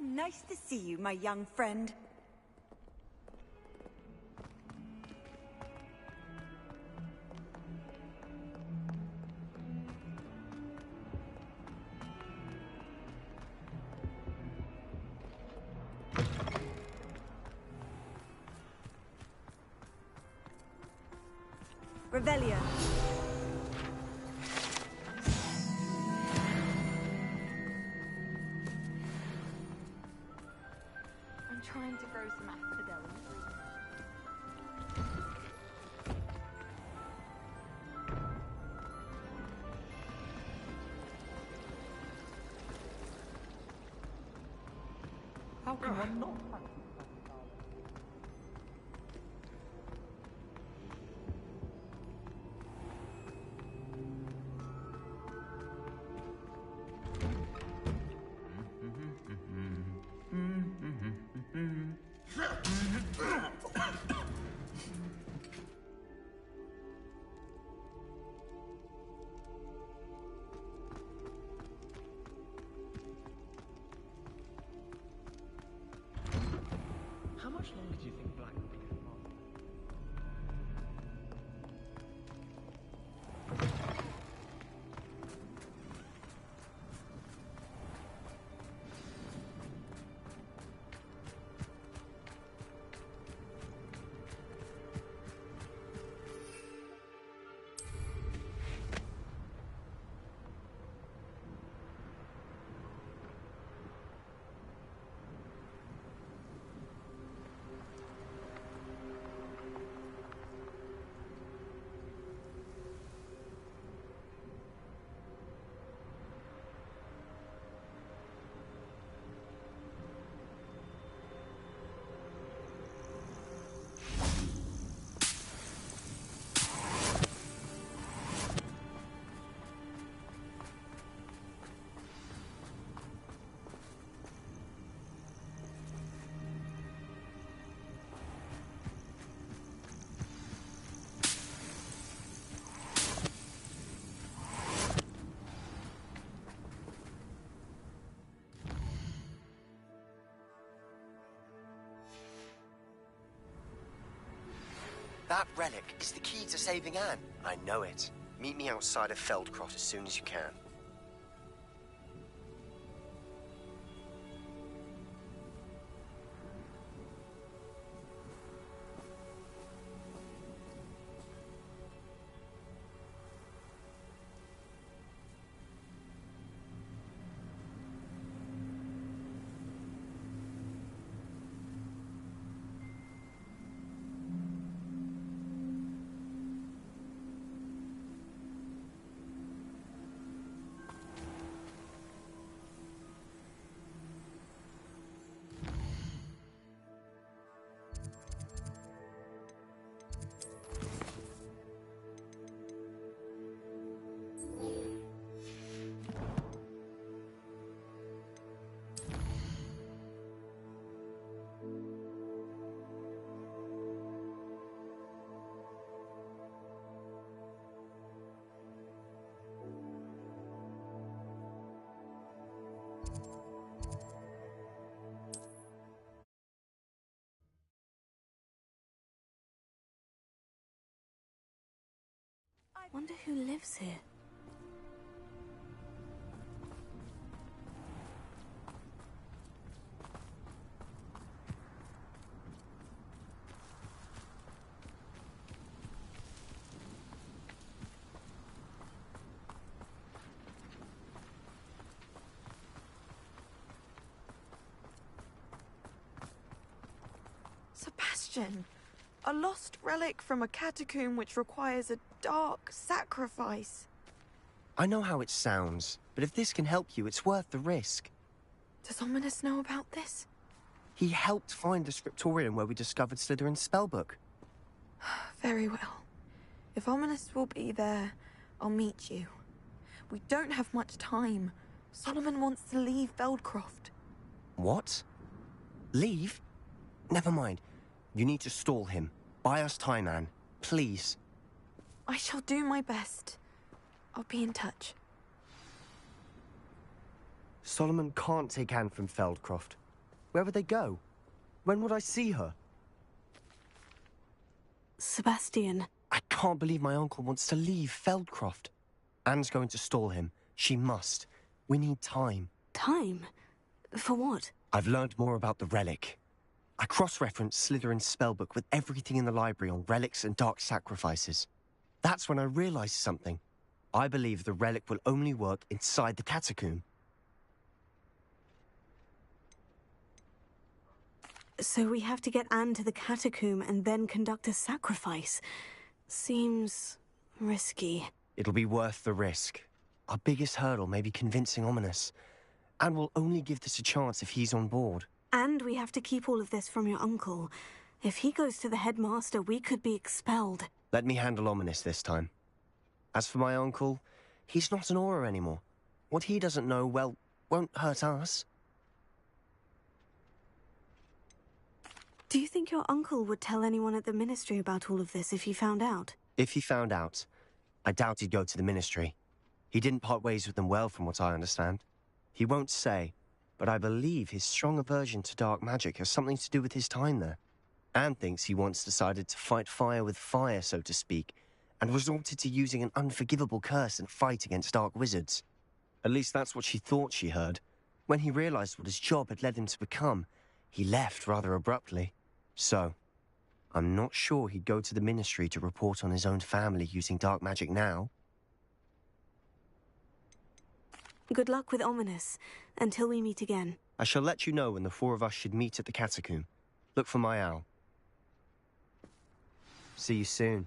Nice to see you, my young friend. Revelio. I'm trying to grow some asphodel. How can one not? How much longer do you think Black will be going on? That relic is the key to saving Anne. I know it. Meet me outside of Feldcroft as soon as you can. Wonder who lives here. Sebastian, a lost relic from a catacomb which requires a dark sacrifice. I know how it sounds, but if this can help you, it's worth the risk. Does Ominous know about this? He helped find the scriptorium where we discovered Slytherin's spellbook. Very well. If Ominous will be there, I'll meet you. We don't have much time. Solomon wants to leave Feldcroft. What? Leave? Never mind. You need to stall him. Buy us time, Anne. Please. I shall do my best. I'll be in touch. Solomon can't take Anne from Feldcroft. Where would they go? When would I see her? Sebastian. I can't believe my uncle wants to leave Feldcroft. Anne's going to stall him. She must. We need time. Time? For what? I've learned more about the relic. I cross-referenced Slytherin's spellbook with everything in the library on relics and dark sacrifices. That's when I realized something. I believe the relic will only work inside the catacomb. So we have to get Anne to the catacomb and then conduct a sacrifice. Seems risky. It'll be worth the risk. Our biggest hurdle may be convincing Ominous. And we'll only give this a chance if he's on board. And we have to keep all of this from your uncle. If he goes to the headmaster, we could be expelled. Let me handle Ominous this time. As for my uncle, he's not an Auror anymore. What he doesn't know, well, won't hurt us. Do you think your uncle would tell anyone at the ministry about all of this if he found out? If he found out, I doubt he'd go to the ministry. He didn't part ways with them well, from what I understand. He won't say, but I believe his strong aversion to dark magic has something to do with his time there. Anne thinks he once decided to fight fire with fire, so to speak, and resorted to using an unforgivable curse in a fight against dark wizards. At least that's what she thought she heard. When he realized what his job had led him to become, he left rather abruptly. So, I'm not sure he'd go to the ministry to report on his own family using dark magic now. Good luck with Ominous, until we meet again. I shall let you know when the four of us should meet at the catacomb. Look for my owl. See you soon.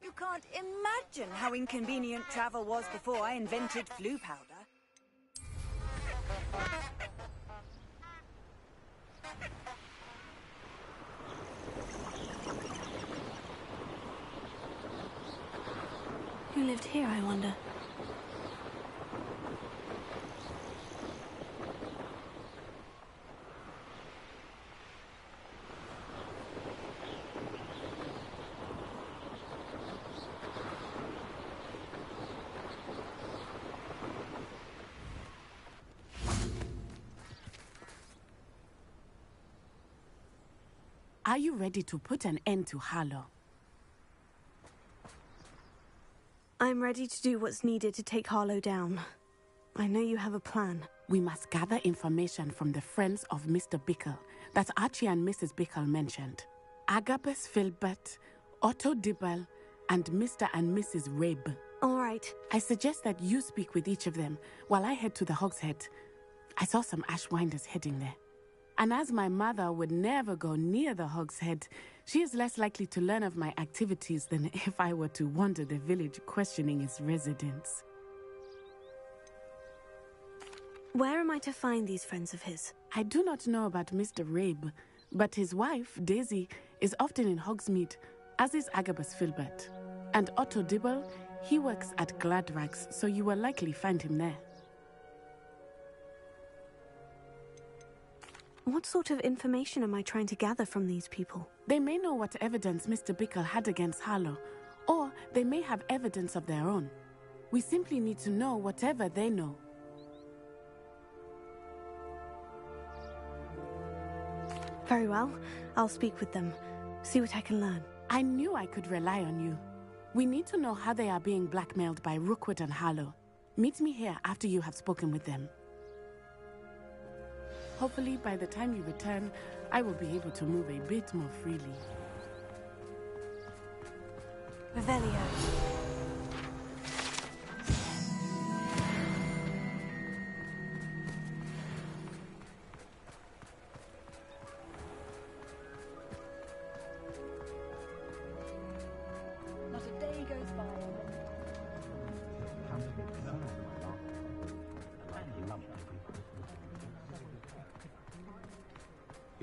You can't imagine how inconvenient travel was before I invented flu powder. Who lived here, I wonder? Are you ready to put an end to Harlow? I'm ready to do what's needed to take Harlow down. I know you have a plan. We must gather information from the friends of Mr. Bickle that Archie and Mrs. Bickle mentioned. Agabus Filbert, Otto Dibble, and Mr. and Mrs. Rabe. All right. I suggest that you speak with each of them while I head to the Hogshead. I saw some Ashwinders heading there. And as my mother would never go near the Hogshead, she is less likely to learn of my activities than if I were to wander the village questioning its residents. Where am I to find these friends of his? I do not know about Mr. Rabe, but his wife, Daisy, is often in Hogsmeade, as is Agabus Filbert. And Otto Dibble, he works at Gladrags, so you will likely find him there. What sort of information am I trying to gather from these people? They may know what evidence Mr. Bickle had against Harlow, or they may have evidence of their own. We simply need to know whatever they know. Very well. I'll speak with them. See what I can learn. I knew I could rely on you. We need to know how they are being blackmailed by Rookwood and Harlow. Meet me here after you have spoken with them. Hopefully, by the time you return, I will be able to move a bit more freely. Revelio. Not a day goes by.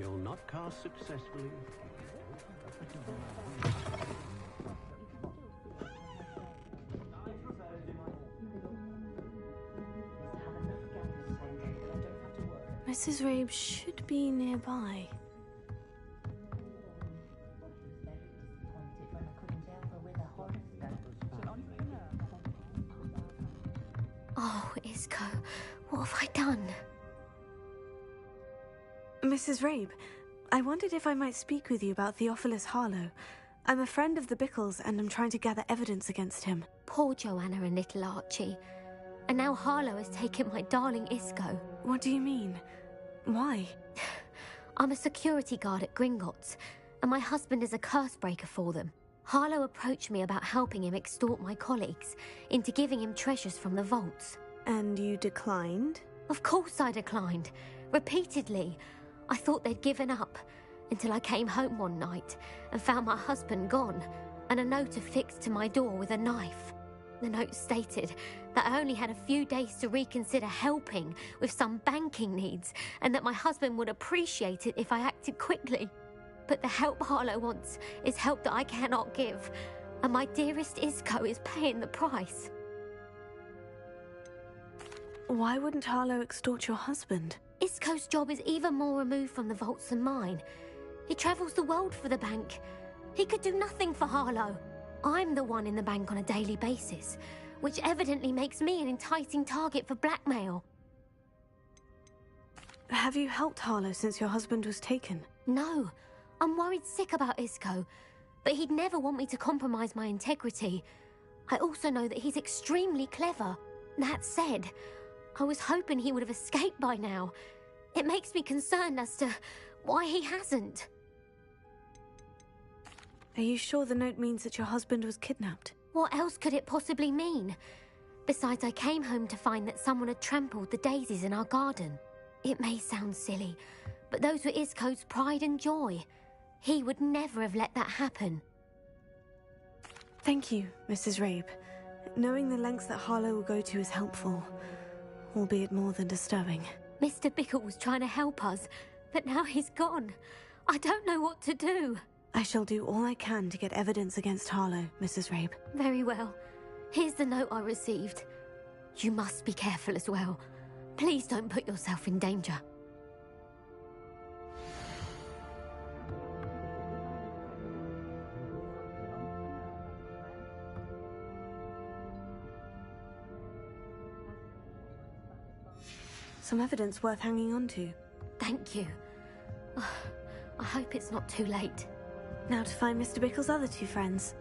Skill not cast successfully. Mrs. Rabe should be nearby. Oh, Isco, what have I done? Mrs. Rabe, I wondered if I might speak with you about Theophilus Harlow. I'm a friend of the Bickles and I'm trying to gather evidence against him. Poor Joanna and little Archie. And now Harlow has taken my darling Isco. What do you mean? Why? I'm a security guard at Gringotts, and my husband is a curse breaker for them. Harlow approached me about helping him extort my colleagues into giving him treasures from the vaults. And you declined? Of course I declined. Repeatedly. I thought they'd given up, until I came home one night and found my husband gone, and a note affixed to my door with a knife. The note stated that I only had a few days to reconsider helping with some banking needs, and that my husband would appreciate it if I acted quickly. But the help Harlow wants is help that I cannot give, and my dearest Isco is paying the price. Why wouldn't Harlow extort your husband? Isco's job is even more removed from the vaults than mine. He travels the world for the bank. He could do nothing for Harlow. I'm the one in the bank on a daily basis, which evidently makes me an enticing target for blackmail. Have you helped Harlow since your husband was taken? No, I'm worried sick about Isco, but he'd never want me to compromise my integrity. I also know that he's extremely clever. That said, I was hoping he would have escaped by now. It makes me concerned as to why he hasn't. Are you sure the note means that your husband was kidnapped? What else could it possibly mean? Besides, I came home to find that someone had trampled the daisies in our garden. It may sound silly, but those were Isco's pride and joy. He would never have let that happen. Thank you, Mrs. Rabe. Knowing the lengths that Harlow will go to is helpful, albeit more than disturbing. Mr. Bickle was trying to help us, but now he's gone. I don't know what to do. I shall do all I can to get evidence against Harlow, Mrs. Rabe. Very well. Here's the note I received. You must be careful as well. Please don't put yourself in danger. Some evidence worth hanging on to. Thank you. I hope it's not too late. Now to find Mr. Bickle's other two friends.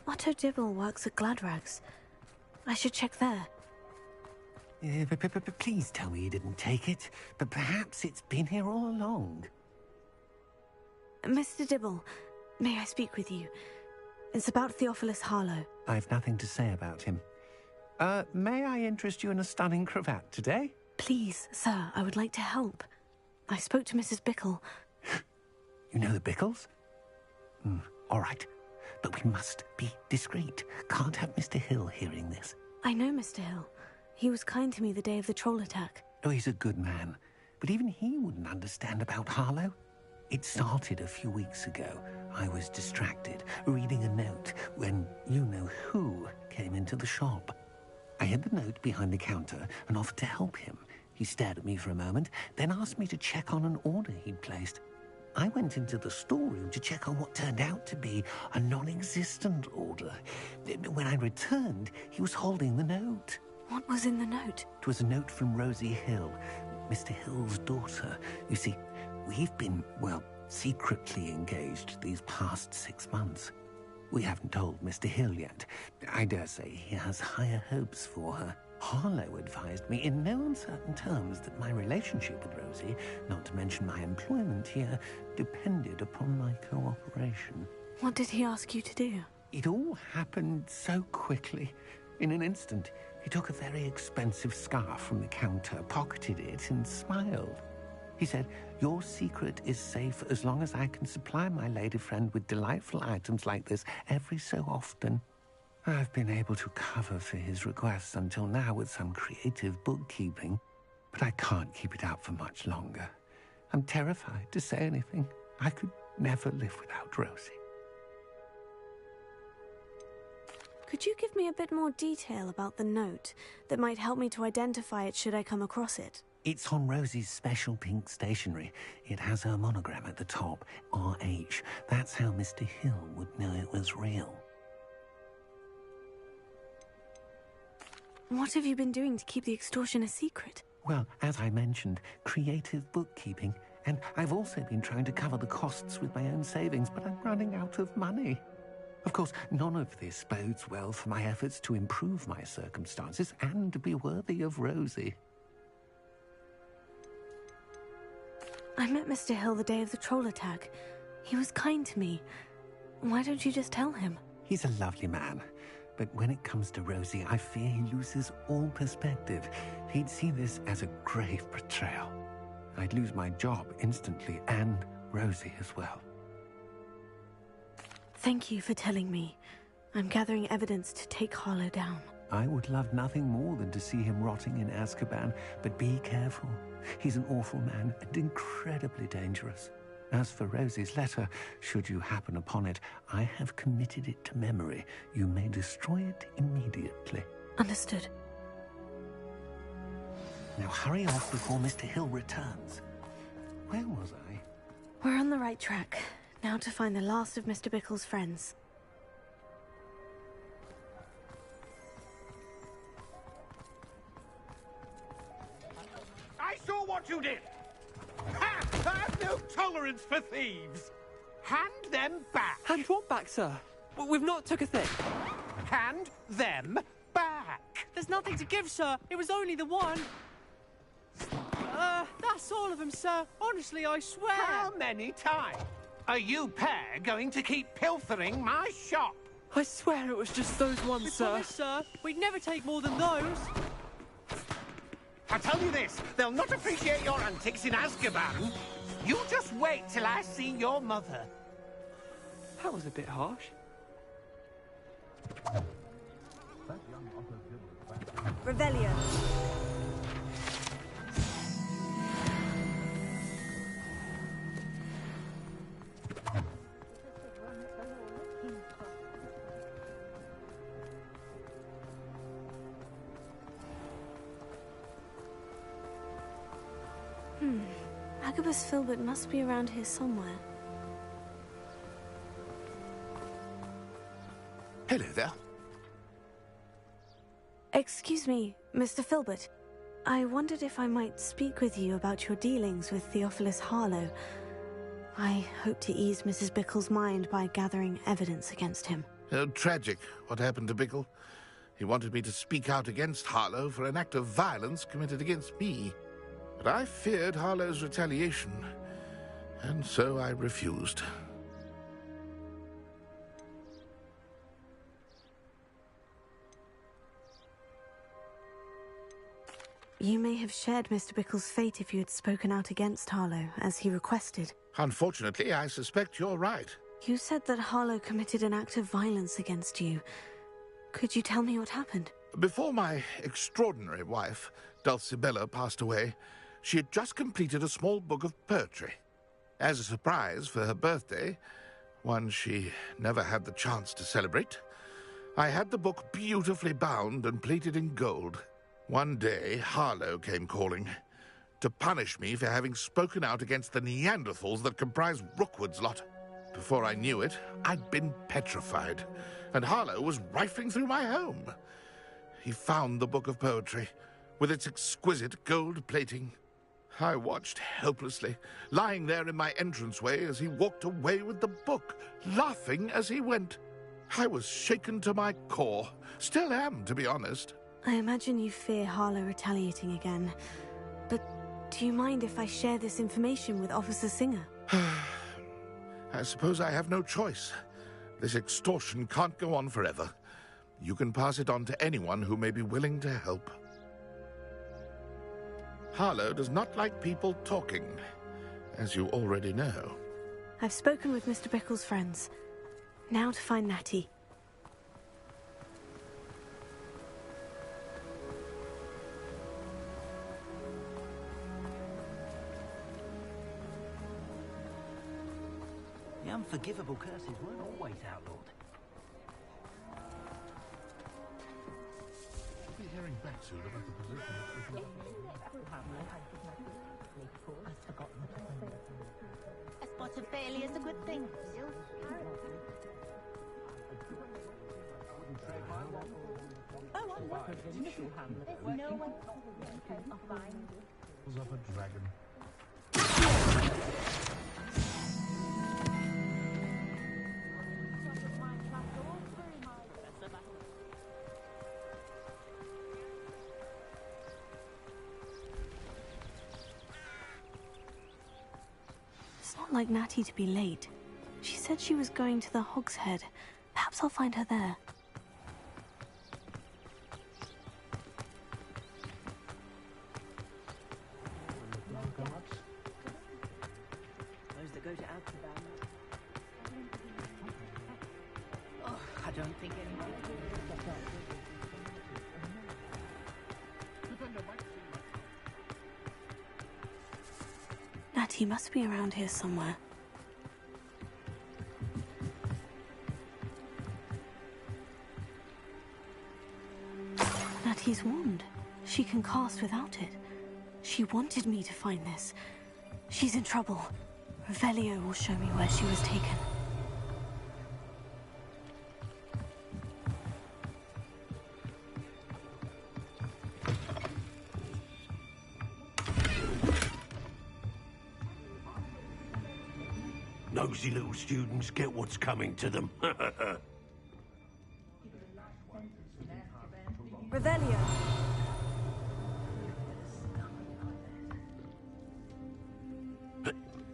Otto Dibble works at Gladrags. I should check there. Please tell me you didn't take it. But perhaps it's been here all along. Mr. Dibble, may I speak with you? It's about Theophilus Harlow. I've nothing to say about him. May I interest you in a stunning cravat today? Please, sir, I would like to help. I spoke to Mrs. Bickle. You know the Bickles? All right. But we must be discreet. Can't have Mr. Hill hearing this. I know Mr. Hill. He was kind to me the day of the troll attack. Oh, he's a good man. But even he wouldn't understand about Harlow. It started a few weeks ago. I was distracted, reading a note, when you-know-who came into the shop. I hid the note behind the counter and offered to help him. He stared at me for a moment, then asked me to check on an order he'd placed. I went into the storeroom to check on what turned out to be a non-existent order. When I returned, he was holding the note. What was in the note? It was a note from Rosie Hill, Mr. Hill's daughter. You see, we've been, well, secretly engaged these past 6 months. We haven't told Mr. Hill yet. I dare say he has higher hopes for her. Harlow advised me in no uncertain terms that my relationship with Rosie, not to mention my employment here, depended upon my cooperation. What did he ask you to do? It all happened so quickly. In an instant, He took a very expensive scarf from the counter, pocketed it, and smiled. He said, "Your secret is safe as long as I can supply my lady friend with delightful items like this every so often." I've been able to cover for his requests until now with some creative bookkeeping, but I can't keep it up for much longer. I'm terrified to say anything. I could never live without Rosie. Could you give me a bit more detail about the note that might help me to identify it should I come across it? It's on Rosie's special pink stationery. It has her monogram at the top, RH. That's how Mr. Hill would know it was real. What have you been doing to keep the extortion a secret? Well, as I mentioned, creative bookkeeping. And I've also been trying to cover the costs with my own savings, but I'm running out of money. Of course, none of this bodes well for my efforts to improve my circumstances and be worthy of Rosie. I met Mr. Hill the day of the troll attack. He was kind to me. Why don't you just tell him? He's a lovely man. But when it comes to Rosie, I fear he loses all perspective. He'd see this as a grave betrayal. I'd lose my job instantly, and Rosie as well. Thank you for telling me. I'm gathering evidence to take Harlow down. I would love nothing more than to see him rotting in Azkaban, but be careful. He's an awful man and incredibly dangerous. As for Rosie's letter, should you happen upon it, I have committed it to memory. You may destroy it immediately. Understood. Now hurry off before Mr. Hill returns. Where was I? We're on the right track. Now to find the last of Mr. Bickle's friends. I saw what you did! Ha! I have no tolerance for thieves! Hand them back! Hand what back, sir? We've not took a thing. Hand them back! There's nothing to give, sir. It was only the one. That's all of them, sir. Honestly, I swear. How many times are you pair going to keep pilfering my shop? I swear it was just those ones, We sir. promise, sir. We'd never take more than those. I tell you this, they'll not appreciate your antics in Azkaban. You just wait till I see your mother. That was a bit harsh. Revelio. Agabus Filbert must be around here somewhere. Hello there. Excuse me, Mr. Filbert. I wondered if I might speak with you about your dealings with Theophilus Harlow. I hope to ease Mrs. Bickle's mind by gathering evidence against him. Oh, tragic what happened to Bickle. He wanted me to speak out against Harlow for an act of violence committed against me. But I feared Harlow's retaliation, and so I refused. You may have shared Mr. Bickle's fate if you had spoken out against Harlow, as he requested. Unfortunately, I suspect you're right. You said that Harlow committed an act of violence against you. Could you tell me what happened? Before my extraordinary wife, Dulcibella, passed away, she had just completed a small book of poetry. As a surprise for her birthday, one she never had the chance to celebrate, I had the book beautifully bound and plated in gold. One day, Harlow came calling to punish me for having spoken out against the Neanderthals that comprise Rookwood's lot. Before I knew it, I'd been petrified, and Harlow was rifling through my home. He found the book of poetry, with its exquisite gold plating. I watched helplessly, lying there in my entranceway as he walked away with the book, laughing as he went. I was shaken to my core. Still am, to be honest. I imagine you fear Harlow retaliating again. But do you mind if I share this information with Officer Singer? I suppose I have no choice. This extortion can't go on forever. You can pass it on to anyone who may be willing to help. Harlow does not like people talking, as you already know. I've spoken with Mr. Bickle's friends. Now to find Natty. The unforgivable curses weren't always outlawed. We'll be hearing back soon about the position of A spot of failure is a good thing. Oh, I'm not. No one. of a dragon. It's not like Natty to be late. She said she was going to the Hog's Head. Perhaps I'll find her there. Those that go to Amsterdam. Oh, I don't think anyone. Natty must be around here somewhere. Natty's wand. She can cast without it. She wanted me to find this. She's in trouble. Revelio will show me where she was taken. Nosy little students get what's coming to them. Revelio.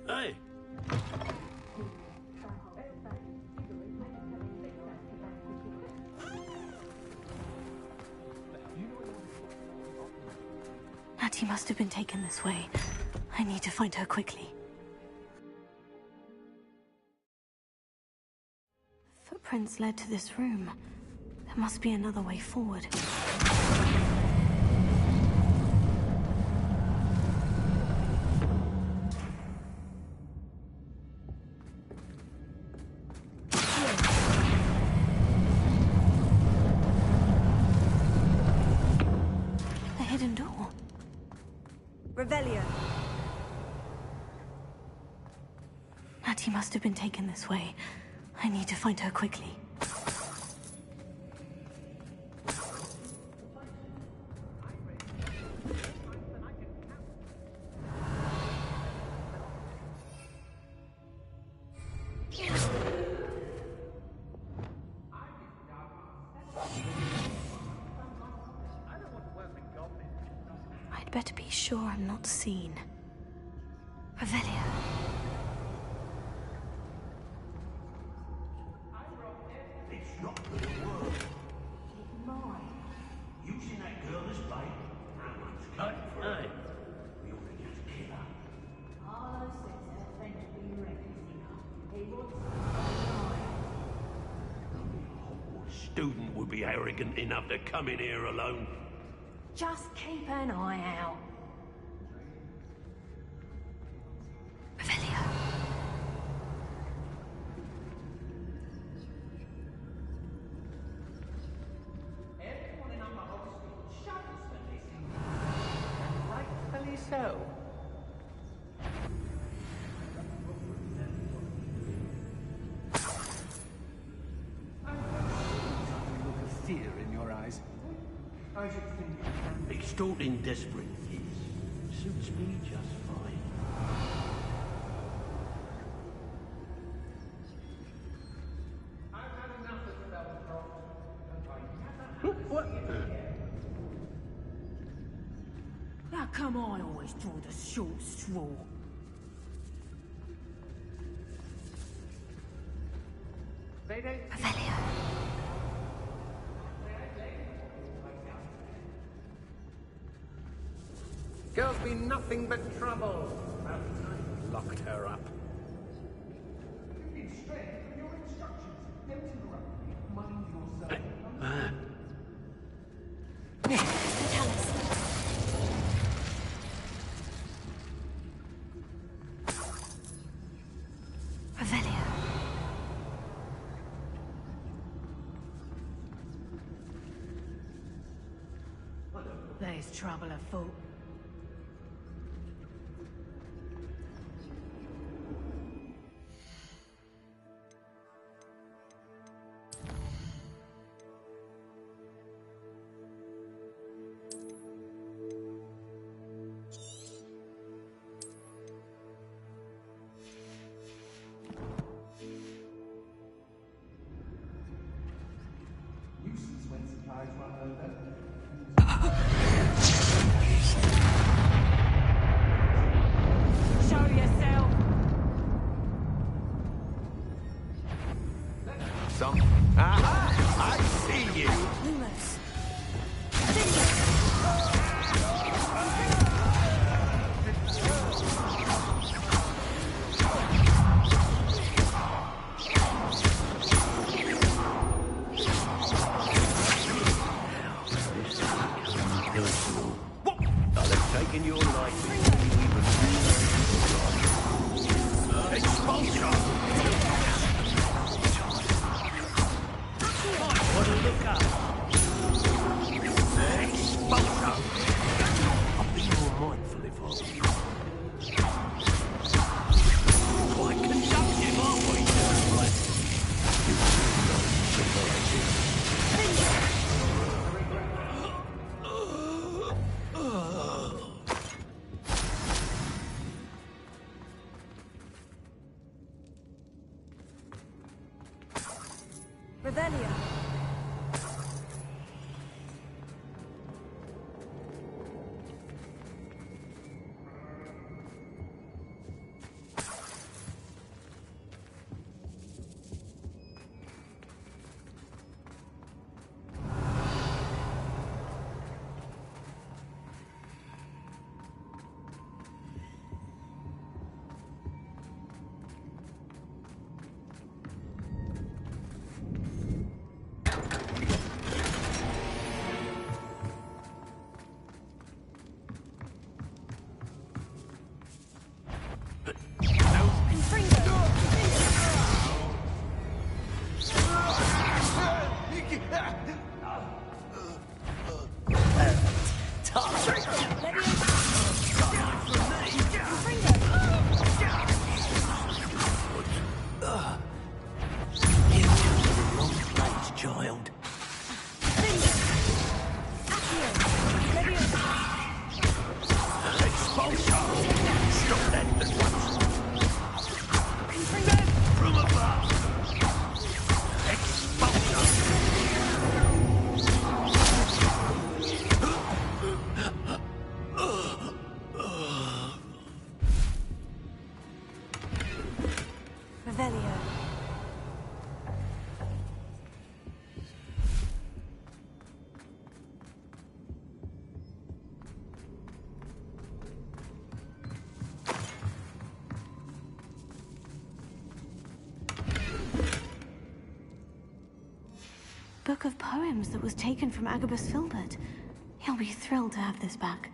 Hey! Natty must have been taken this way. I need to find her quickly. Footprints led to this room. There must be another way forward. The hidden door. Revelio. Natty must have been taken this way. I need to find her quickly. I'd better be sure I'm not seen. Revelio. It's not gonna work. Using that girl as bait. How much cut for her? We ought to just kill her. Harlow says her friend will be ready. He wants What student would be arrogant enough to come in here alone? just keep an eye out. Revelio. Rightfully so. Look of fear in your eyes. I should think you can. Extorting desperate kids suits me just fine. I've had enough of Belgrade, and I never What? How come I always draw the short straw? They don't. Revelio. Girl's been nothing but trouble. About time you locked her up. You've been straight from your instructions. Don't interrupt me. Mind yourself. Revelio. There's trouble afoot. Nuisance when supplies run over. Show yourself! Some. Aha! I see you! Lumos. I'll have taken your life before you even realized. Expulsion! What a look up! Expulsion! I'll be more mindful if I were you. Quite conductive, aren't we? Right. You survive it. Revelio. Child. Expulsion! Stop that at once! Death from above! Expulsion! Revelio. Book of poems that was taken from Agabus Filbert. He'll be thrilled to have this back.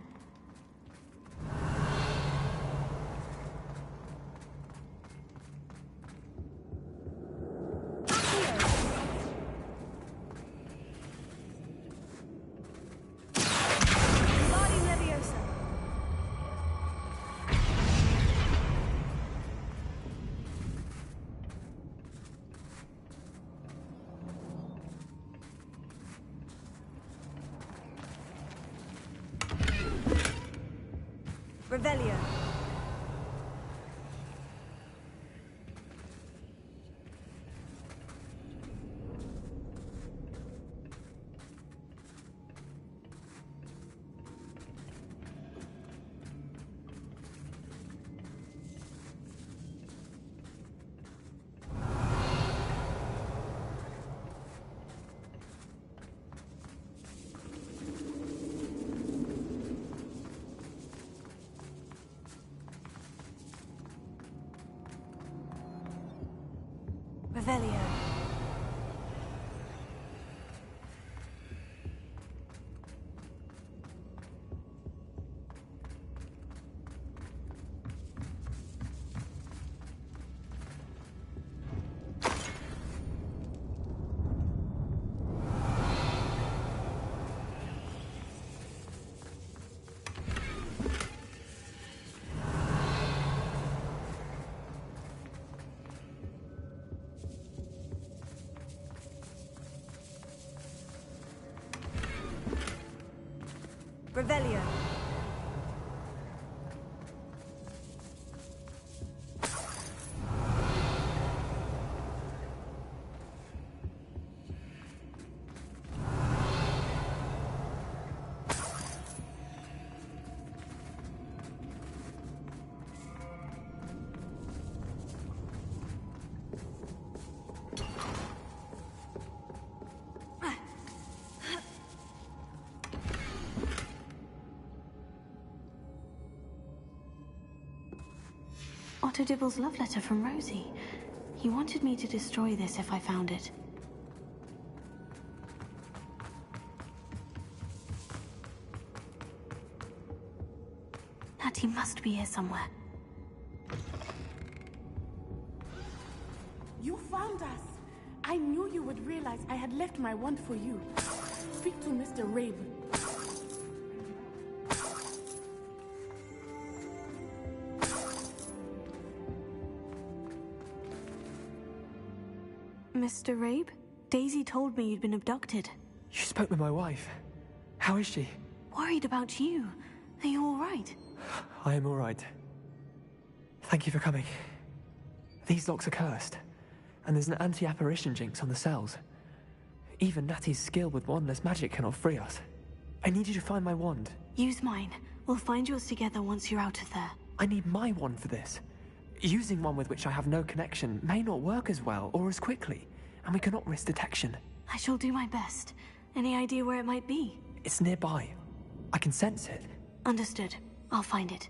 Revelio. Revelio. Revelio. Otto Dibble's love letter from Rosie. He wanted me to destroy this if I found it. Natty must be here somewhere. You found us! I knew you would realize I had left my wand for you. Speak to Mr. Rabe. Mr. Rabe? Daisy told me you'd been abducted. You spoke with my wife. How is she? Worried about you. Are you all right? I am all right. Thank you for coming. These locks are cursed, and there's an anti-apparition jinx on the cells. Even Natty's skill with wandless magic cannot free us. I need you to find my wand. Use mine. We'll find yours together once you're out of there. I need my wand for this. Using one with which I have no connection may not work as well or as quickly, and we cannot risk detection. I shall do my best. Any idea where it might be? It's nearby. I can sense it. Understood. I'll find it.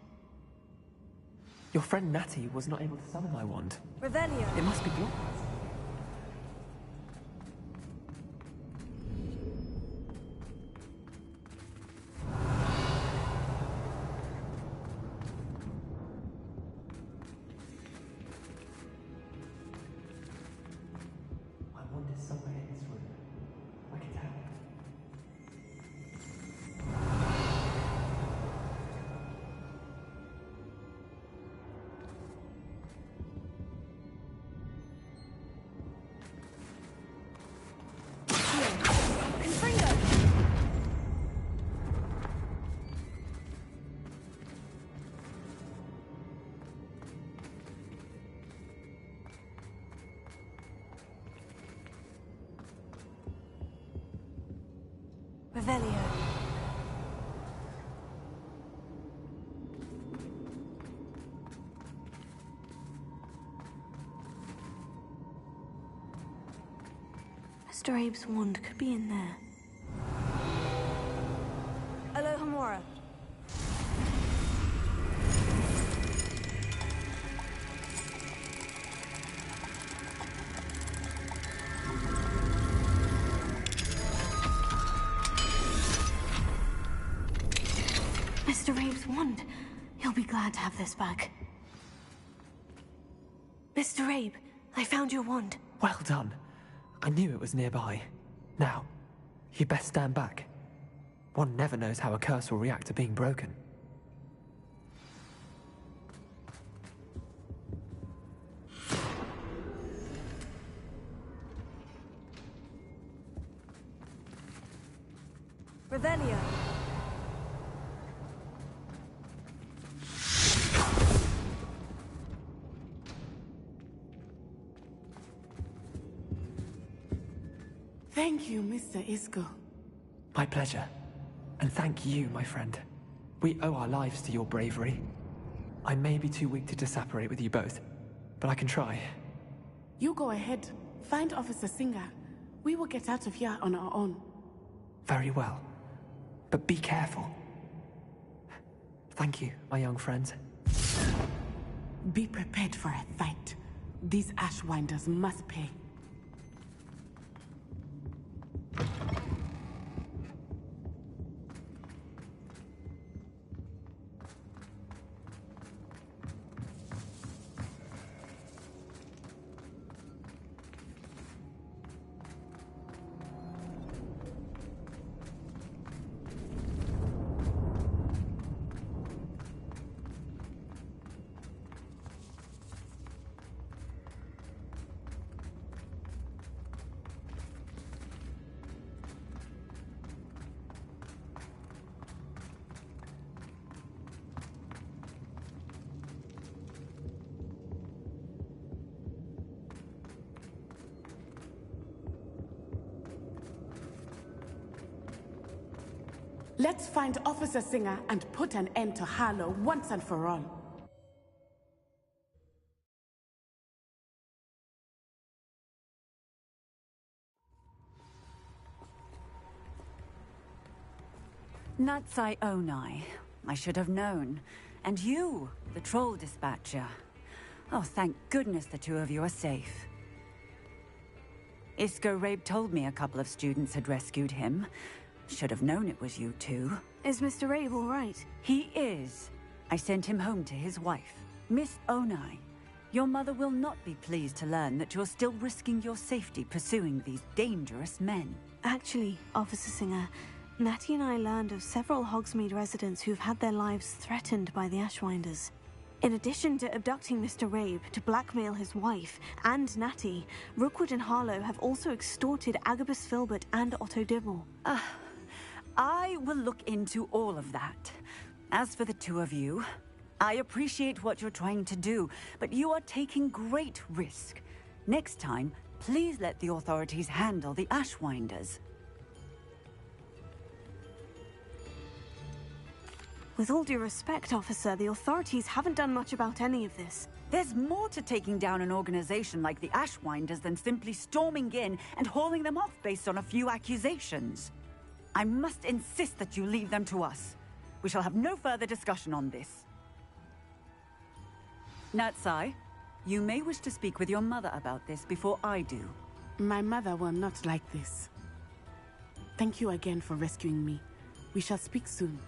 Your friend Natty was not able to summon my wand. Revelio. It must be blocked. My wand is somewhere in this room. I can tell. Revelio. Mr. Abe's wand could be in there. Alohomora. Mr. Abe's wand. He'll be glad to have this back. Mr. Abe, I found your wand. Well done. I knew it was nearby. Now, you best stand back. One never knows how a curse will react to being broken. Revelio. Thank you, Mr. Isco. My pleasure. And thank you, my friend. We owe our lives to your bravery. I may be too weak to disapparate with you both, but I can try. You go ahead. Find Officer Singer. We will get out of here on our own. Very well. But be careful. Thank you, my young friends. Be prepared for a fight. These Ashwinders must pay. Let's find Officer Singer and put an end to Harlow once and for all. Natsai Onai. I should have known. And you, the troll dispatcher. Oh, thank goodness the two of you are safe. Isco Rabe told me a couple of students had rescued him. Should have known it was you two. Is Mr. Rabe all right? He is. I sent him home to his wife. Miss Onai, your mother will not be pleased to learn that you're still risking your safety pursuing these dangerous men. Actually, Officer Singer, Natty and I learned of several Hogsmeade residents who've had their lives threatened by the Ashwinders. In addition to abducting Mr. Rabe to blackmail his wife and Natty, Rookwood and Harlow have also extorted Agabus Filbert and Otto Dibble. I will look into all of that. As for the two of you, I appreciate what you're trying to do, but you are taking great risk. Next time, please let the authorities handle the Ashwinders. With all due respect, officer, the authorities haven't done much about any of this. There's more to taking down an organization like the Ashwinders than simply storming in and hauling them off based on a few accusations. I must insist that you leave them to us. We shall have no further discussion on this. Natsai, you may wish to speak with your mother about this before I do. My mother will not like this. Thank you again for rescuing me. We shall speak soon.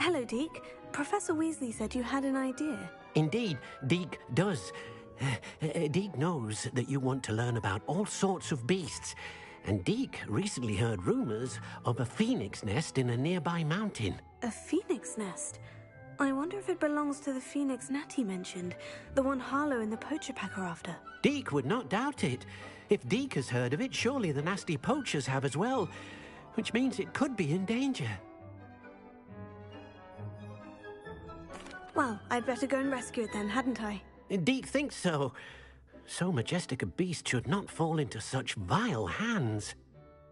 Hello, Deke. Professor Weasley said you had an idea. Indeed, Deke does. Deke knows that you want to learn about all sorts of beasts, and Deke recently heard rumors of a phoenix nest in a nearby mountain. A phoenix nest? I wonder if it belongs to the phoenix Natty mentioned, the one Harlow and the poacher pack are after. Deke would not doubt it. If Deke has heard of it, surely the nasty poachers have as well, which means it could be in danger. Well, I'd better go and rescue it then, hadn't I? Deke thinks so. So majestic a beast should not fall into such vile hands.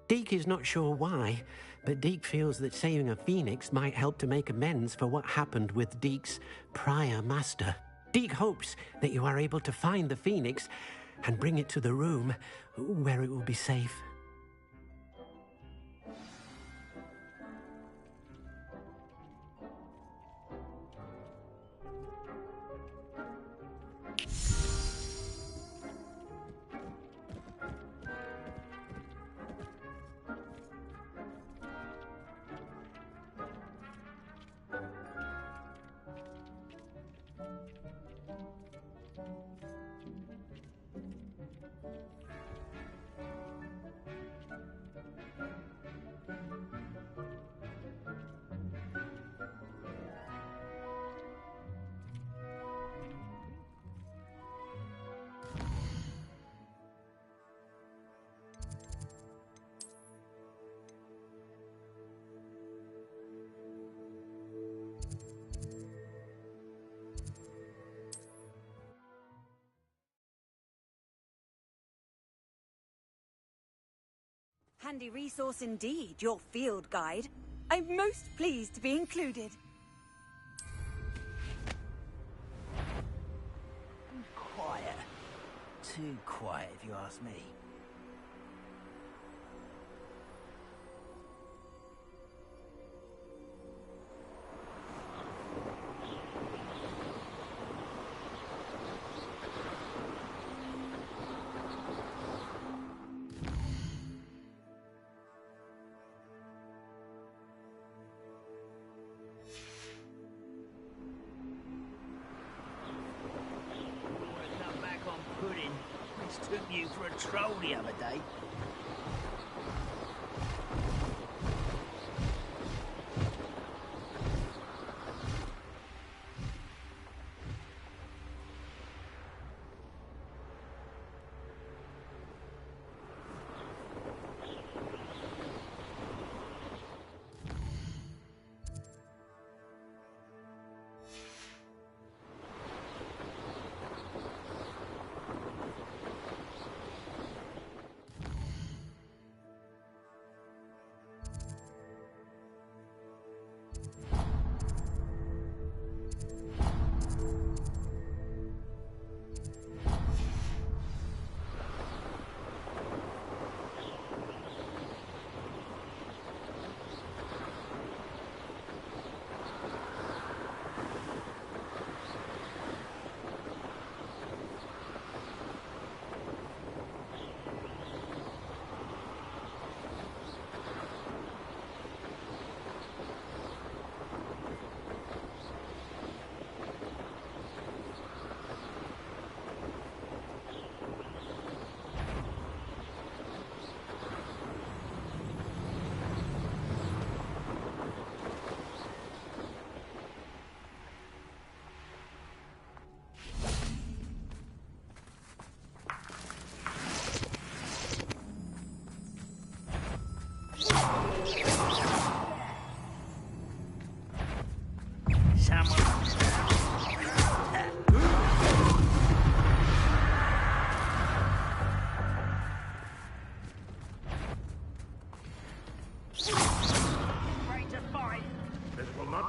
Deke is not sure why, but Deke feels that saving a phoenix might help to make amends for what happened with Deke's prior master. Deke hopes that you are able to find the phoenix and bring it to the room where it will be safe. Handy resource indeed, your field guide. I'm most pleased to be included. Quiet. Too quiet, if you ask me. Took you for a troll the other day.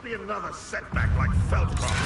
Be another setback like Feldcroft.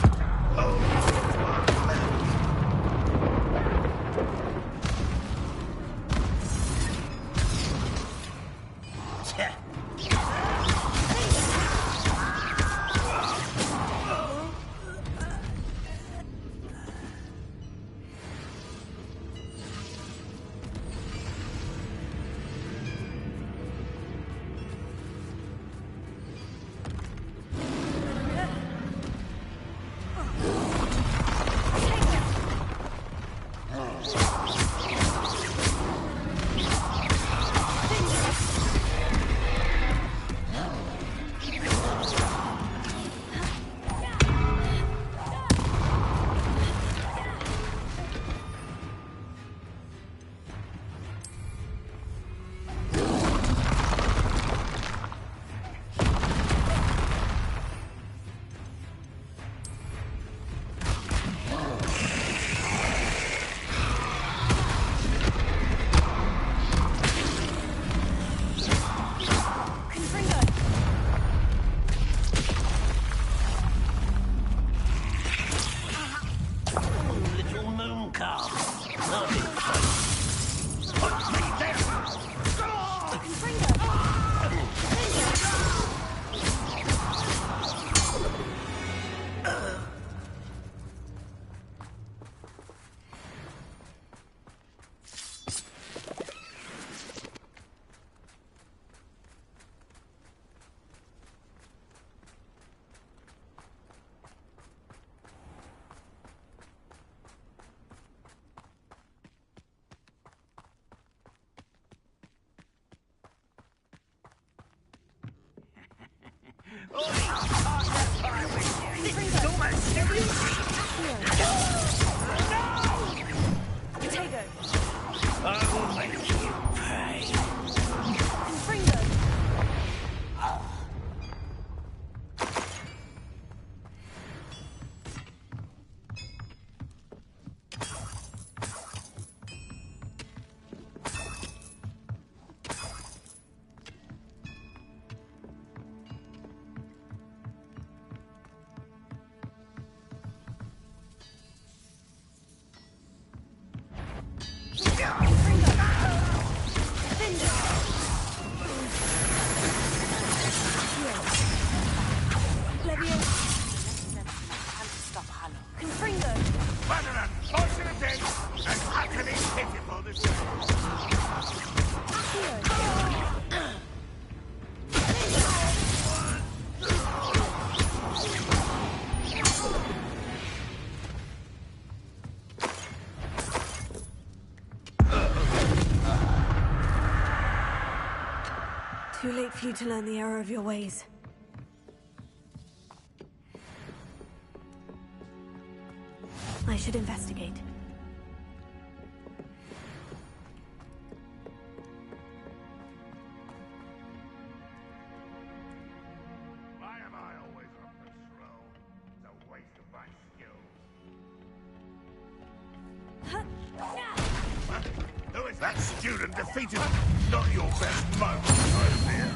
Potato. I will make you pay. Confringo. Rather unfortunate and utterly pitiful to say. Too late for you to learn the error of your ways. I should investigate. Why am I always on patrol? It's a waste of my skills. Who is that student defeated? Not your best moment, I fear.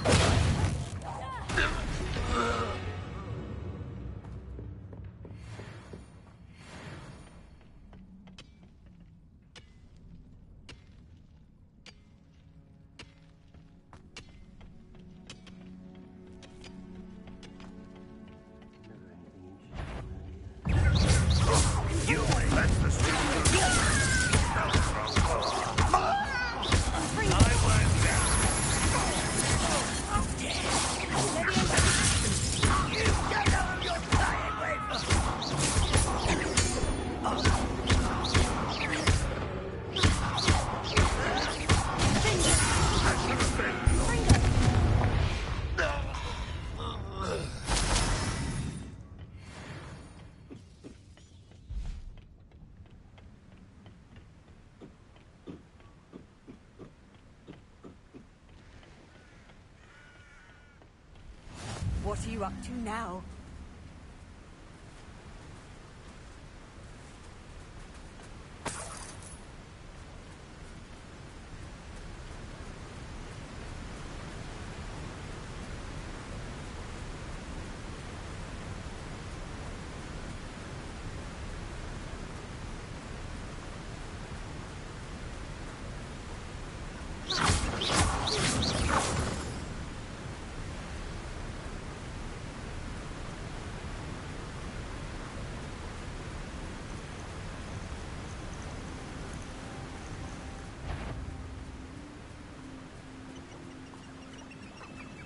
What are you up to now?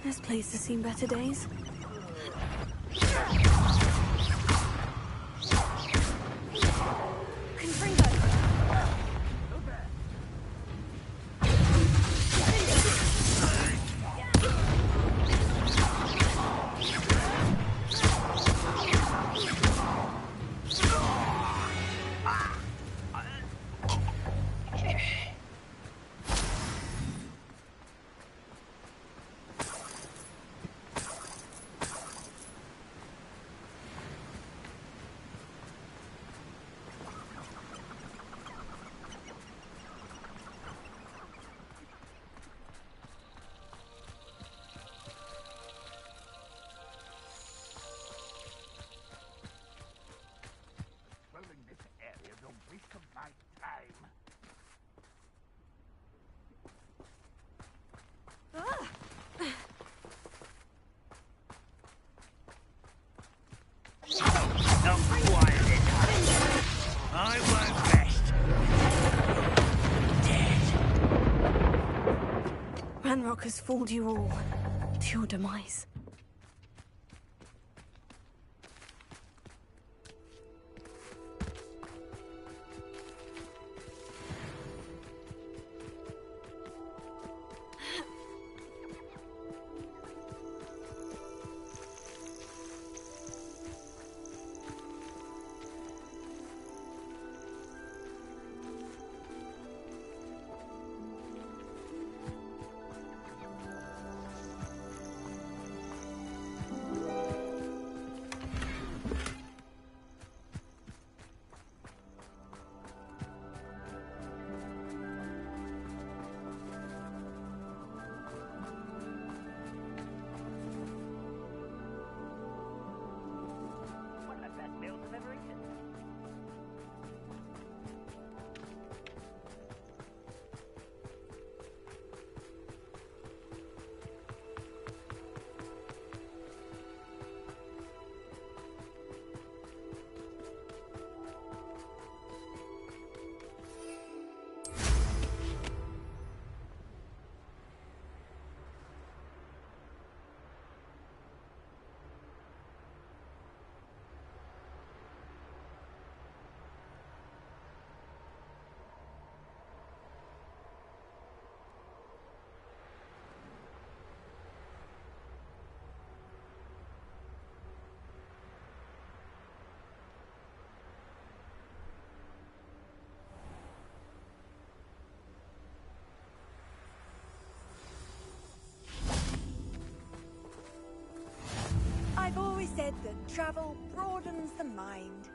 This place has seen better days. Exploring this area is a waste of my time. Not quiet enough. I won't rest. Dead. Ranrock has fooled you all to your demise. always said that travel broadens the mind.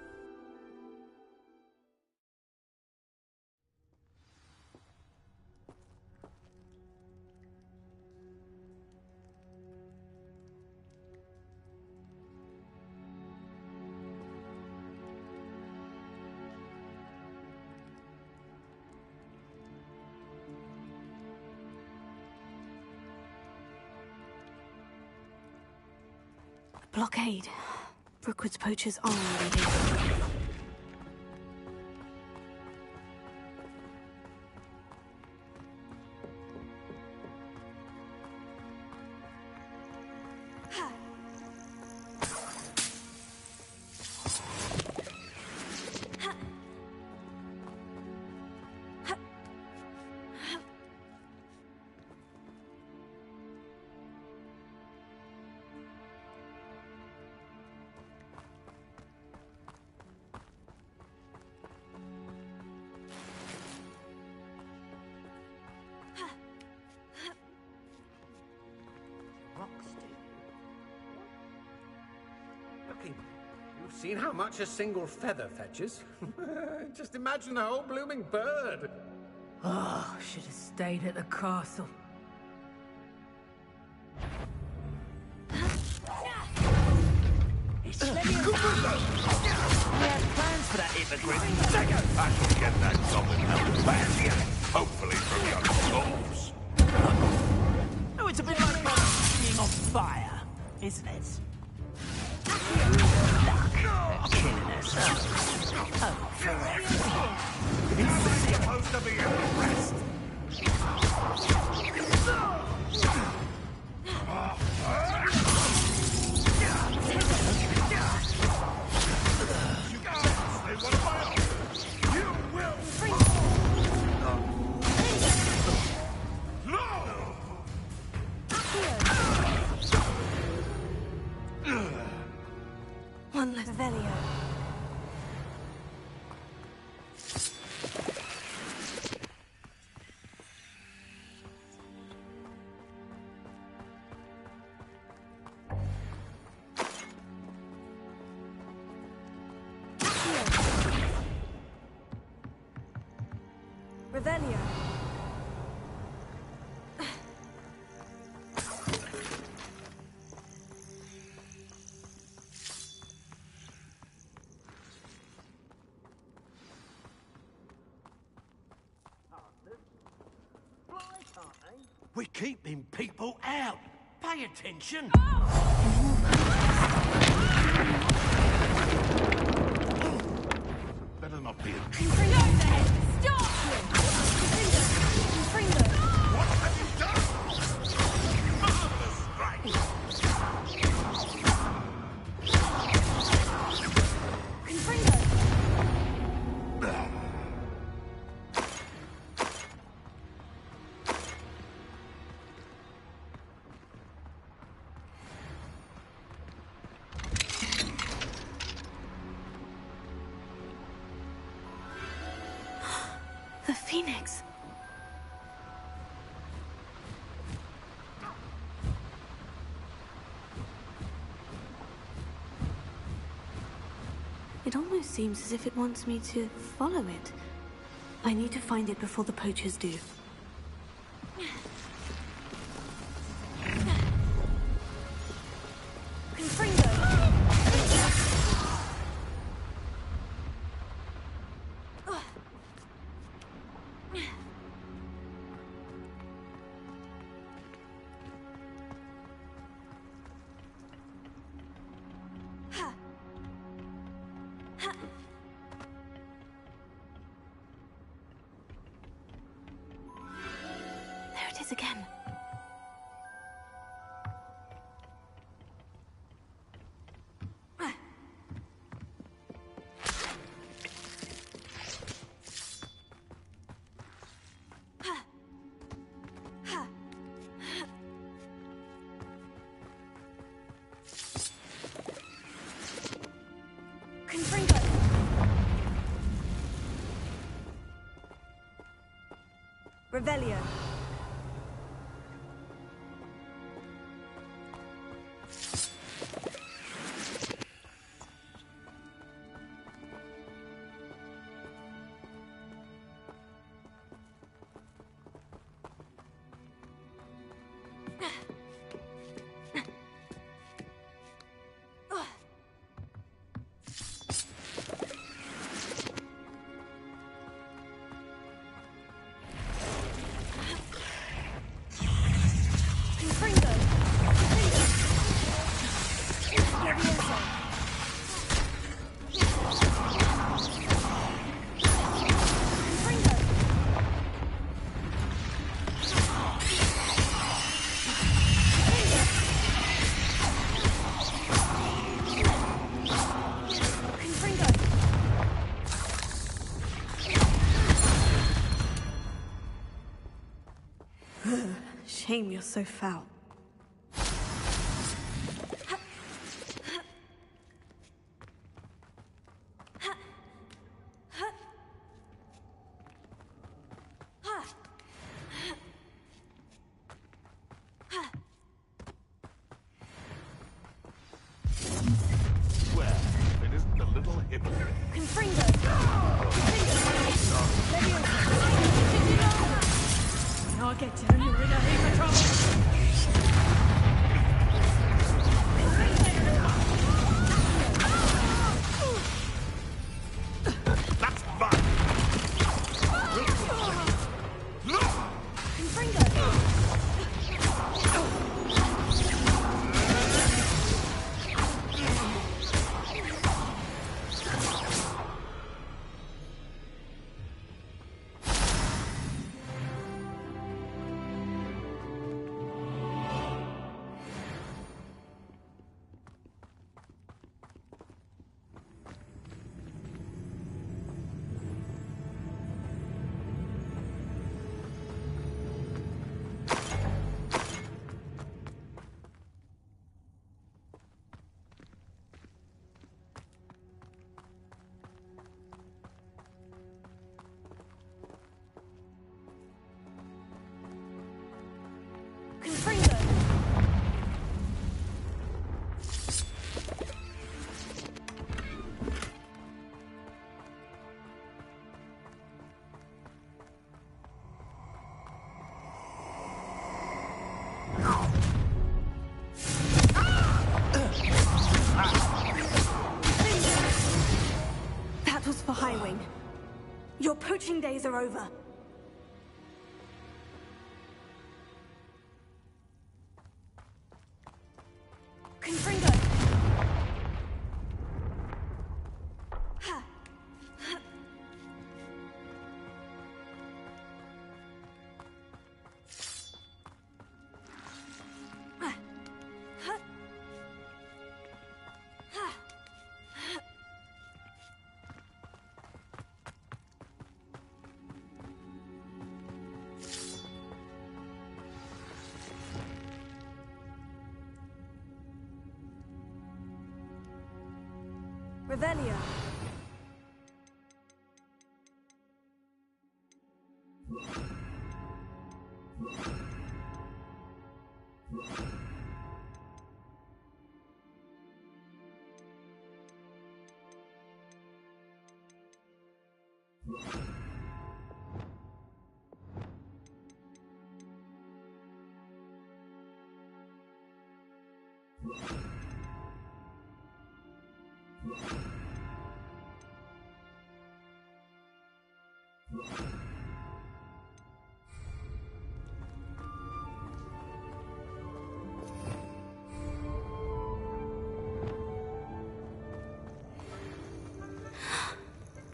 Blockade. Brookwood's poachers are already here. You've seen how much a single feather fetches? Just imagine the whole blooming bird. Oh, should have stayed at the castle. It's He had plans for that hypocrite. I shall get that goblin out back here. Hopefully from your corpse. Oh, it's a bit like being on fire, isn't it? Luck at killing us. Oh, forever. It's supposed to be a rest. One less Velio. Revelio. We're keeping people out. Pay attention. Better not be a Stop! What have you done? Marvelous strike! The Phoenix. It almost seems as if it wants me to follow it. I need to find it before the poachers do. There it is again. Revelio. shame you're so foul. Swear, it isn't a little hypocrite. I'll get you. You're in a heap of trouble. That's fine. That was for Highwing. Your poaching days are over. Confringo! Ha! Revelio.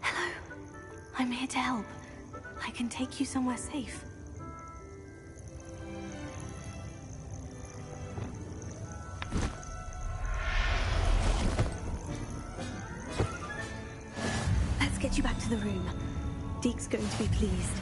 Hello. I'm here to help. I can take you somewhere safe. Let's get you back to the room. Deke's going to be pleased.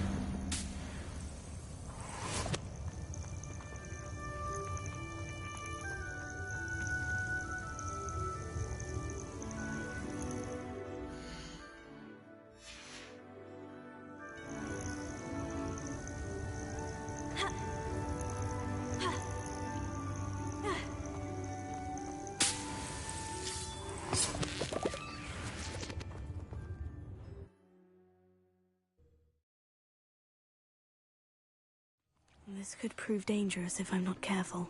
This could prove dangerous if I'm not careful.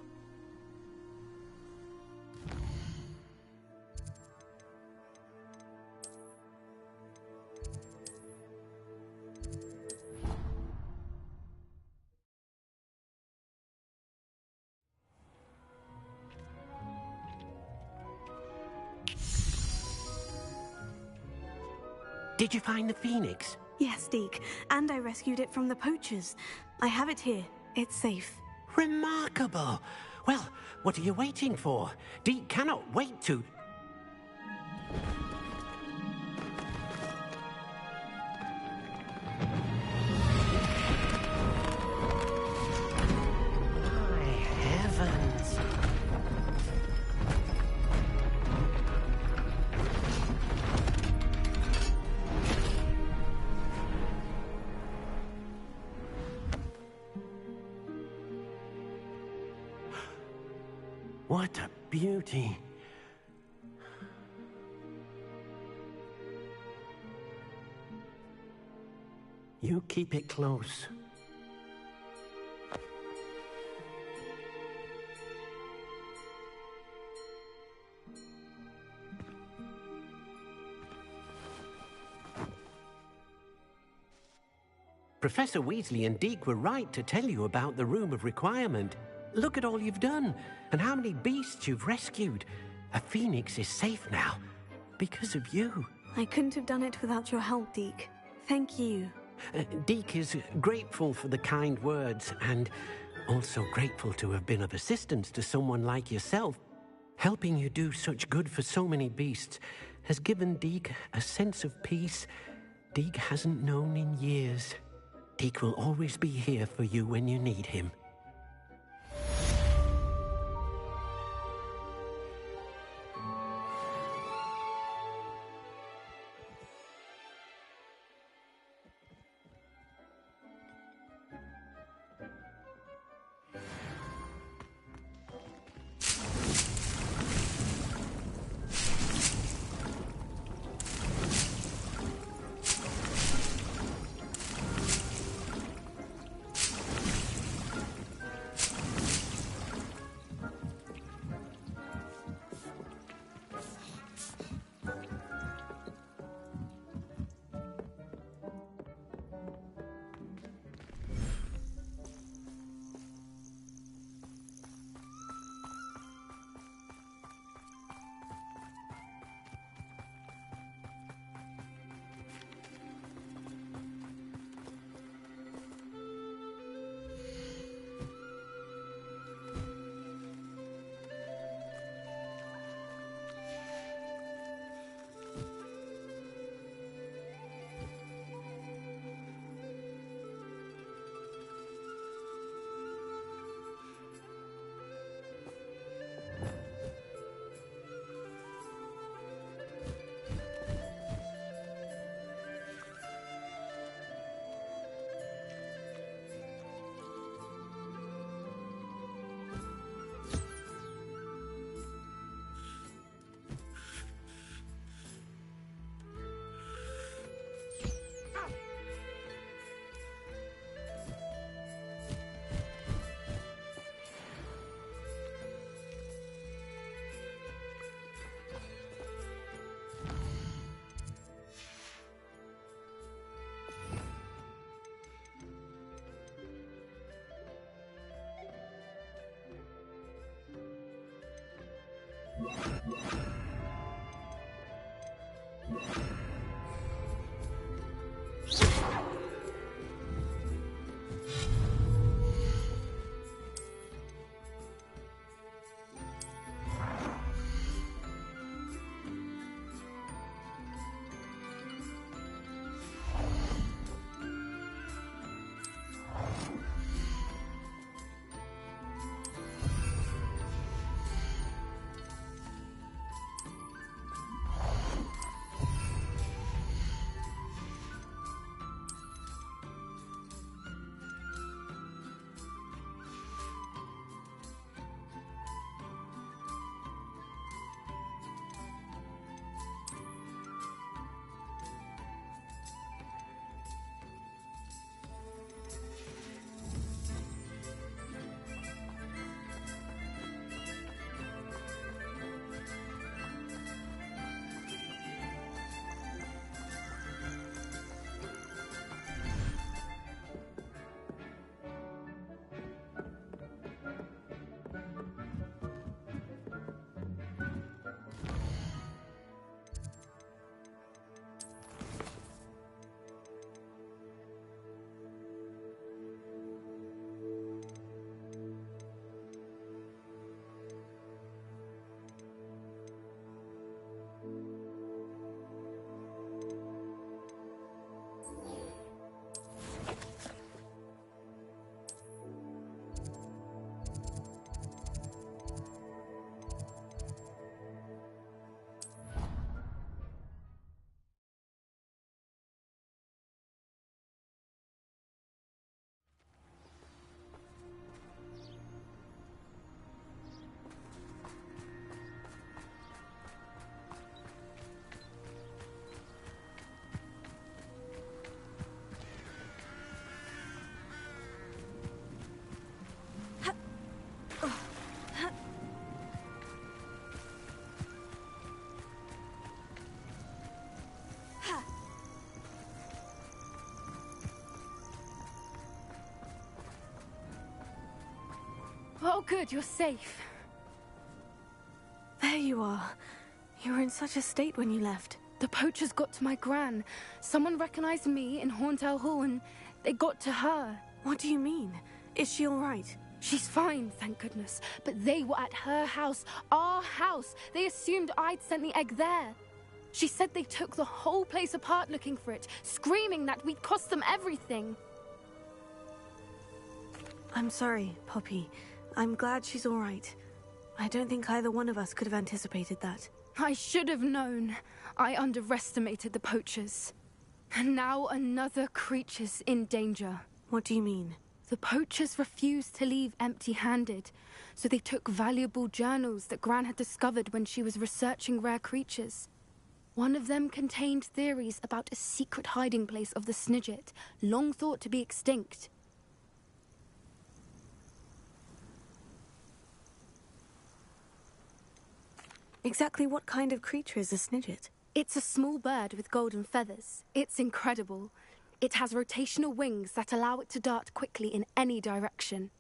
Did you find the phoenix? Yes, Deke, and I rescued it from the poachers. I have it here. It's safe. Remarkable! Well, what are you waiting for? Deke cannot wait to... What a beauty. You keep it close. Professor Weasley and Deke were right to tell you about the Room of Requirement. Look at all you've done, and how many beasts you've rescued. A phoenix is safe now, because of you. I couldn't have done it without your help, Deke. Thank you. Deke is grateful for the kind words, and also grateful to have been of assistance to someone like yourself. Helping you do such good for so many beasts has given Deke a sense of peace Deke hasn't known in years. Deke will always be here for you when you need him. Oh good, you're safe. There you are. You were in such a state when you left. The poachers got to my gran. Someone recognized me in Horntail Hall and they got to her. What do you mean? Is she all right? She's fine, thank goodness. But they were at her house, our house. They assumed I'd sent the egg there. She said they took the whole place apart looking for it, screaming that we'd cost them everything. I'm sorry, Poppy. I'm glad she's all right. I don't think either one of us could have anticipated that. I should have known. I underestimated the poachers. And now another creature's in danger. What do you mean? The poachers refused to leave empty-handed, so they took valuable journals that Gran had discovered when she was researching rare creatures. One of them contained theories about a secret hiding place of the Snidget, long thought to be extinct. Exactly what kind of creature is a Snidget? It's a small bird with golden feathers. It's incredible. It has rotational wings that allow it to dart quickly in any direction.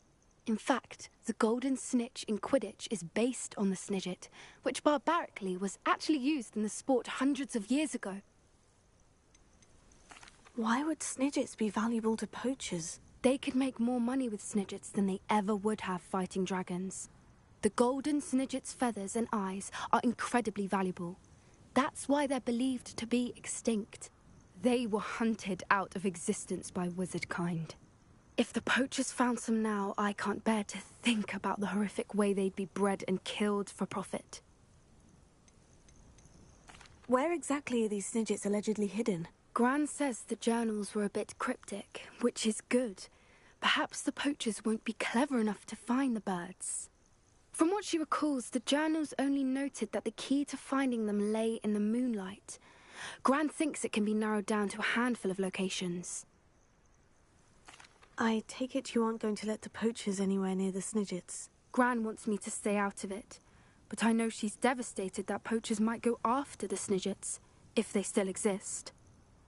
In fact, the golden snitch in Quidditch is based on the Snidget, which barbarically was actually used in the sport hundreds of years ago. Why would Snidgets be valuable to poachers? They could make more money with Snidgets than they ever would have fighting dragons. The golden Snidget's feathers and eyes are incredibly valuable. That's why they're believed to be extinct. They were hunted out of existence by wizard kind. If the poachers found some now, I can't bear to think about the horrific way they'd be bred and killed for profit. Where exactly are these Snidgets allegedly hidden? Gran says the journals were a bit cryptic, which is good. Perhaps the poachers won't be clever enough to find the birds. From what she recalls, the journals only noted that the key to finding them lay in the moonlight. Gran thinks it can be narrowed down to a handful of locations. I take it you aren't going to let the poachers anywhere near the Snidgets. Gran wants me to stay out of it, but I know she's devastated that poachers might go after the Snidgets, if they still exist.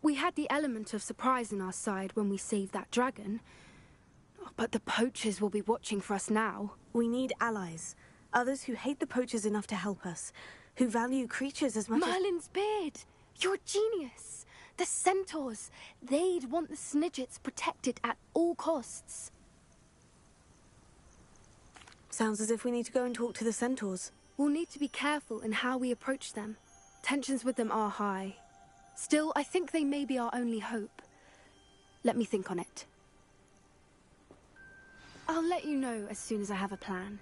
We had the element of surprise on our side when we saved that dragon, but the poachers will be watching for us now. We need allies. Others who hate the poachers enough to help us. Who value creatures as much Merlin's beard! You're a genius! The centaurs! They'd want the Snidgets protected at all costs. Sounds as if we need to go and talk to the centaurs. We'll need to be careful in how we approach them. Tensions with them are high. Still, I think they may be our only hope. Let me think on it. I'll let you know as soon as I have a plan.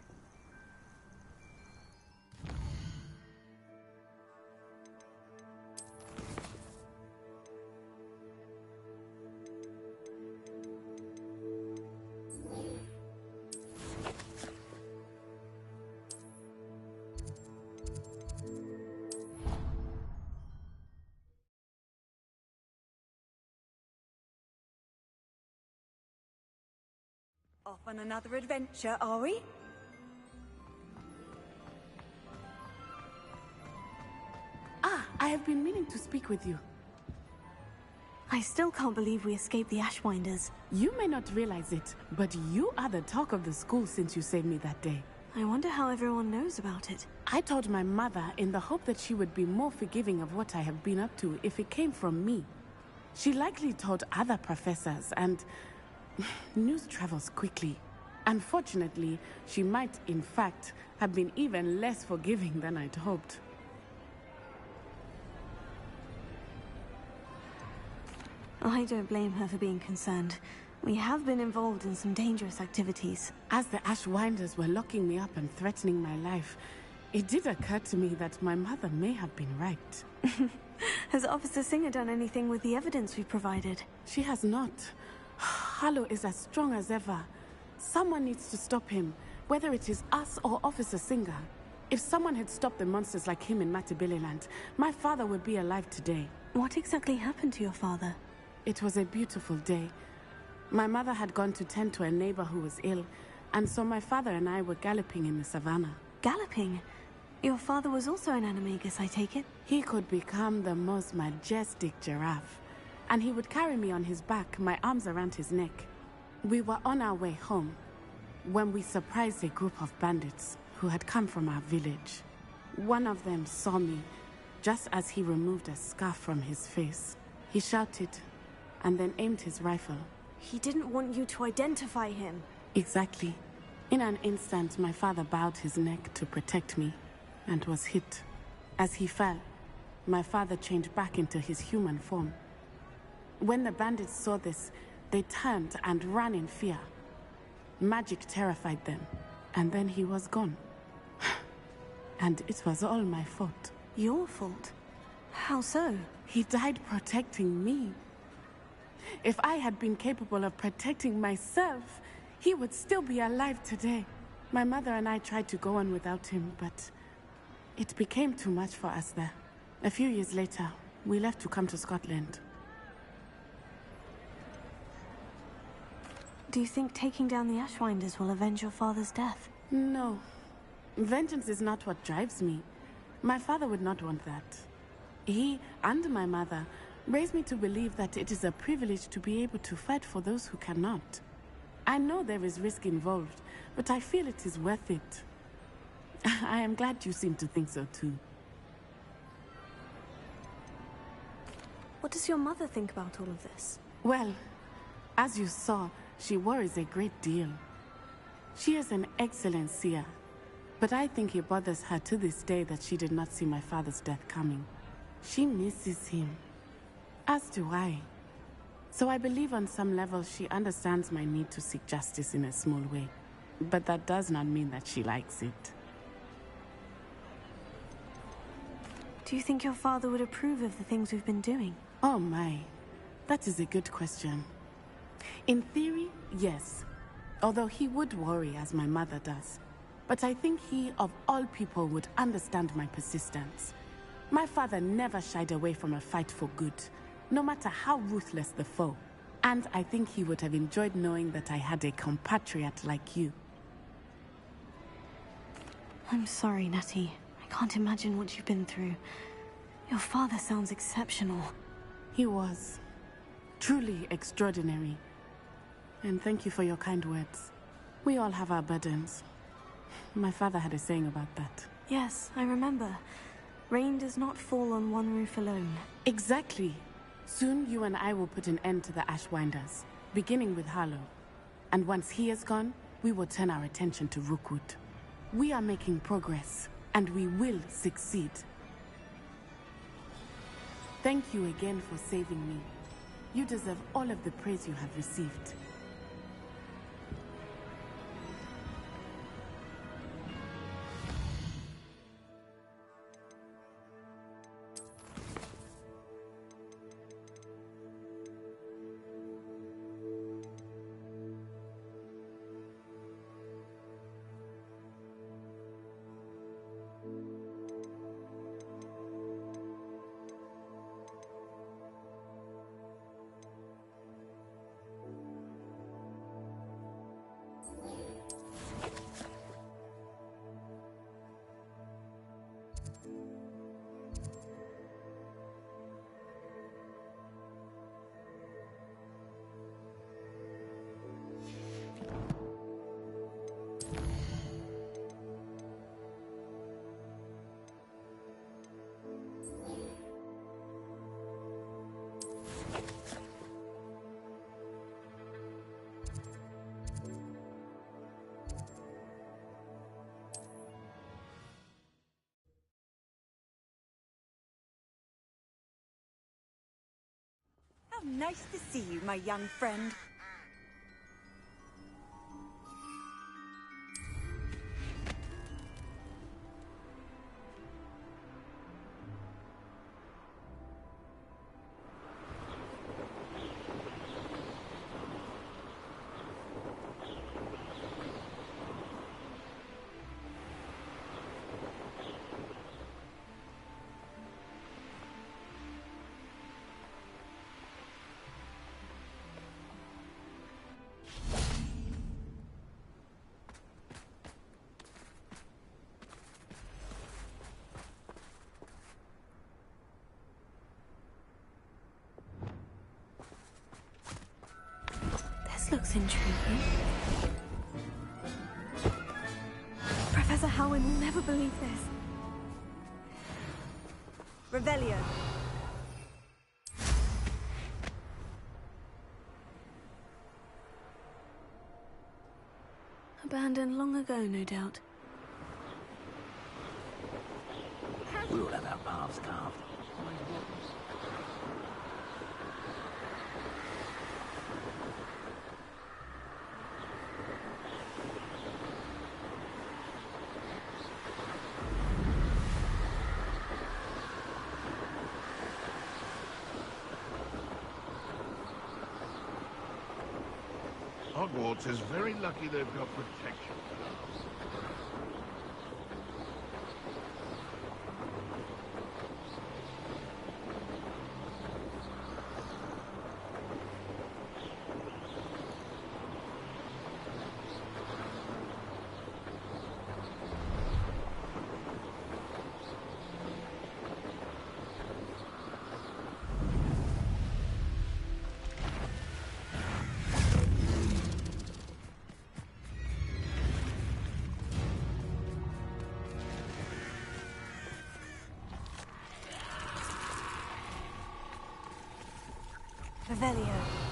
Off on another adventure, are we? I have been meaning to speak with you. I still can't believe we escaped the Ashwinders. You may not realize it, but you are the talk of the school since you saved me that day. I wonder how everyone knows about it. I told my mother in the hope that she would be more forgiving of what I have been up to if it came from me. She likely told other professors, and news travels quickly. Unfortunately, she might, in fact, have been even less forgiving than I'd hoped. I don't blame her for being concerned. We have been involved in some dangerous activities. As the Ashwinders were locking me up and threatening my life, it did occur to me that my mother may have been right. Has Officer Singer done anything with the evidence we provided? She has not. Harlow is as strong as ever. Someone needs to stop him, whether it is us or Officer Singer. If someone had stopped the monsters like him in Matabeleland, my father would be alive today. What exactly happened to your father? It was a beautiful day. My mother had gone to tend to a neighbor who was ill, and so my father and I were galloping in the savannah. Galloping? Your father was also an animagus, I take it? He could become the most majestic giraffe, and he would carry me on his back, my arms around his neck. We were on our way home. when we surprised a group of bandits who had come from our village. One of them saw me just as he removed a scarf from his face. He shouted and then aimed his rifle. He didn't want you to identify him. Exactly. In an instant, my father bowed his neck to protect me and was hit. As he fell, my father changed back into his human form. When the bandits saw this, they turned and ran in fear. Magic terrified them, and then he was gone. And it was all my fault. Your fault? How so? He died protecting me. If I had been capable of protecting myself, he would still be alive today. My mother and I tried to go on without him, but it became too much for us there. A few years later, we left to come to Scotland. Do you think taking down the Ashwinders will avenge your father's death? No. Vengeance is not what drives me. My father would not want that. He and my mother raised me to believe that it is a privilege to be able to fight for those who cannot. I know there is risk involved, but I feel it is worth it. I am glad you seem to think so too. What does your mother think about all of this? Well, as you saw, she worries a great deal. She is an excellent seer, but I think it bothers her to this day that she did not see my father's death coming. She misses him, as do I. So I believe on some level she understands my need to seek justice in a small way. But that does not mean that she likes it. Do you think your father would approve of the things we've been doing? Oh my, that is a good question. In theory, yes. Although he would worry as my mother does. But I think he, of all people, would understand my persistence. My father never shied away from a fight for good, no matter how ruthless the foe. And I think he would have enjoyed knowing that I had a compatriot like you. I'm sorry, Natty. I can't imagine what you've been through. Your father sounds exceptional. He was. Truly extraordinary. And thank you for your kind words. We all have our burdens. My father had a saying about that. Yes, I remember. Rain does not fall on one roof alone. Exactly. Soon you and I will put an end to the Ashwinders, beginning with Harlow. And once he is gone, we will turn our attention to Rookwood. We are making progress, and we will succeed. Thank you again for saving me. You deserve all of the praise you have received. How nice to see you, my young friend. This looks intriguing. Professor Howin will never believe this. Revelio. Abandoned long ago, no doubt. We'll have our paths carved. Hogwarts is very lucky they've got protection. Revelio.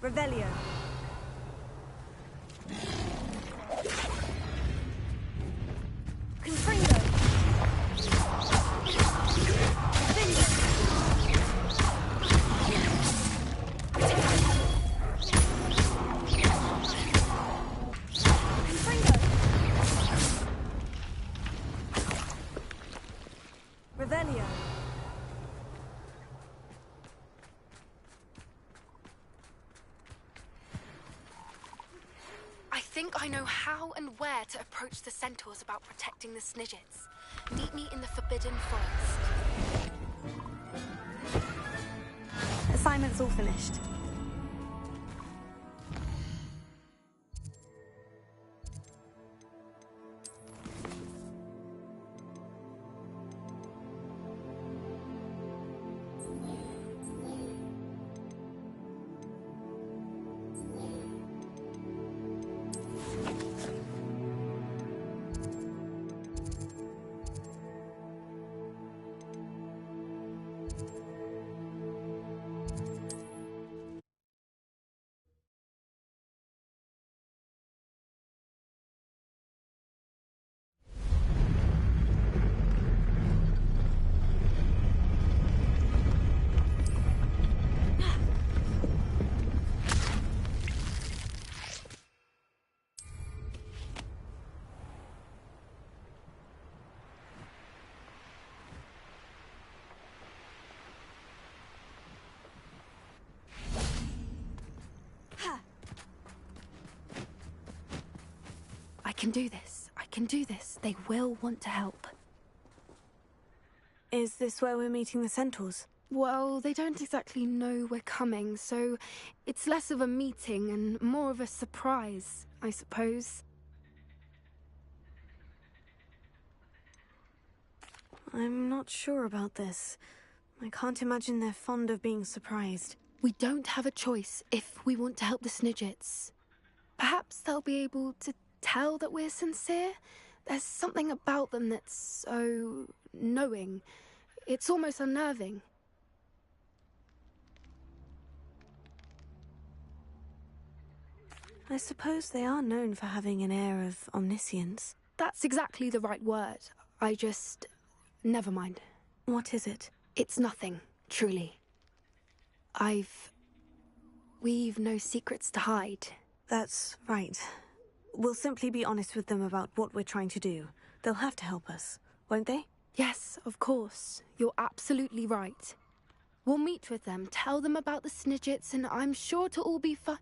Revelio. Confringo. Vingo. Confringo. Revelio. I think I know how and where to approach the centaurs about protecting the Snidgets. Meet me in the Forbidden Forest. Assignment's all finished. I can do this. I can do this. They will want to help. Is this where we're meeting the centaurs? Well, they don't exactly know we're coming, so it's less of a meeting and more of a surprise, I suppose. I'm not sure about this. I can't imagine they're fond of being surprised. We don't have a choice if we want to help the Snidgets. Perhaps they'll be able to tell that we're sincere. There's something about them that's so knowing. It's almost unnerving. I suppose they are known for having an air of omniscience. That's exactly the right word. I just... never mind. What is it? It's nothing, truly. We've no secrets to hide. That's right. We'll simply be honest with them about what we're trying to do. They'll have to help us, won't they? Yes, of course. You're absolutely right. We'll meet with them, tell them about the Snidgets, and I'm sure it'll all be fun.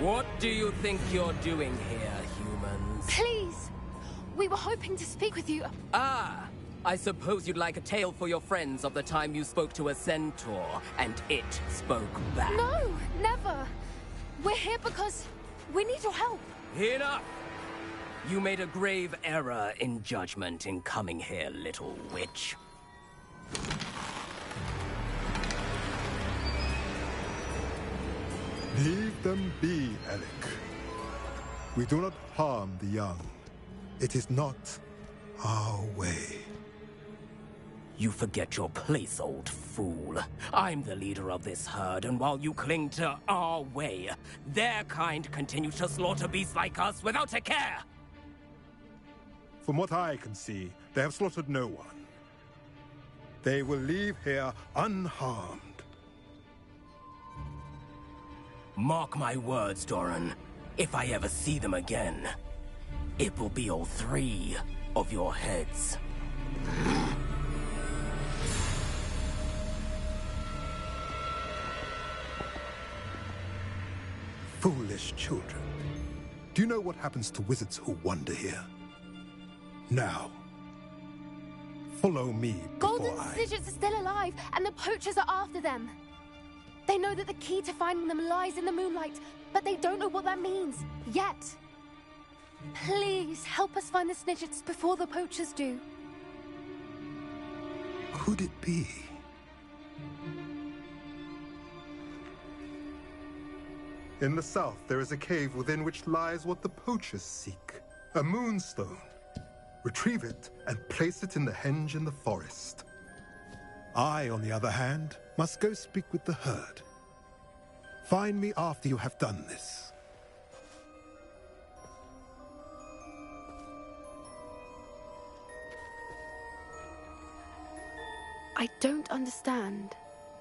What do you think you're doing here, humans? Please! We were hoping to speak with you. Ah! I suppose you'd like a tale for your friends of the time you spoke to a centaur, and it spoke back. No! Never! We're here because we need your help. Enough! You made a grave error in judgment in coming here, little witch. Leave them be, Alec. We do not harm the young. It is not our way. You forget your place, old fool. I'm the leader of this herd, and while you cling to our way, their kind continue to slaughter beasts like us without a care! From what I can see, they have slaughtered no one. They will leave here unharmed. Mark my words, Doran. If I ever see them again, it will be all 3 of your heads. Foolish children. Do you know what happens to wizards who wander here? Now, follow me before Golden Snidgets are still alive, and the poachers are after them. They know that the key to finding them lies in the moonlight, but they don't know what that means, yet. Please, help us find the Snidgets before the poachers do. Could it be? In the south, there is a cave within which lies what the poachers seek. A moonstone. Retrieve it and place it in the henge in the forest. I, on the other hand, must go speak with the herd. Find me after you have done this. I don't understand.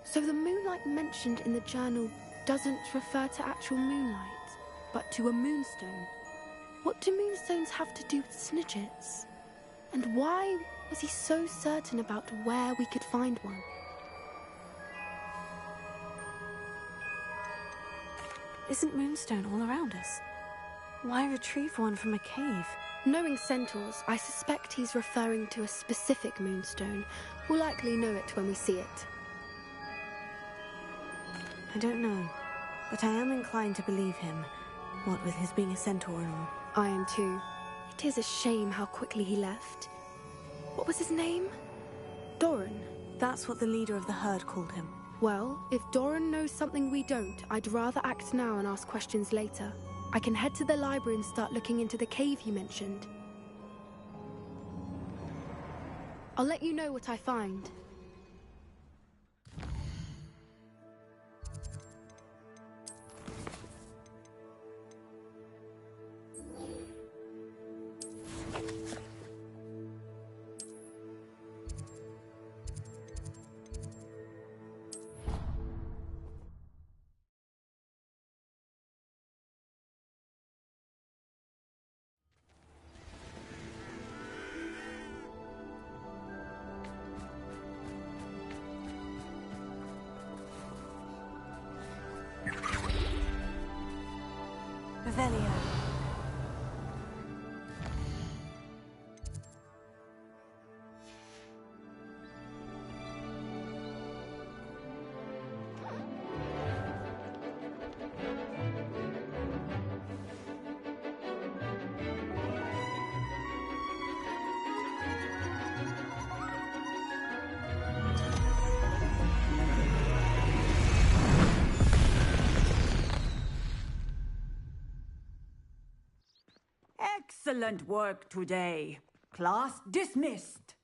So the moonlight mentioned in the journal doesn't refer to actual moonlight, but to a moonstone. What do moonstones have to do with Snidgets? And why was he so certain about where we could find one? Isn't Moonstone all around us? Why retrieve one from a cave? Knowing centaurs, I suspect he's referring to a specific moonstone. We'll likely know it when we see it. I don't know, but I am inclined to believe him, what with his being a centaur and all. I am too. It is a shame how quickly he left. What was his name? Doran. That's what the leader of the herd called him. Well, if Doran knows something we don't, I'd rather act now and ask questions later. I can head to the library and start looking into the cave you mentioned. I'll let you know what I find. Revelio. Excellent work today. Class dismissed.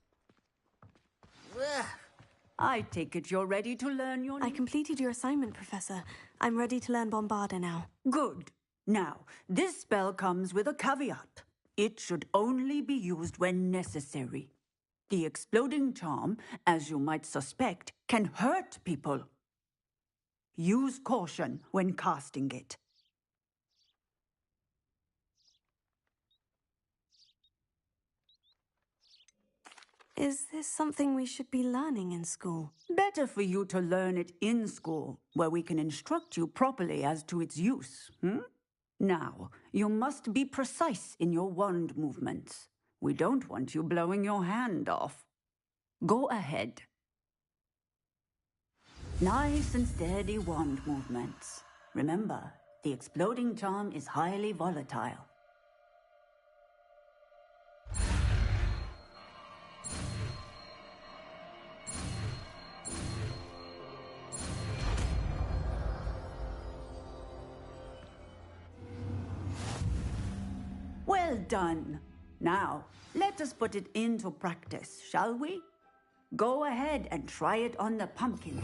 I take it you're ready to learn your... I completed your assignment, Professor. I'm ready to learn Bombarda now. Good. Now, this spell comes with a caveat. It should only be used when necessary. The exploding charm, as you might suspect, can hurt people. Use caution when casting it. Is this something we should be learning in school? Better for you to learn it in school, where we can instruct you properly as to its use. Now, you must be precise in your wand movements. We don't want you blowing your hand off. Go ahead. Nice and steady wand movements. Remember, the exploding charm is highly volatile. Well done. Now, let us put it into practice, shall we? Go ahead and try it on the pumpkins.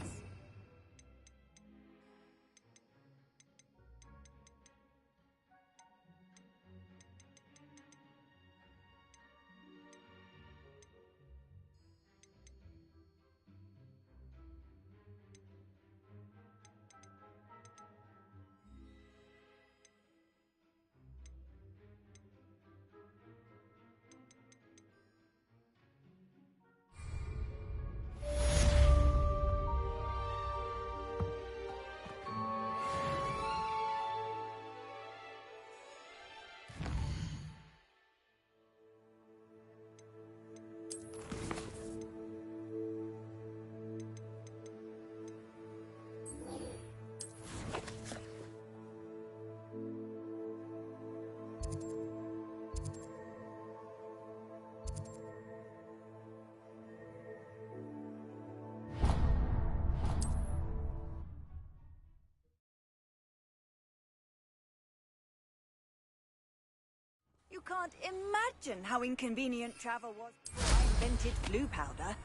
You can't imagine how inconvenient travel was before I invented flu powder.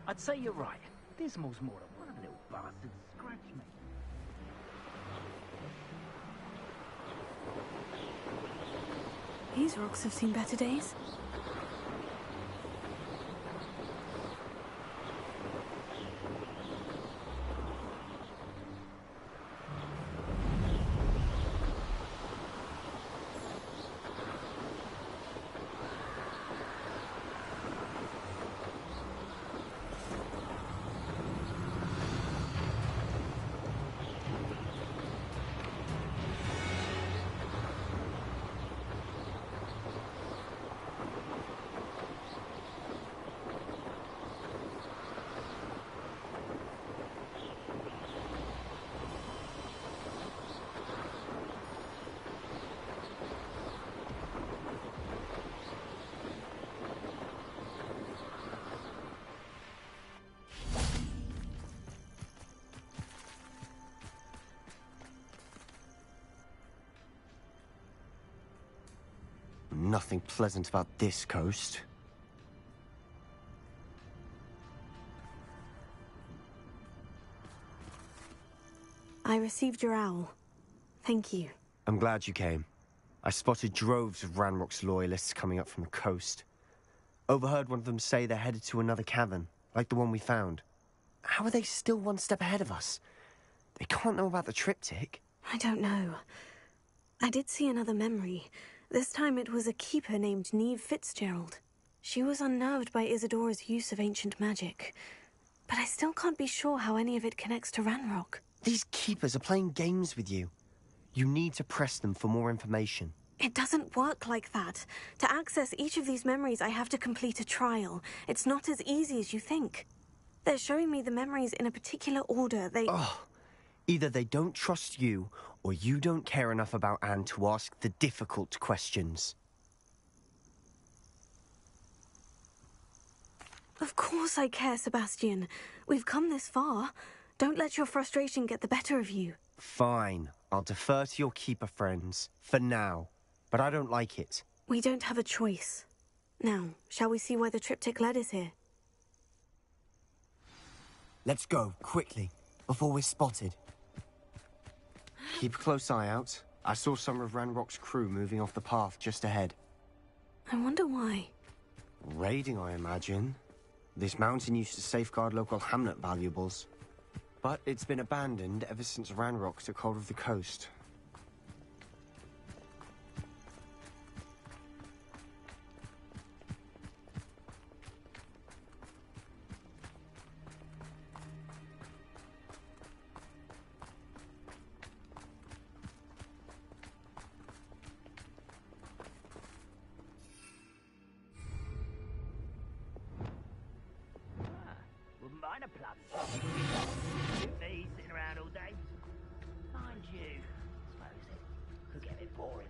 I'd say you're right. Dismal's more than one little bastard scratched me. These rocks have seen better days. nothing pleasant about this coast. I received your owl. Thank you. I'm glad you came. I spotted droves of Ranrock's loyalists coming up from the coast. Overheard one of them say they're headed to another cavern, like the one we found. How are they still one step ahead of us? They can't know about the triptych. I don't know. I did see another memory. This time it was a keeper named Neve Fitzgerald. She was unnerved by Isadora's use of ancient magic. But I still can't be sure how any of it connects to Ranrock. These keepers are playing games with you. You need to press them for more information. It doesn't work like that. To access each of these memories, I have to complete a trial. It's not as easy as you think. They're showing me the memories in a particular order. Either they don't trust you, or you don't care enough about Anne to ask the difficult questions. Of course I care, Sebastian. We've come this far. Don't let your frustration get the better of you. Fine. I'll defer to your keeper friends, for now. But I don't like it. We don't have a choice. Now, shall we see why the triptych led us here? Let's go, quickly, before we're spotted. Keep a close eye out. I saw some of Ranrock's crew moving off the path just ahead. I wonder why. Raiding, I imagine. This mountain used to safeguard local hamlet valuables. But it's been abandoned ever since Ranrock took hold of the coast. Wouldn't mind a plunge. Me sitting around all day. Mind you, suppose it could get a bit boring.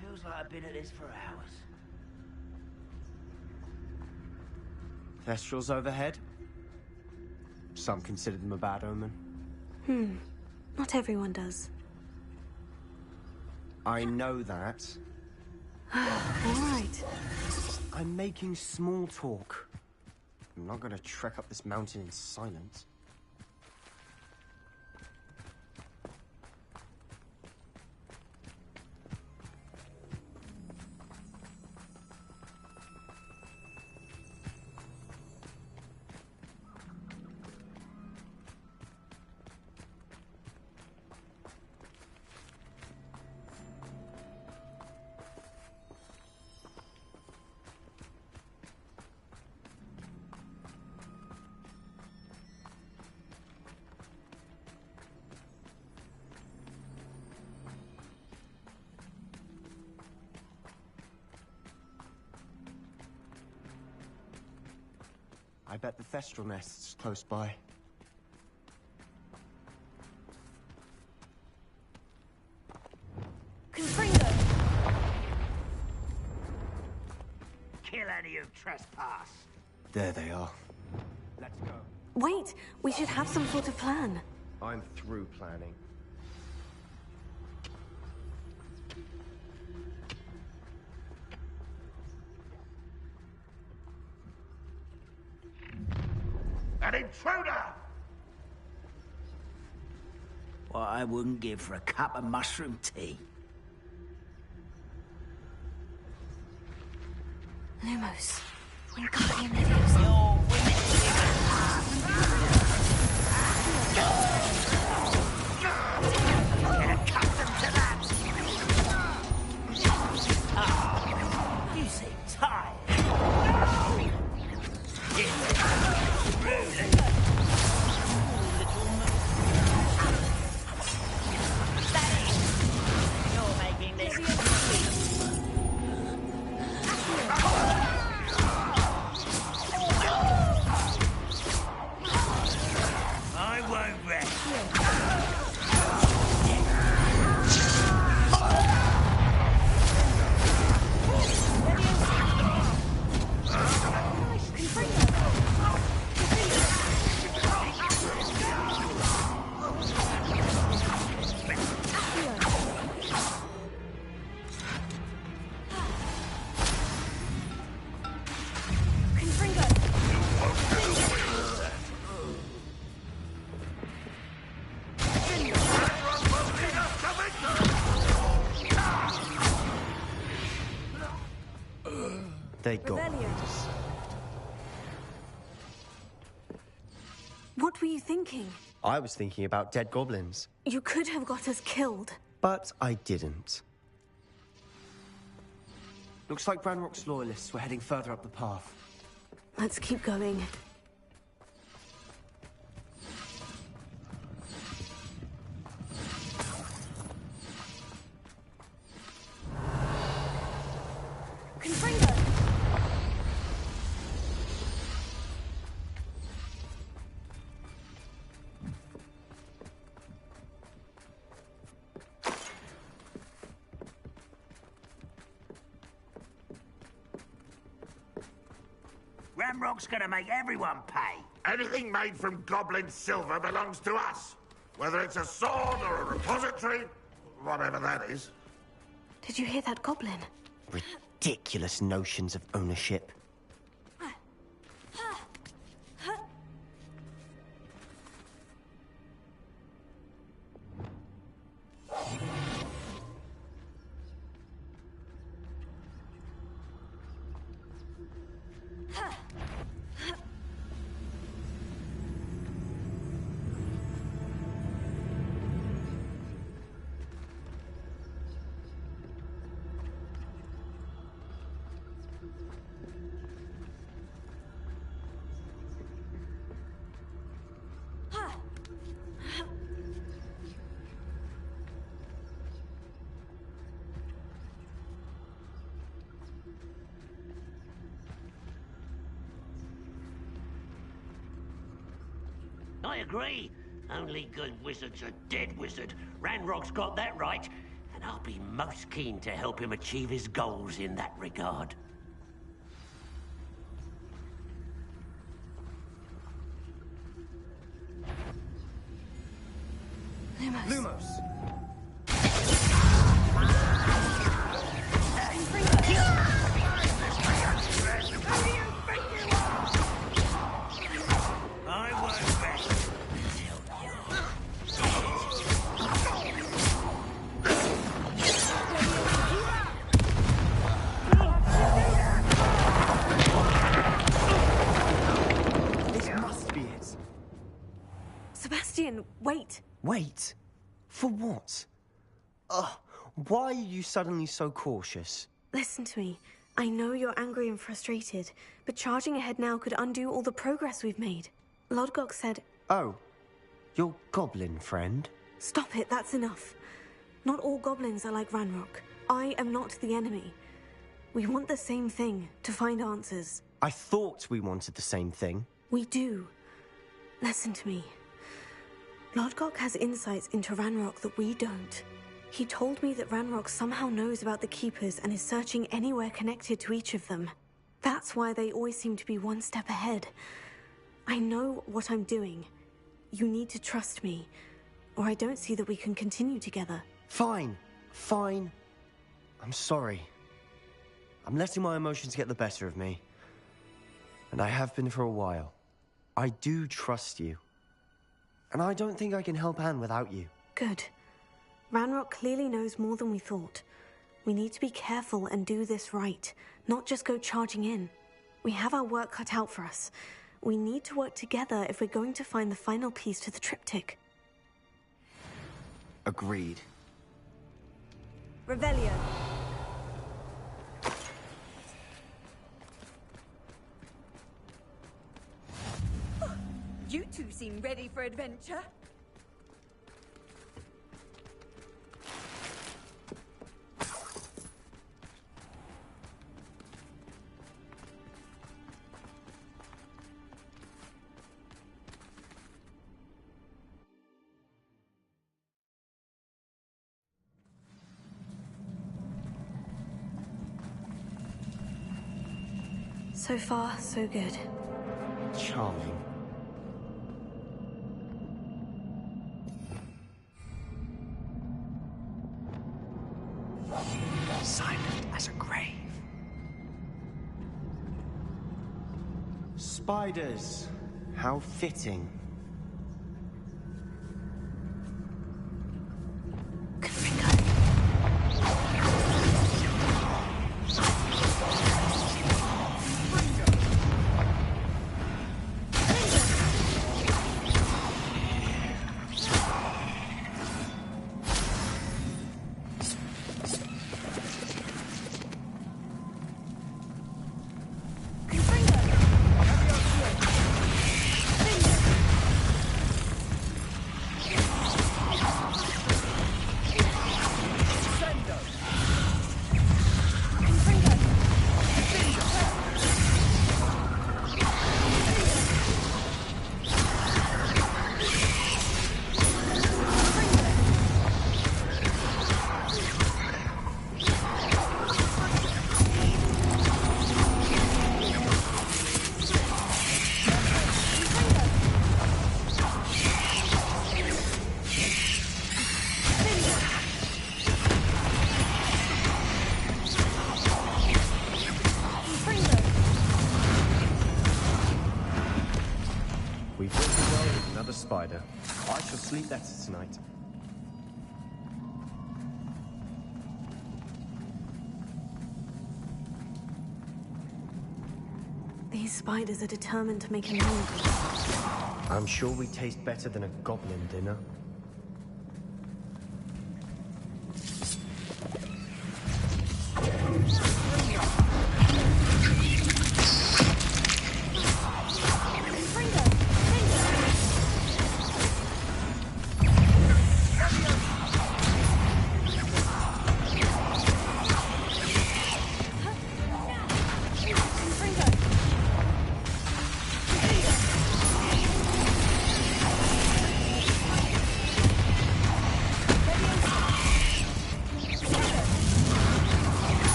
Feels like I've been at this for hours. Thestrals overhead? Some consider them a bad omen. Not everyone does. I know that. All right. I'm making small talk. I'm not gonna trek up this mountain in silence. I bet the Thestral nest's close by. Confringo! Kill any who trespass. There they are. Let's go. Wait, we should have some sort of plan. I'm through planning. An intruder! What I wouldn't give for a cup of mushroom tea. Lumos, Wingardium Leviosa. Your women. Get accustomed to that. Ah, you seem tired. You're making this. I won't rest. They got Rebellion. us. What were you thinking? I was thinking about dead goblins. You could have got us killed. But I didn't. Looks like Ranrock's loyalists were heading further up the path. Let's keep going. Ramrock's gonna make everyone pay. Anything made from goblin silver belongs to us. Whether it's a sword or a repository, whatever that is. Did you hear that goblin? Ridiculous notions of ownership. I agree. Only good wizard's a dead wizard. Ranrock's got that right, and I'll be most keen to help him achieve his goals in that regard. Lumos! Sebastian, wait. Wait? For what? Why are you suddenly so cautious? Listen to me. I know you're angry and frustrated, but charging ahead now could undo all the progress we've made. Lodgok said... Oh, your goblin friend? Stop it, that's enough. Not all goblins are like Ranrock. I am not the enemy. We want the same thing, to find answers. I thought we wanted the same thing. We do. Listen to me. Lodgok has insights into Ranrock that we don't. He told me that Ranrock somehow knows about the Keepers and is searching anywhere connected to each of them. That's why they always seem to be one step ahead. I know what I'm doing. You need to trust me, or I don't see that we can continue together. Fine. Fine. I'm sorry. I'm letting my emotions get the better of me. And I have been for a while. I do trust you. And I don't think I can help Anne without you. Good. Ranrock clearly knows more than we thought. We need to be careful and do this right, not just go charging in. We have our work cut out for us. We need to work together if we're going to find the final piece to the triptych. Agreed. Revelio. You two seem ready for adventure. So far, so good. Charming. Silent as a grave. Spiders. How fitting. These spiders are determined to make a meal of us. I'm sure we taste better than a goblin dinner.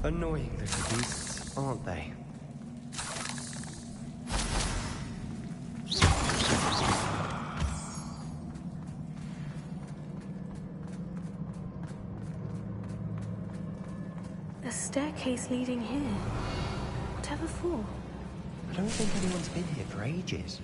Annoying little beasts, aren't they? A staircase leading here. Whatever for? I don't think anyone's been here for ages.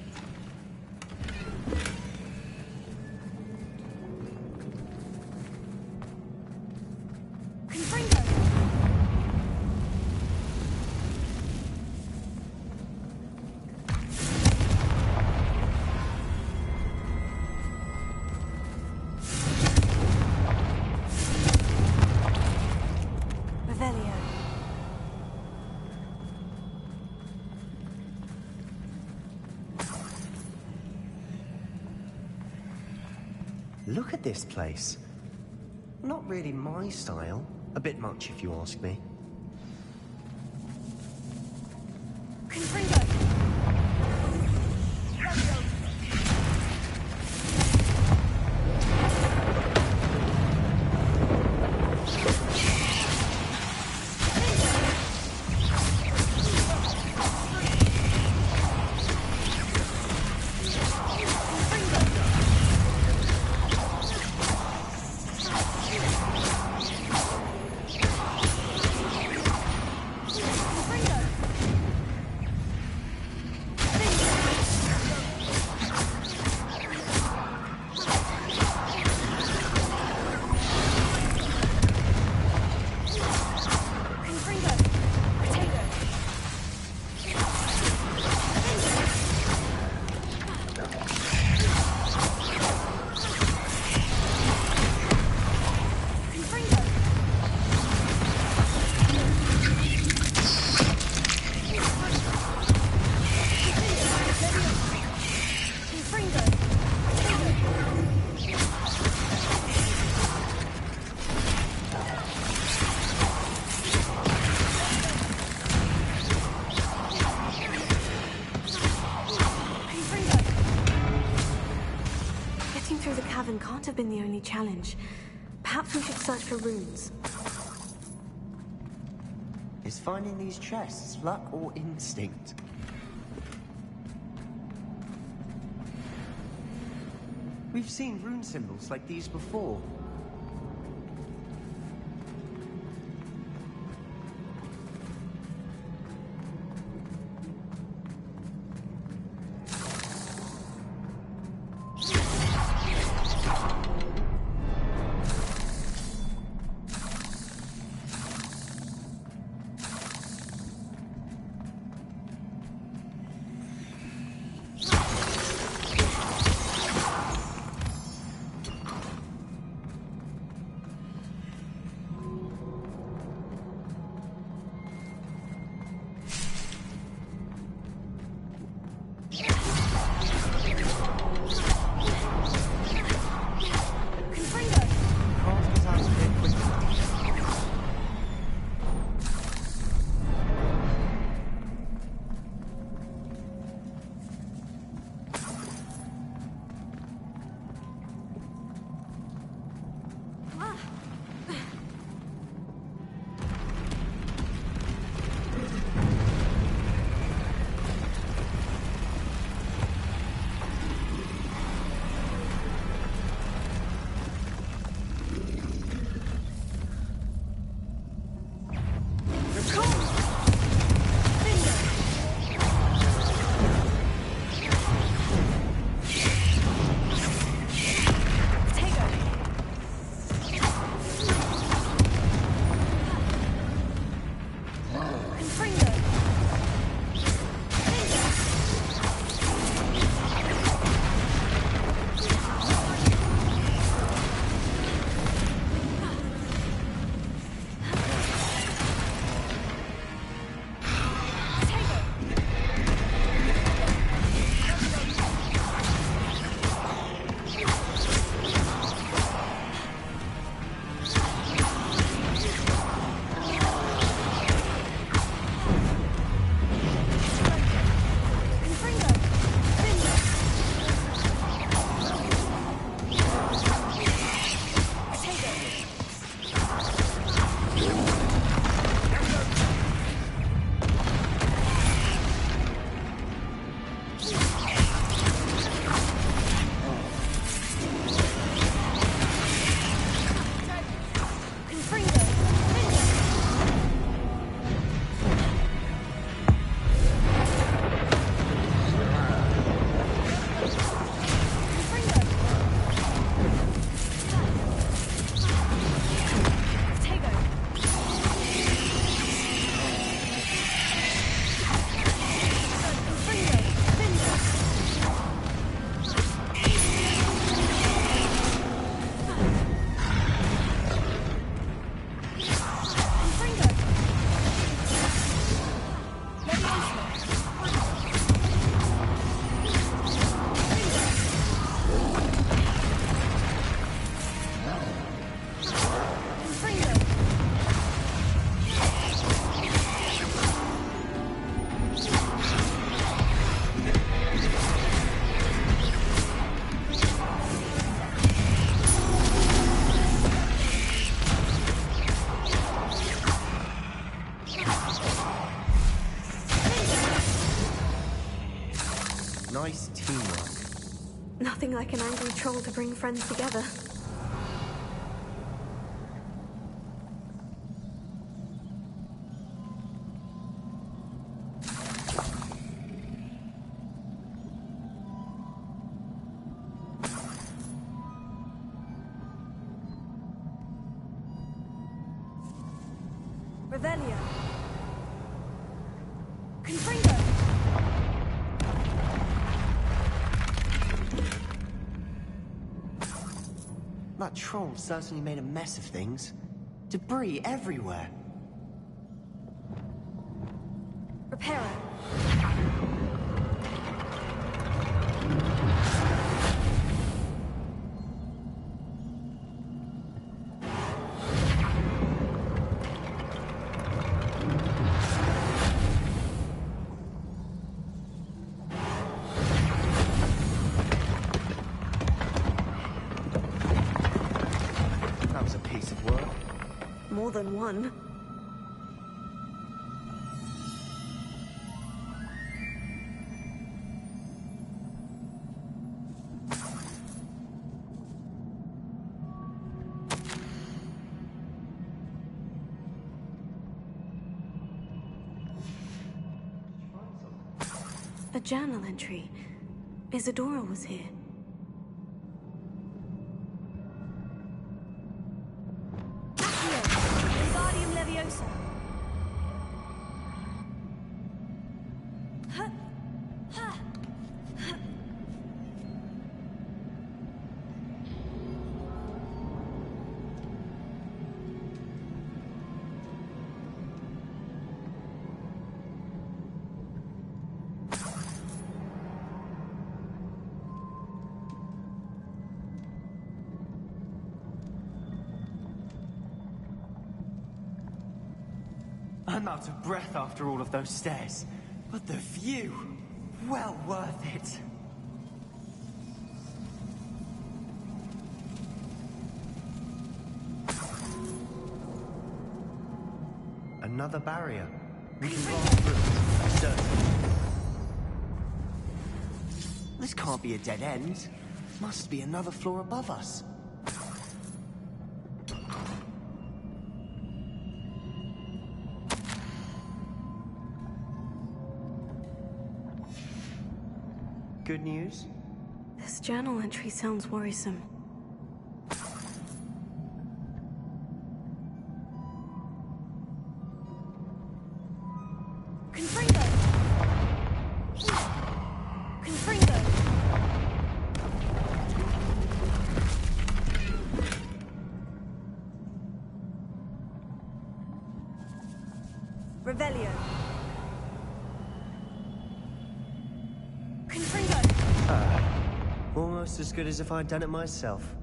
Look at this place. Not really my style. A bit much, if you ask me. Can't have been the only challenge. Perhaps we should search for runes. Is finding these chests luck or instinct? We've seen rune symbols like these before. Nice teamwork. Nothing like an angry troll to bring friends together. Revelio. Confringo. That troll certainly made a mess of things. Debris everywhere. Reparo. That was a piece of work. More than one. A journal entry. Isadora was here. Wingardium Leviosa. I'm out of breath after all of those stairs. But the view, well worth it. Another barrier. We can roll through it. Certainly. This can't be a dead end. Must be another floor above us. Good news? This journal entry sounds worrisome. Confringo. Confringo. Revelio. Confringo. Almost as good as if I'd done it myself.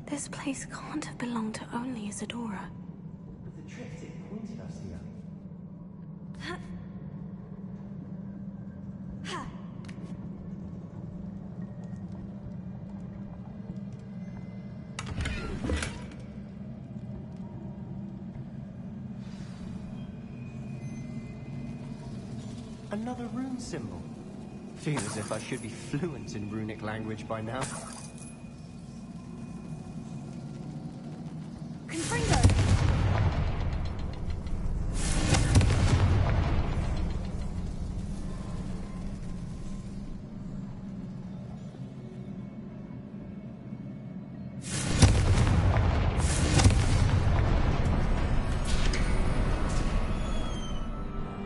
This place can't have belonged to only Isadora. The triptych pointed us here. Another rune symbol. Feel as if I should be fluent in runic language by now. Confringo.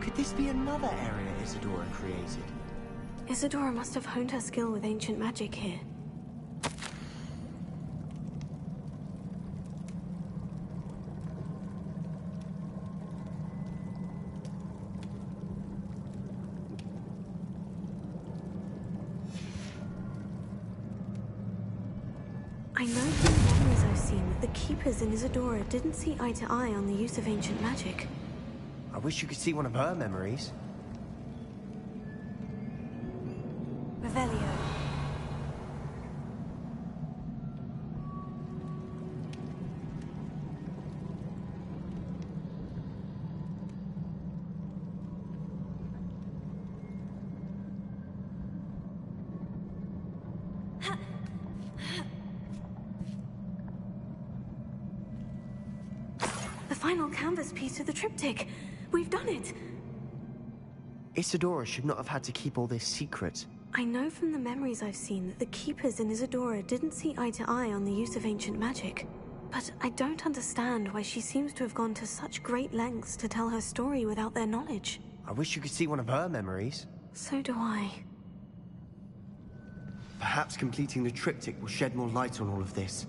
Could this be another area Isadora created? Isadora must have honed her skill with ancient magic here. I know from memories I've seen that the Keepers in Isadora didn't see eye to eye on the use of ancient magic. I wish you could see one of her memories. Revelio. final canvas piece to the triptych. We've done it. Isadora should not have had to keep all this secret. I know from the memories I've seen that the Keepers in Isadora didn't see eye to eye on the use of ancient magic. But I don't understand why she seems to have gone to such great lengths to tell her story without their knowledge. I wish you could see one of her memories. So do I. Perhaps completing the triptych will shed more light on all of this.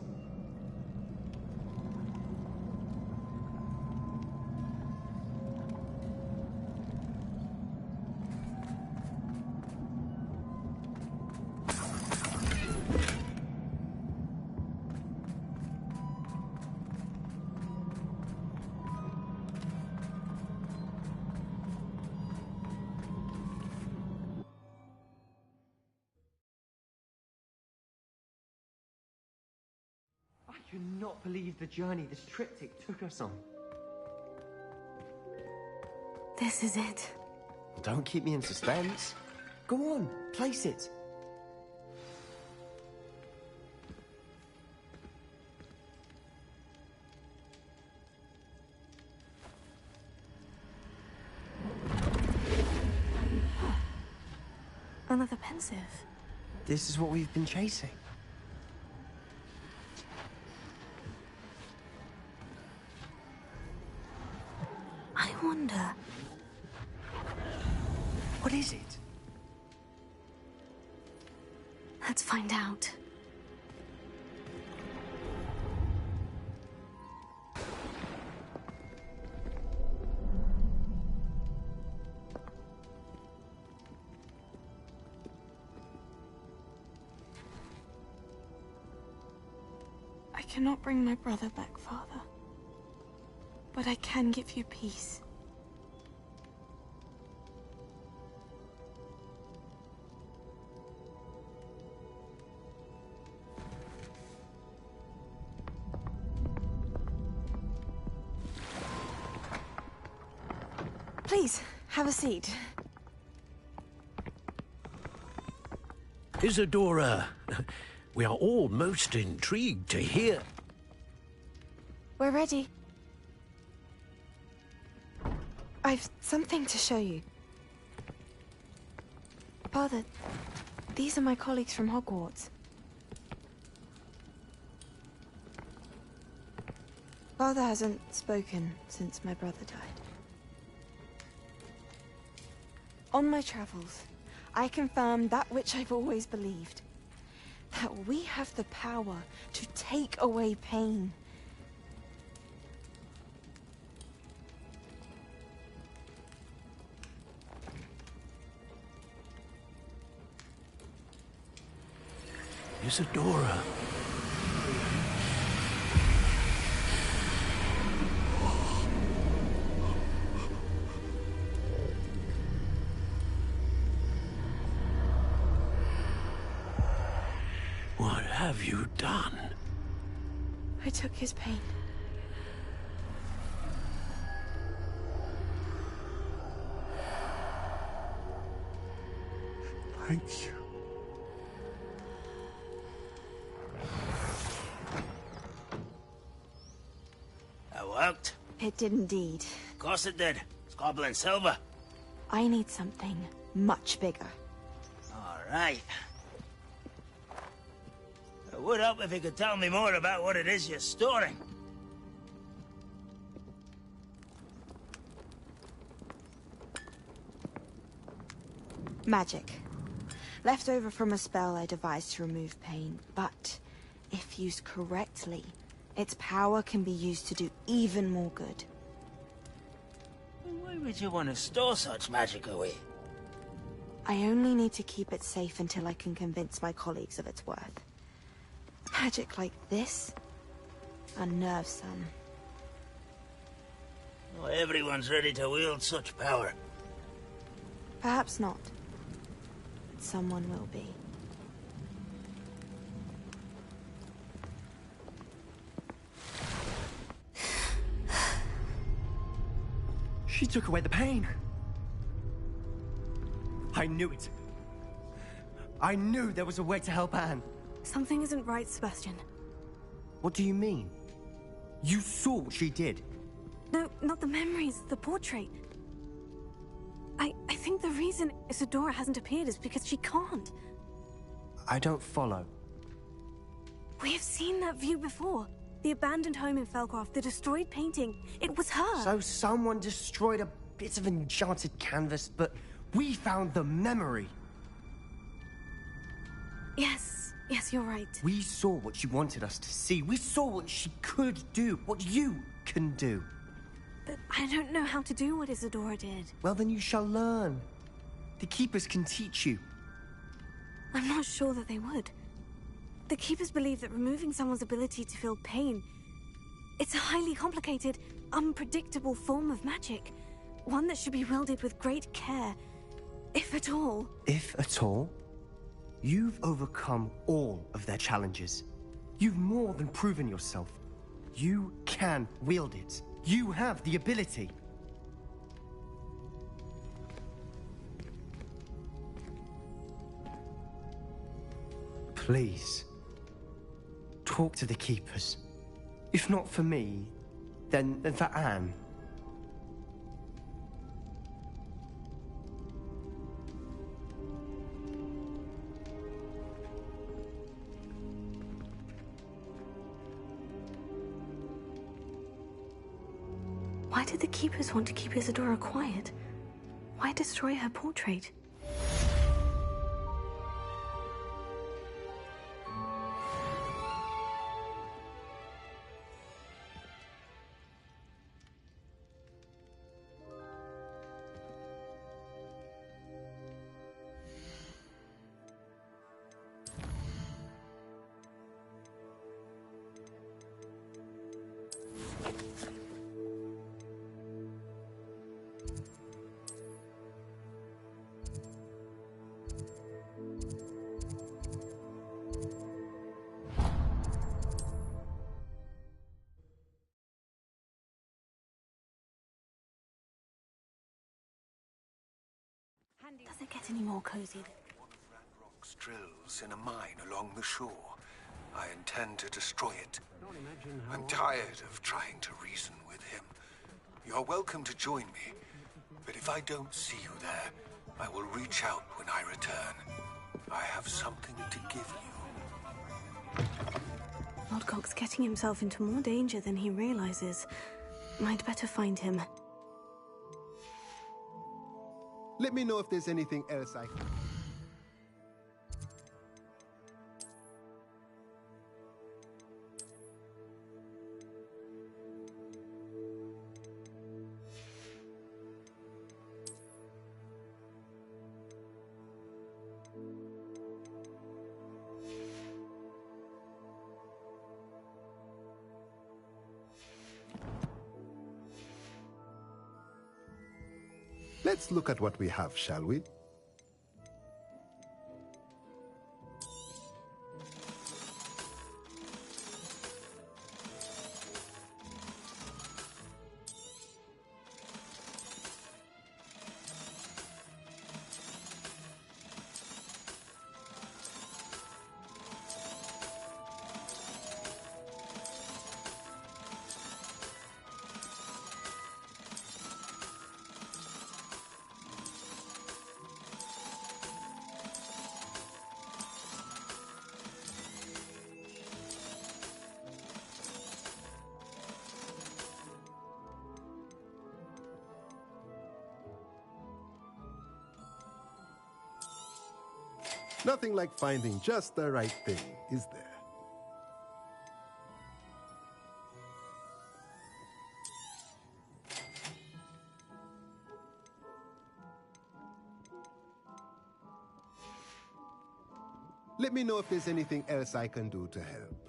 I cannot believe the journey this triptych took us on. This is it. Don't keep me in suspense. Go on, place it. Another pensive. This is what we've been chasing. I wonder... What is it? Let's find out. I cannot bring my brother back, Father. But I can give you peace. Please, have a seat. Isadora, we are all most intrigued to hear. We're ready. I've something to show you. Father, these are my colleagues from Hogwarts. Father hasn't spoken since my brother died. On my travels, I confirmed that which I've always believed. That we have the power to take away pain. Isadora. What have you done? I took his pain. Thank you. That worked? It did indeed. Of course it did. It's goblin silver. I need something much bigger. All right. It would help if you could tell me more about what it is you're storing. Magic. Left over from a spell I devised to remove pain, but if used correctly, its power can be used to do even more good. Why would you want to store such magic away? I only need to keep it safe until I can convince my colleagues of its worth. Magic like this unnerves some. Not everyone's ready to wield such power. Perhaps not. But someone will be. She took away the pain. I knew it. I knew there was a way to help Anne. Something isn't right, Sebastian. What do you mean? You saw what she did. No, Not the memories, the portrait. I think the reason Isadora hasn't appeared is because she can't. I don't follow. We have seen that view before. The abandoned home in Felcroft, the destroyed painting. It was her. So someone destroyed a bit of enchanted canvas, but we found the memory. Yes, you're right. We saw what she wanted us to see. We saw what she could do, what you can do. But I don't know how to do what Isadora did. Well, then you shall learn. The Keepers can teach you. I'm not sure that they would. The Keepers believe that removing someone's ability to feel pain, it's a highly complicated, unpredictable form of magic. One that should be wielded with great care, if at all. If at all? You've overcome all of their challenges. You've more than proven yourself. You can wield it. You have the ability. Please, talk to the Keepers. If not for me, then for Anne. Why did the Keepers want to keep Isadora quiet? Why destroy her portrait? Does it get any more cozy? One of Ranrock's drills in a mine along the shore. I intend to destroy it. I'm tired of trying to reason with him. You're welcome to join me, but if I don't see you there, I will reach out when I return. I have something to give you. Lodgok's getting himself into more danger than he realizes. I'd better find him. Let me know if there's anything else I can... Let's look at what we have, shall we? Nothing like finding just the right thing, is there? Let me know if there's anything else I can do to help.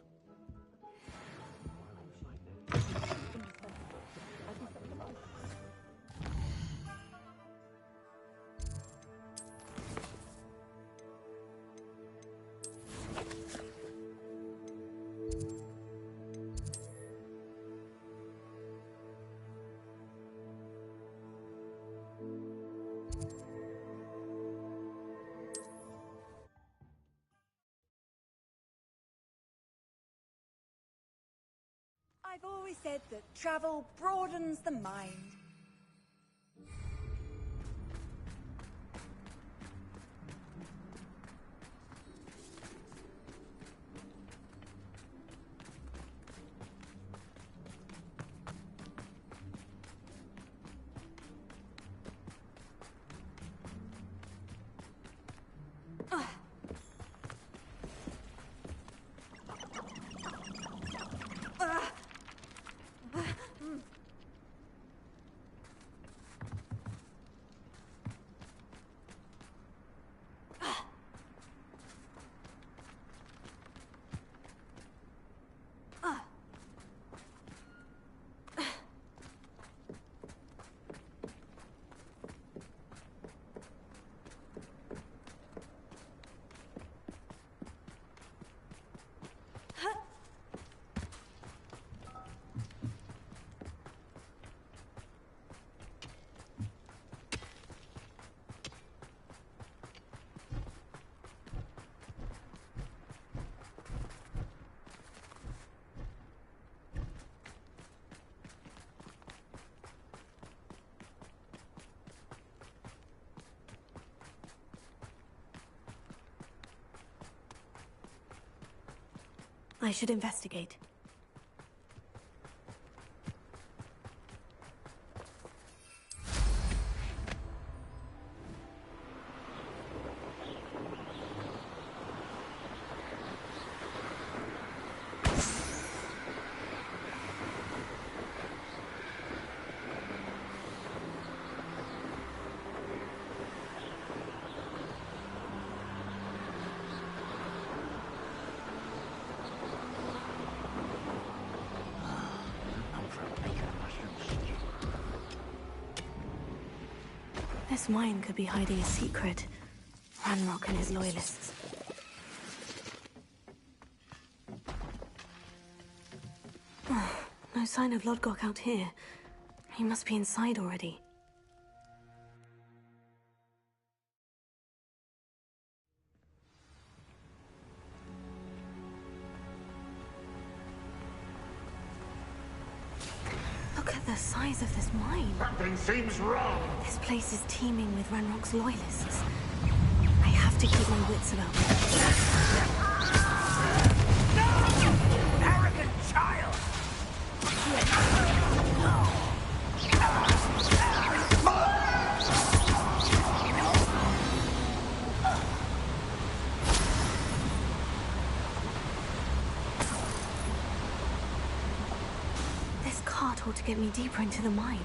I've always said that travel broadens the mind. I should investigate. This mine could be hiding a secret. Ranrock and his loyalists. Oh, no sign of Lodgok out here. He must be inside already. Look at the size of this mine. Something seems wrong. This place is teeming with Ranrock's loyalists. I have to keep my wits about me. No! Arrogant child! This cart ought to get me deeper into the mine.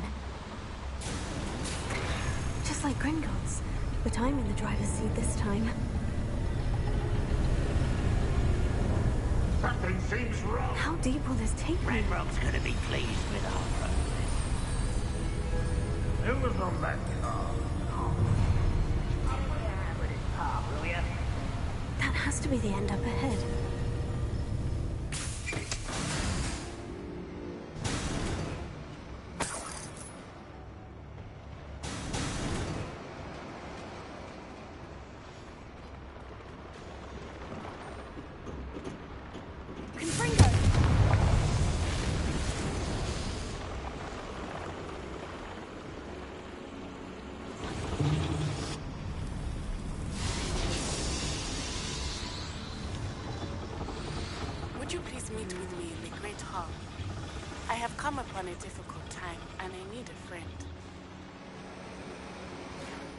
Just like Gringotts, but I'm in the driver's seat this time. Something seems wrong. How deep will this take me? Ranrock's gonna be pleased with our progress. Who was on that car? That has to be the end up ahead. Would you please meet with me in the Great Hall? I have come upon a difficult time, and I need a friend.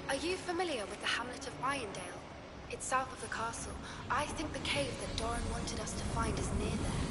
Are you familiar with the hamlet of Irondale? It's south of the castle. I think the cave that Doran wanted us to find is near there.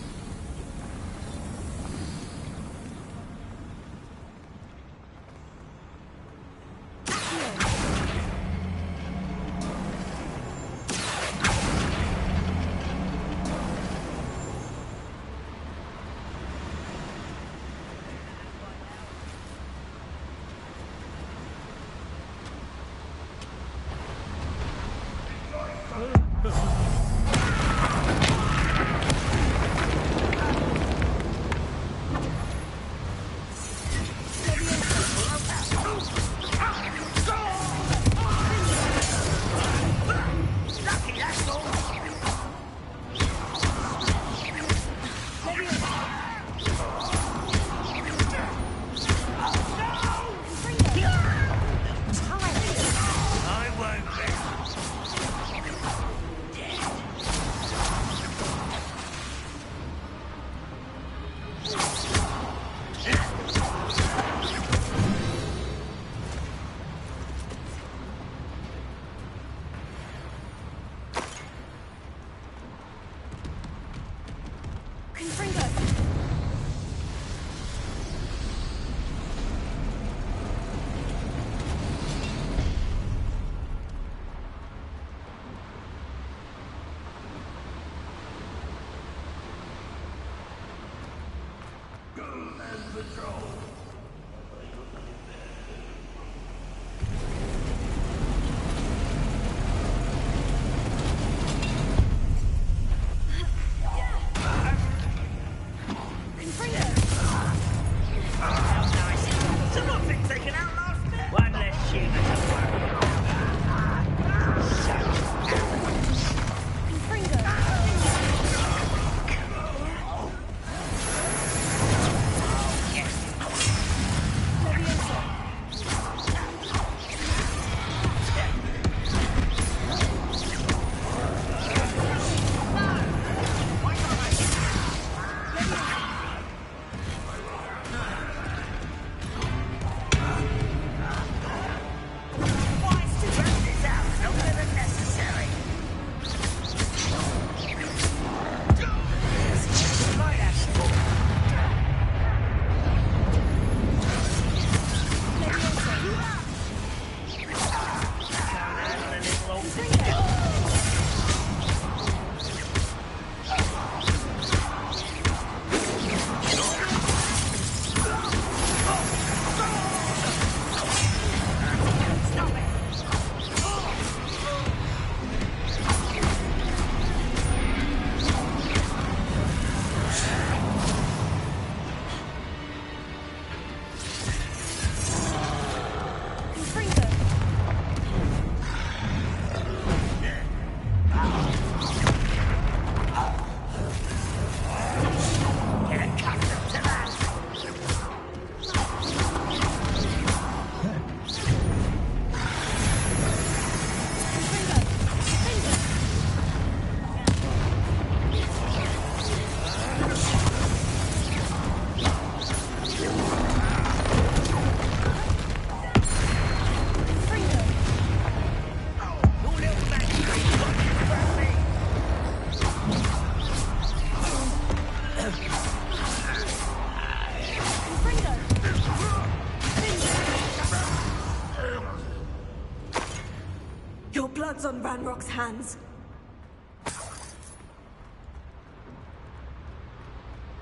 blood's on Ranrock's hands.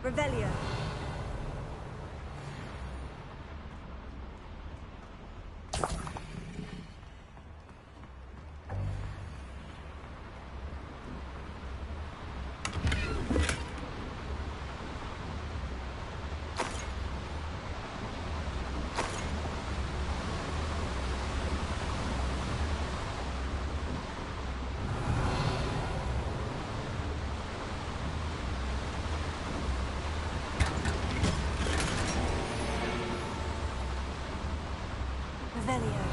Revelio. Revelio.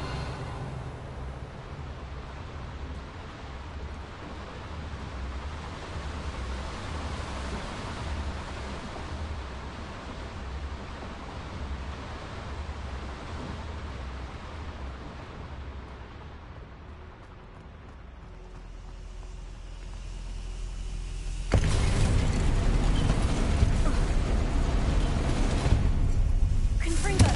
Confringo.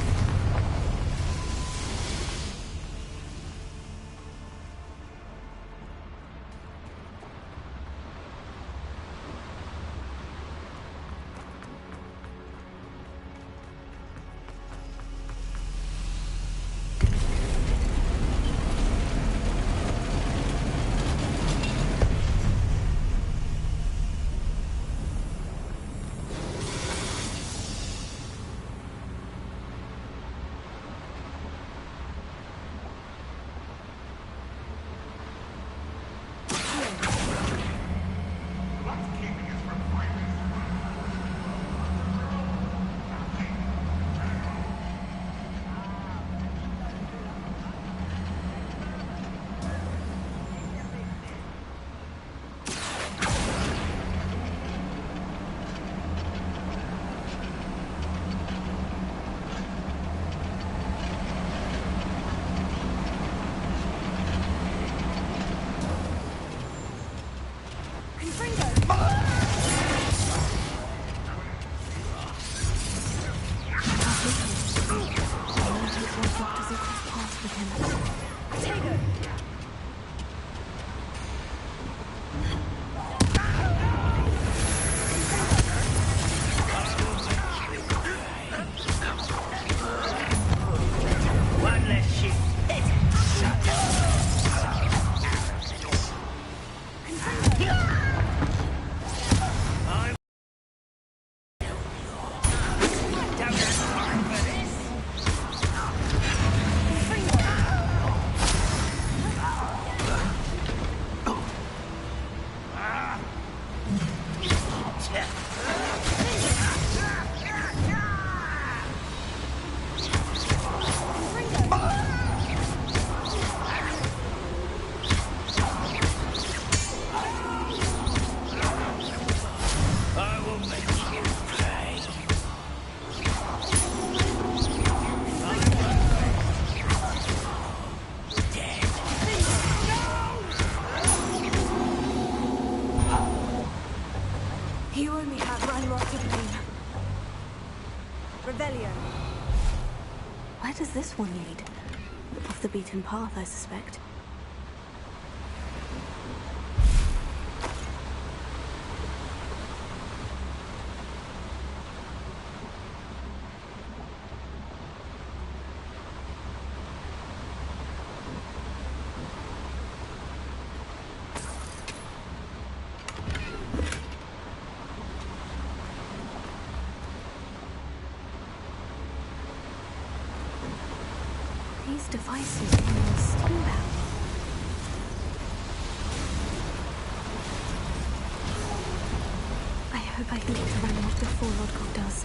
You only have Ranrock to blame. Revelio. Where does this one lead? Off the beaten path, I suspect. These devices can steam power. I hope I can get to Ranrock before Lodgok does.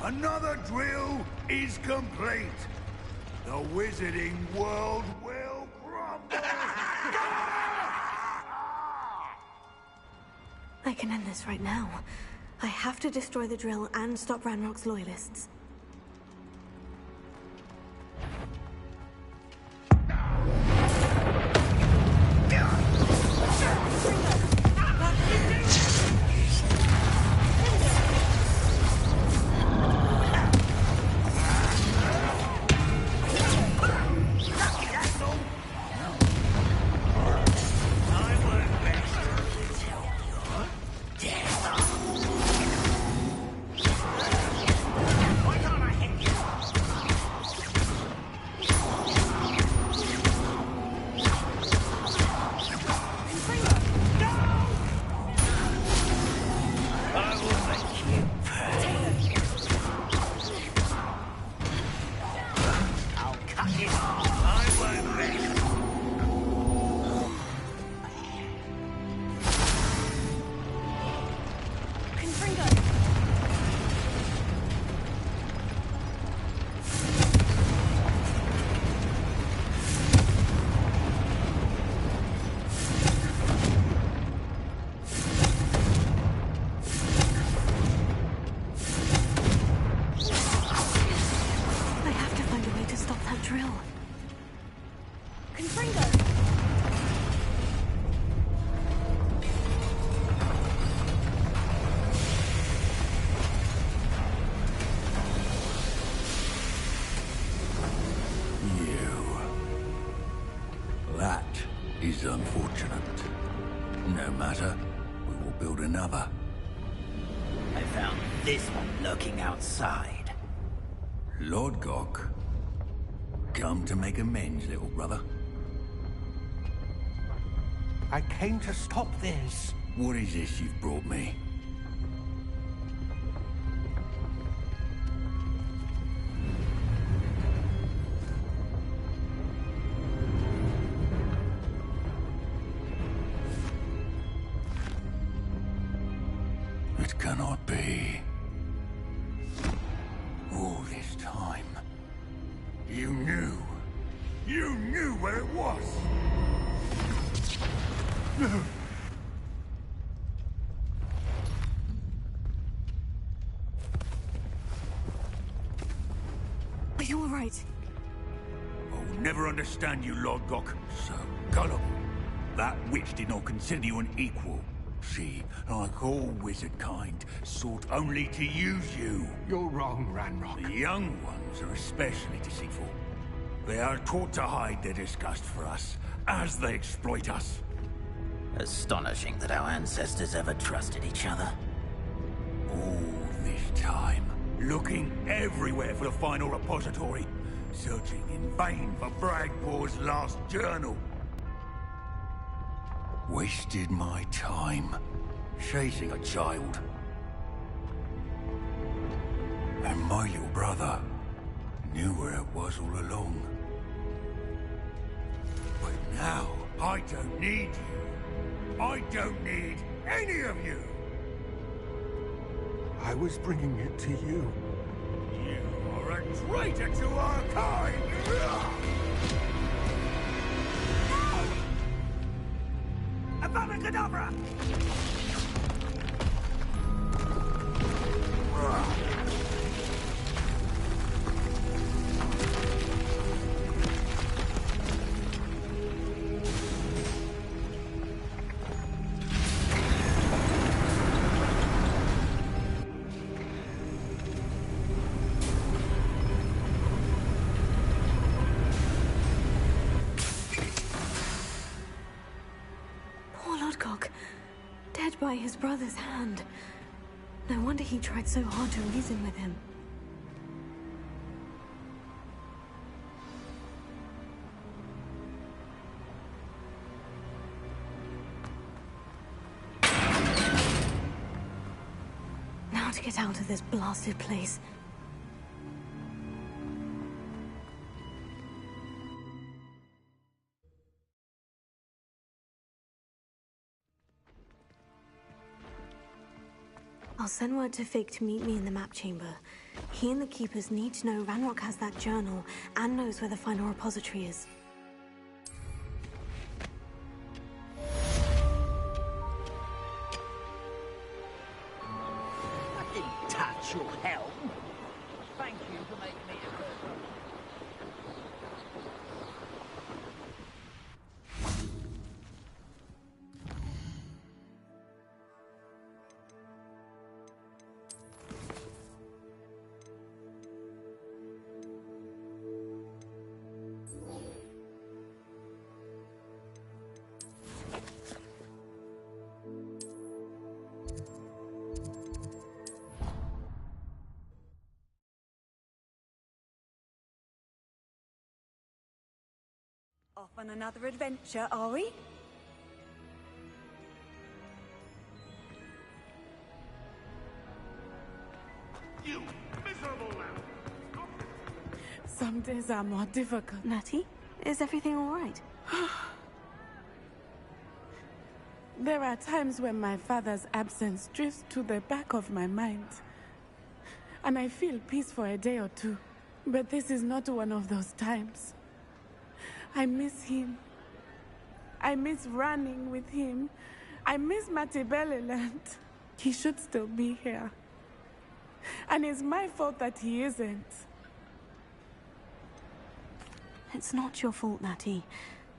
Another drill is complete. The wizarding world will crumble. I can end this right now. I have to destroy the drill and stop Ranrock's loyalists. is unfortunate. No matter, we will build another. I found this one lurking outside. Lord Gok, come to make amends, little brother. I came to stop this. What is this you've brought me? It cannot be. All this time, you knew. You knew where it was. Are you all right? I'll never understand you, Lord Gok. So gullible. That witch did not consider you an equal. She, like all wizard kind, sought only to use you. You're wrong, Ranrock. The young ones are especially deceitful. They are taught to hide their disgust for us, as they exploit us. Astonishing that our ancestors ever trusted each other. All this time, looking everywhere for the final repository, searching in vain for Bragpor's last journal. Wasted my time, chasing a child. And my little brother knew where it was all along. But now, I don't need you. I don't need any of you. I was bringing it to you. You are a traitor to our kind! Abracadabra! Dead by his brother's hand. No wonder he tried so hard to reason with him. Now to get out of this blasted place. I'll send word to Fig to meet me in the map chamber. He and the Keepers need to know Ranrock has that journal and knows where the final repository is. I didn't touch your helm. Thank you for making me a person. Off on another adventure, are we? You miserable lamb! Some days are more difficult. Natty, is everything all right? There are times when my father's absence drifts to the back of my mind. And I feel peace for a day or two. But this is not one of those times. I miss him. I miss running with him. I miss Matibeleland. He should still be here. And it's my fault that he isn't. It's not your fault, Natty.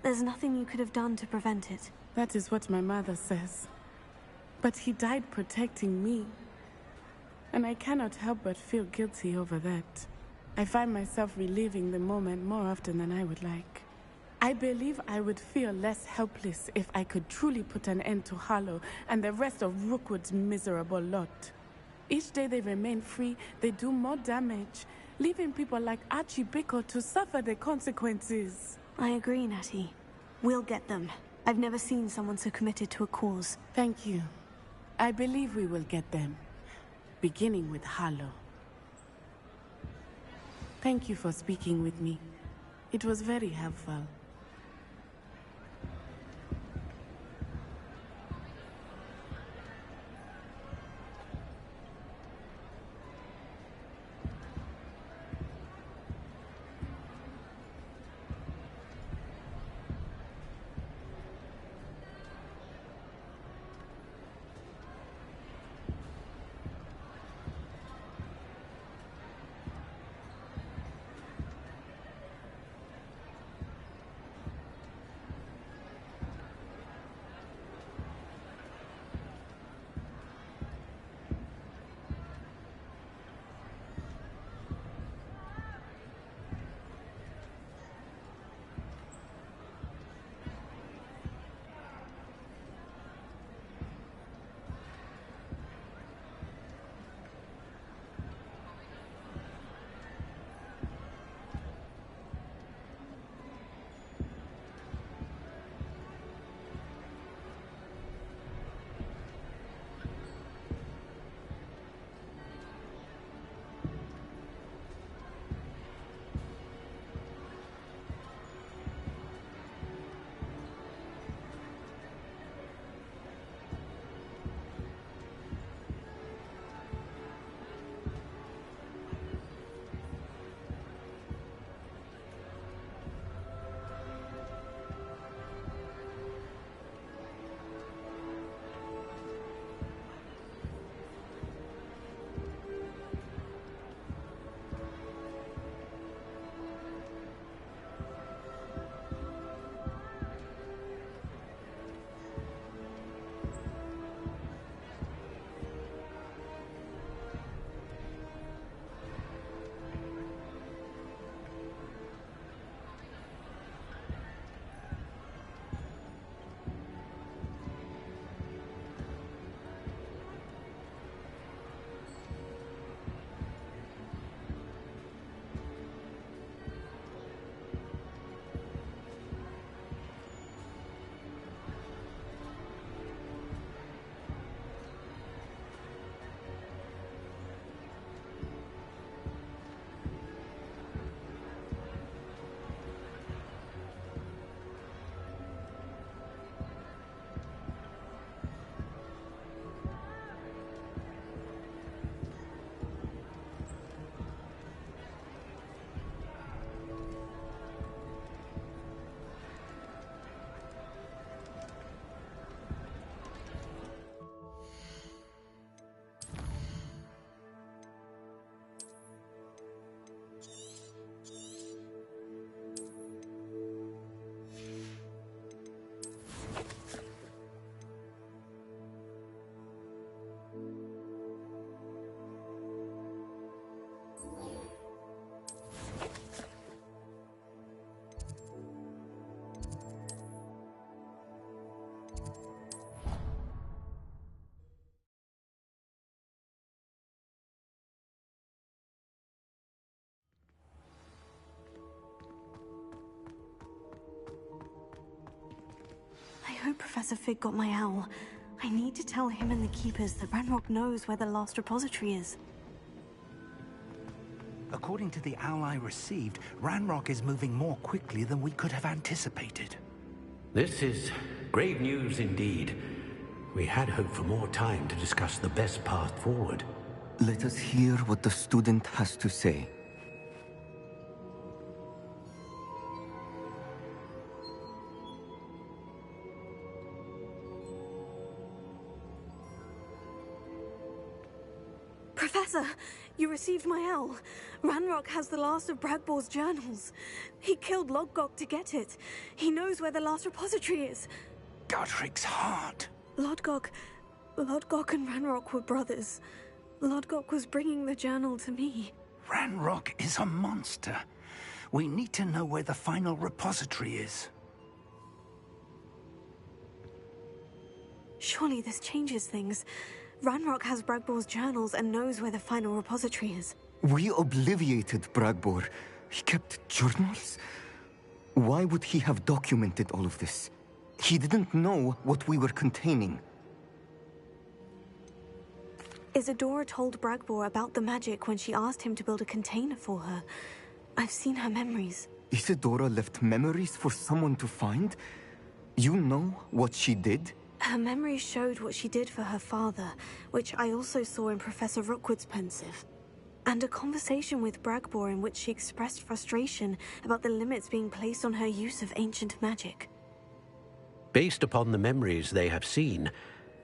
There's nothing you could have done to prevent it. That is what my mother says. But he died protecting me. And I cannot help but feel guilty over that. I find myself reliving the moment more often than I would like. I believe I would feel less helpless if I could truly put an end to Harlow and the rest of Rookwood's miserable lot. Each day they remain free, they do more damage, leaving people like Archie Bickle to suffer the consequences. I agree, Natty. We'll get them. I've never seen someone so committed to a cause. Thank you. I believe we will get them, beginning with Harlow. Thank you for speaking with me. It was very helpful. I hope Professor Fig got my owl. I need to tell him and the Keepers that Ranrock knows where the last repository is. According to the owl I received, Ranrock is moving more quickly than we could have anticipated. This is grave news indeed. We had hoped for more time to discuss the best path forward. Let us hear what the student has to say. Professor, you received my owl. Ranrock has the last of Bradbor's journals. He killed Lodgok to get it. He knows where the last repository is. Godric's heart. Lodgok and Ranrock were brothers. Lodgok was bringing the journal to me. Ranrock is a monster. We need to know where the final repository is. Surely this changes things. Ranrock has Bragbor's journals and knows where the final repository is. We obliviated Bragbor. He kept journals? Why would he have documented all of this? He didn't know what we were containing. Isadora told Bragbor about the magic when she asked him to build a container for her. I've seen her memories. Isadora left memories for someone to find? You know what she did? Her memories showed what she did for her father, which I also saw in Professor Rookwood's pensive. And a conversation with Bragbor in which she expressed frustration about the limits being placed on her use of ancient magic. Based upon the memories they have seen,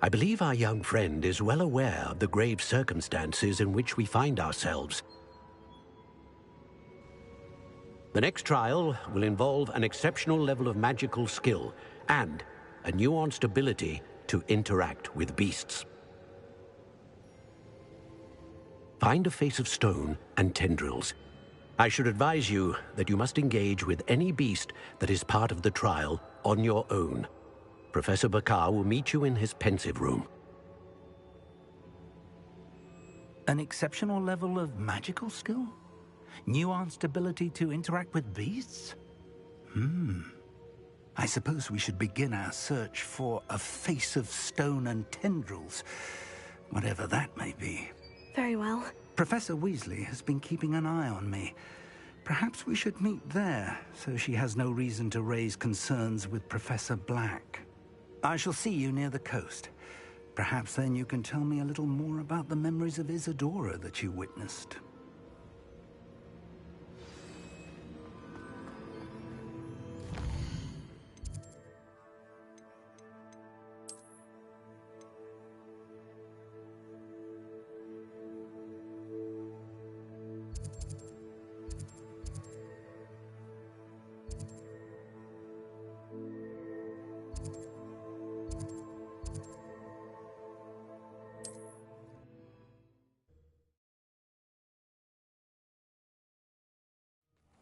I believe our young friend is well aware of the grave circumstances in which we find ourselves. The next trial will involve an exceptional level of magical skill and a nuanced ability to interact with beasts. Find a face of stone and tendrils. I should advise you that you must engage with any beast that is part of the trial on your own. Professor Bakar will meet you in his pensive room. An exceptional level of magical skill? Nuanced ability to interact with beasts? I suppose we should begin our search for a face of stone and tendrils, whatever that may be. Very well. Professor Weasley has been keeping an eye on me. Perhaps we should meet there, so she has no reason to raise concerns with Professor Black. I shall see you near the coast. Perhaps then you can tell me a little more about the memories of Isadora that you witnessed.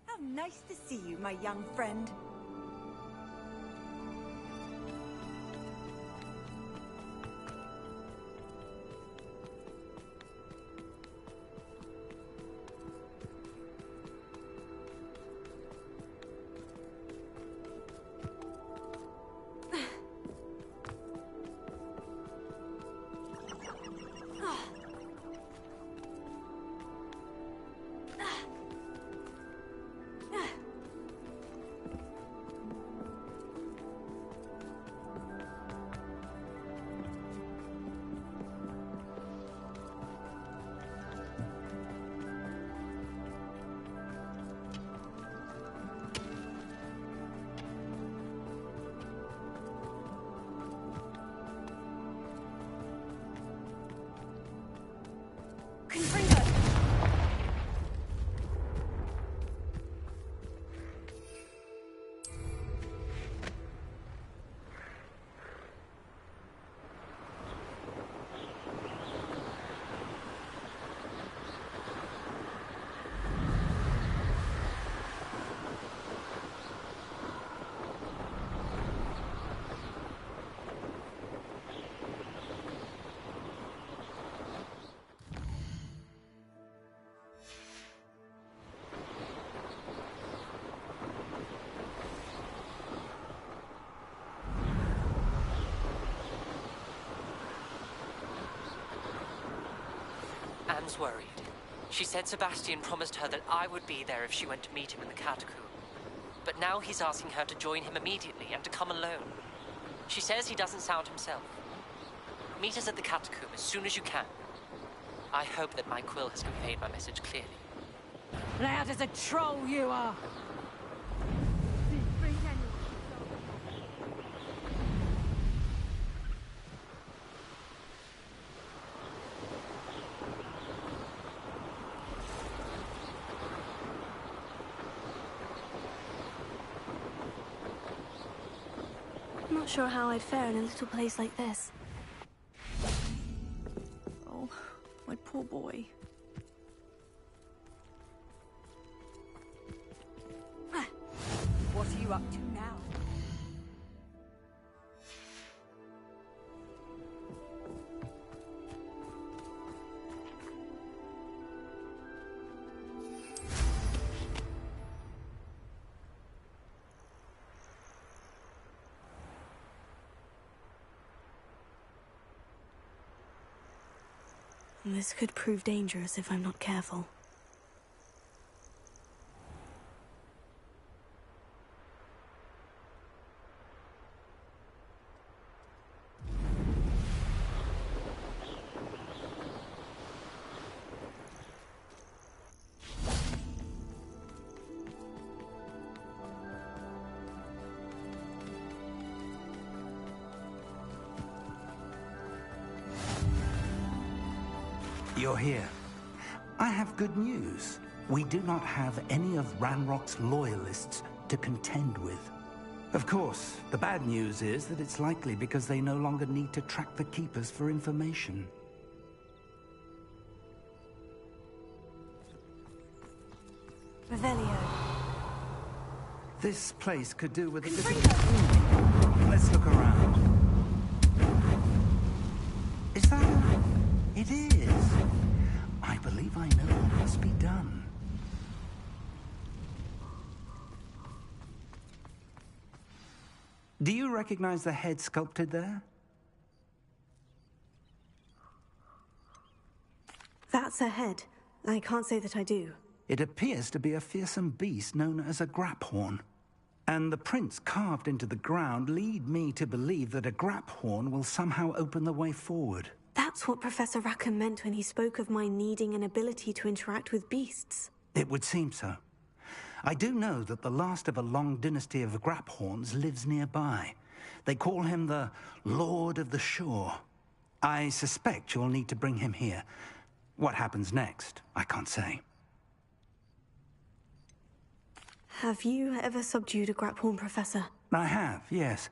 How nice to see you, my young friend. Anne's worried. She said Sebastian promised her that I would be there if she went to meet him in the catacomb. But now he's asking her to join him immediately and to come alone. She says he doesn't sound himself. Meet us at the catacomb as soon as you can. I hope that my quill has conveyed my message clearly. Loud as a troll you are! Not sure how I'd fare in a little place like this. Oh, my poor boy. up to now? This could prove dangerous if I'm not careful. You're here. I have good news. We do not have any of Ranrock's loyalists to contend with. Of course, the bad news is that it's likely because they no longer need to track the Keepers for information. Revelio. This place could do with a bit. Let's look around. Is that a... It is. I believe I know what must be done. Do you recognize the head sculpted there? That's a head. I can't say that I do. It appears to be a fearsome beast known as a graphorn. And the prints carved into the ground lead me to believe that a graphorn will somehow open the way forward. That's what Professor Rackham meant when he spoke of my needing an ability to interact with beasts. It would seem so. I do know that the last of a long dynasty of graphorns lives nearby. They call him the Lord of the Shore. I suspect you'll need to bring him here. What happens next, I can't say. Have you ever subdued a graphorn, Professor? I have, yes.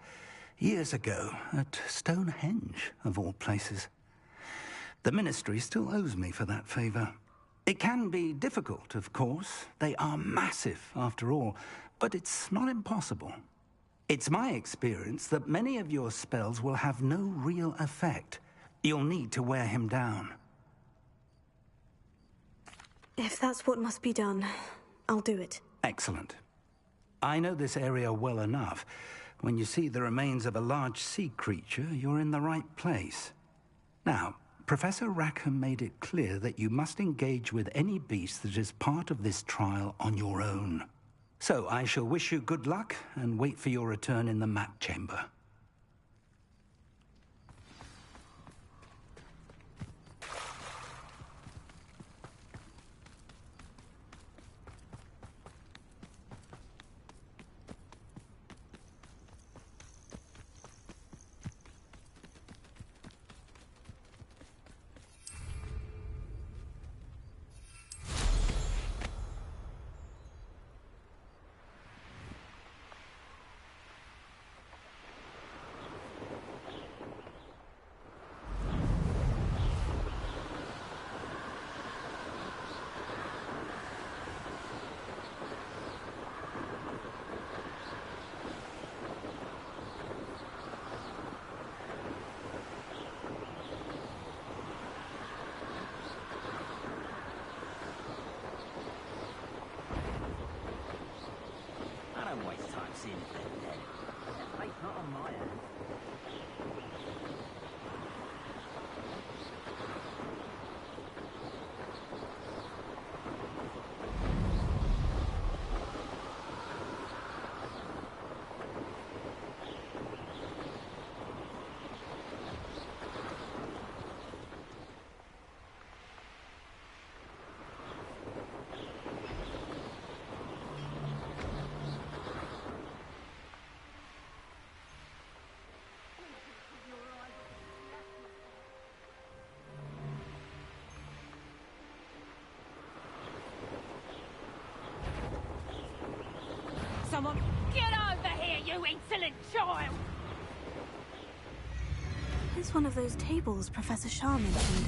Years ago, at Stonehenge, of all places. The Ministry still owes me for that favor. It can be difficult, of course. They are massive, after all, but it's not impossible. It's my experience that many of your spells will have no real effect. You'll need to wear him down. If that's what must be done, I'll do it. Excellent. I know this area well enough. When you see the remains of a large sea creature, you're in the right place. Now, Professor Rackham made it clear that you must engage with any beast that is part of this trial on your own. So I shall wish you good luck and wait for your return in the map chamber. Someone, get over here, you insolent child! It's one of those tables Professor Shah mentioned.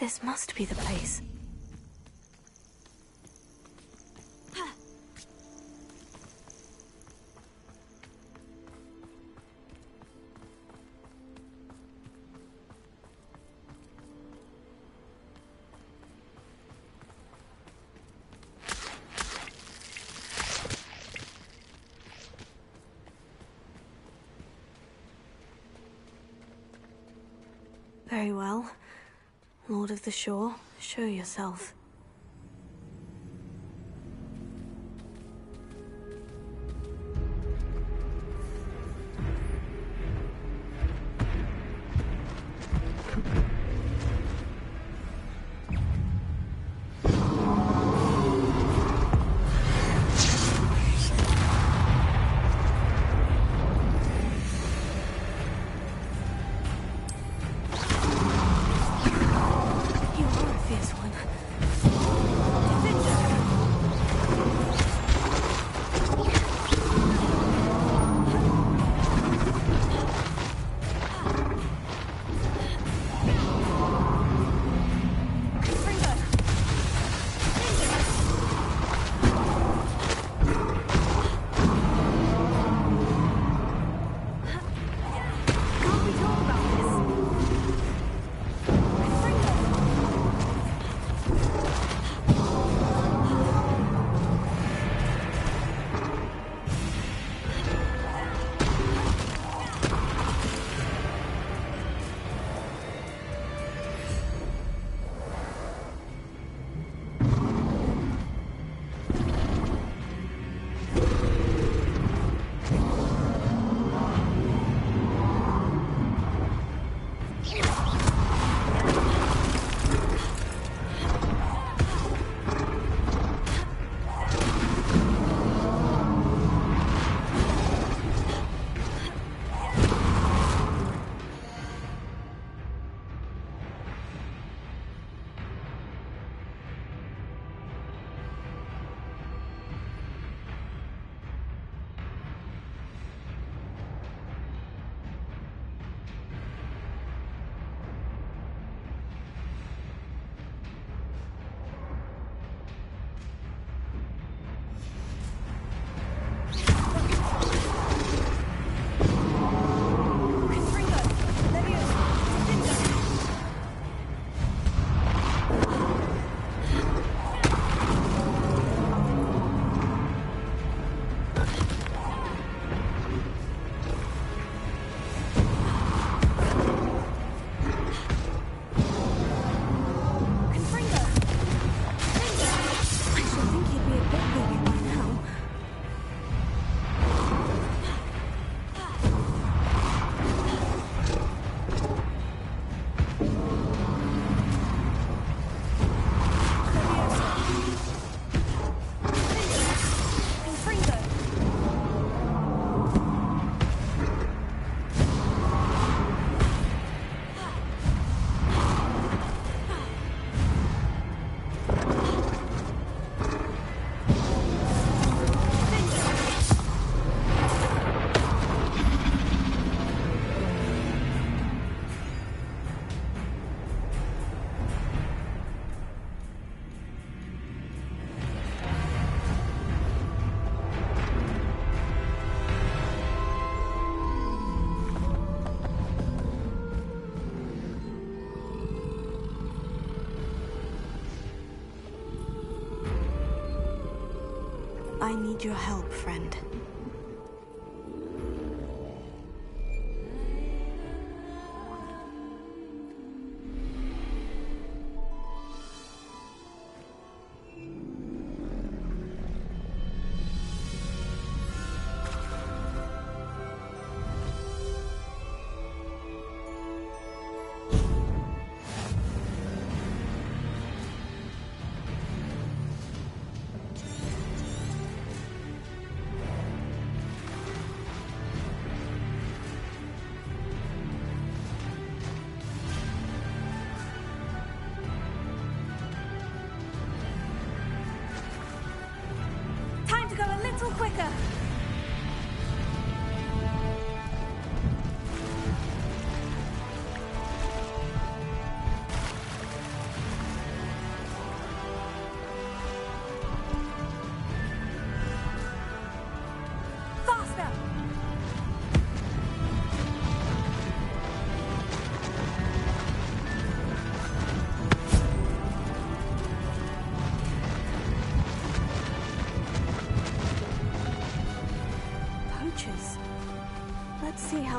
This must be the place. Very well. Lord of the Shore, show yourself. I need your help, friend.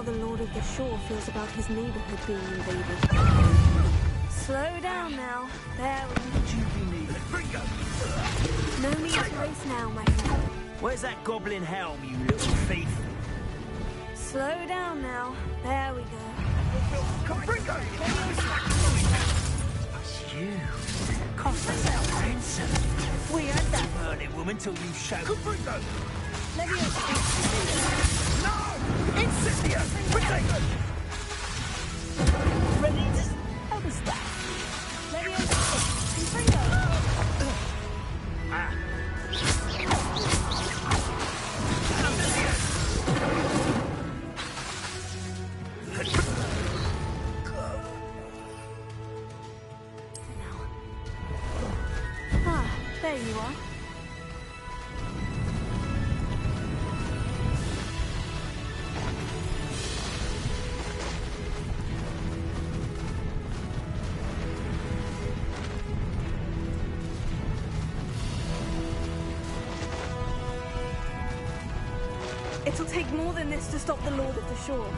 the Lord of the Shore feels about his neighborhood being invaded. Slow down now. There we go. No need to race now, my friend. Where's that goblin helm, you little thief? Slow down now. There we go. It's you. Cost us our ransom. We had that burning woman till you showed. No! Incendio! Potato! Ready to... How was that? There you are. It'll take more than this to stop the Lord of the Shore.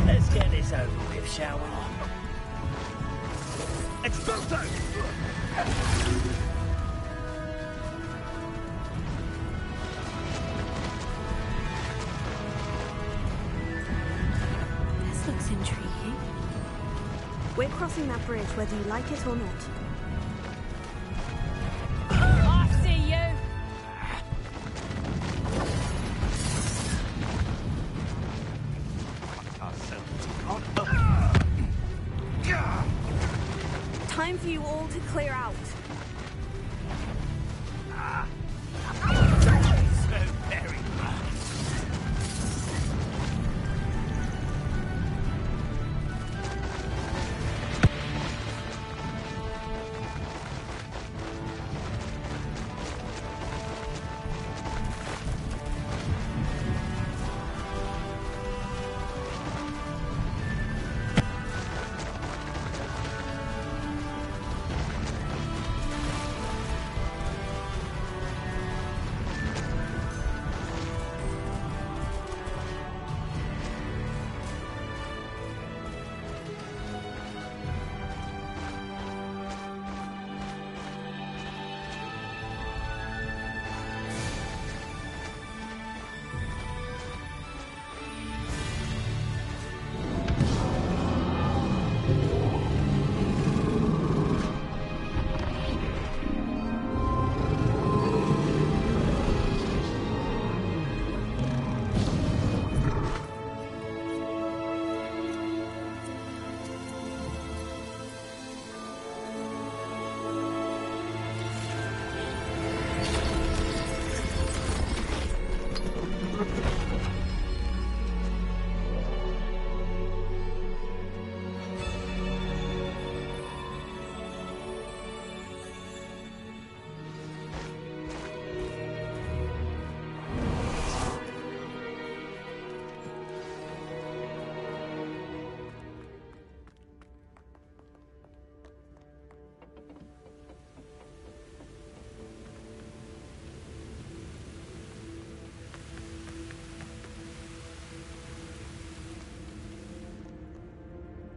Let's get this over with, shall we? Expulso! This looks intriguing. We're crossing that bridge whether you like it or not. I see you. Time for you all to clear out. So very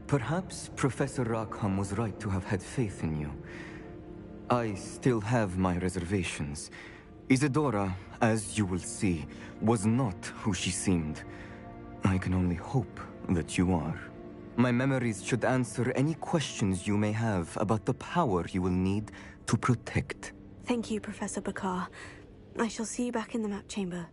Perhaps Professor Rackham was right to have had faith in you. I still have my reservations. Isadora, as you will see, was not who she seemed. I can only hope that you are. My memories should answer any questions you may have about the power you will need to protect. Thank you, Professor Bakar. I shall see you back in the map chamber.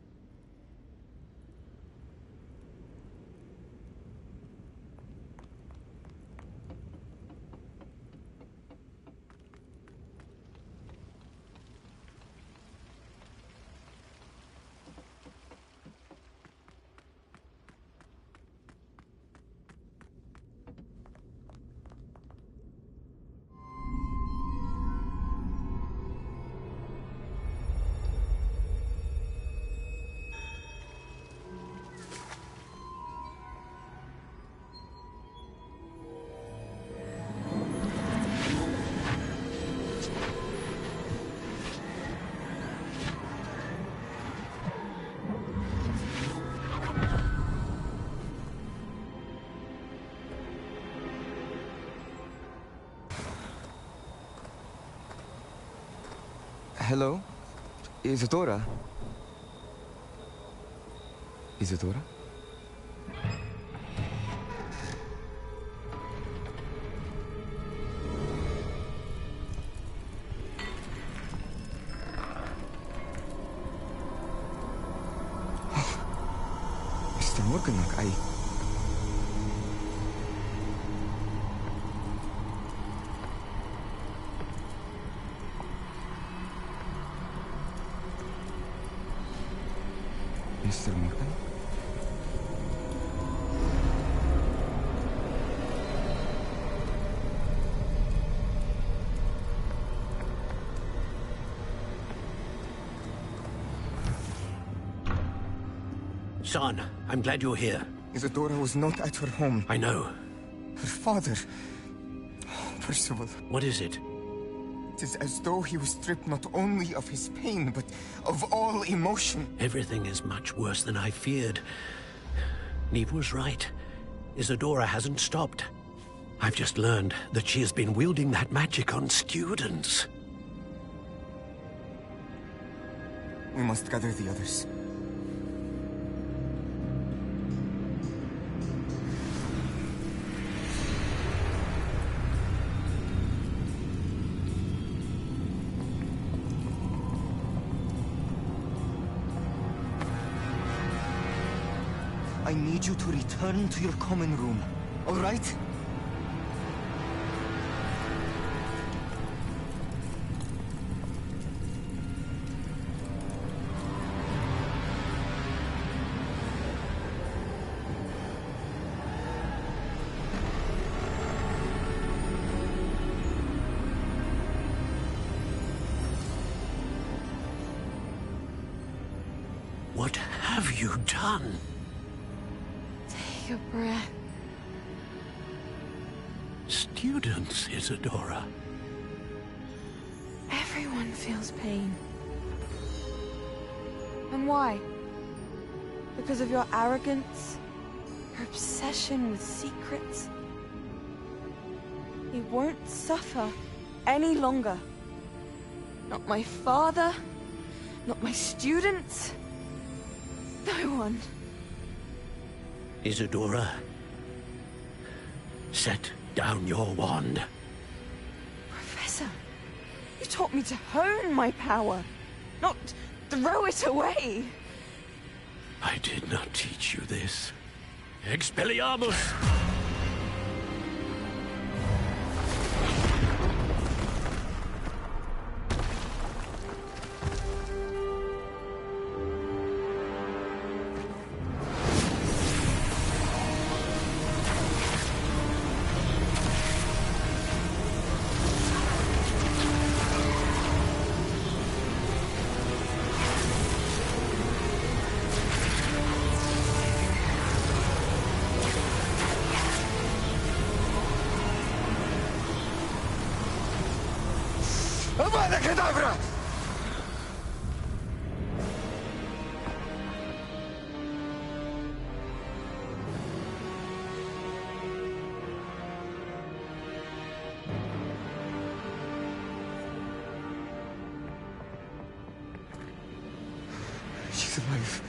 Hello? Isadora? Isadora? Mr. Morganach, Mr. Morgan? Son, I'm glad you're here. Isadora was not at her home. I know. Her father... Percival. What is it? It is as though he was stripped not only of his pain, but of all emotion. Everything is much worse than I feared. Neve was right. Isadora hasn't stopped. I've just learned that she has been wielding that magic on students. We must gather the others. I need you to return to your common room, all right? What have you done? Take a breath. Students, Isadora. Everyone feels pain. And why? Because of your arrogance? Your obsession with secrets? He won't suffer any longer. Not my father, not my students, no one. Isadora, set down your wand. Professor, you taught me to hone my power, not throw it away. I did not teach you this. Expelliarmus! Avada Kedavra! She's alive.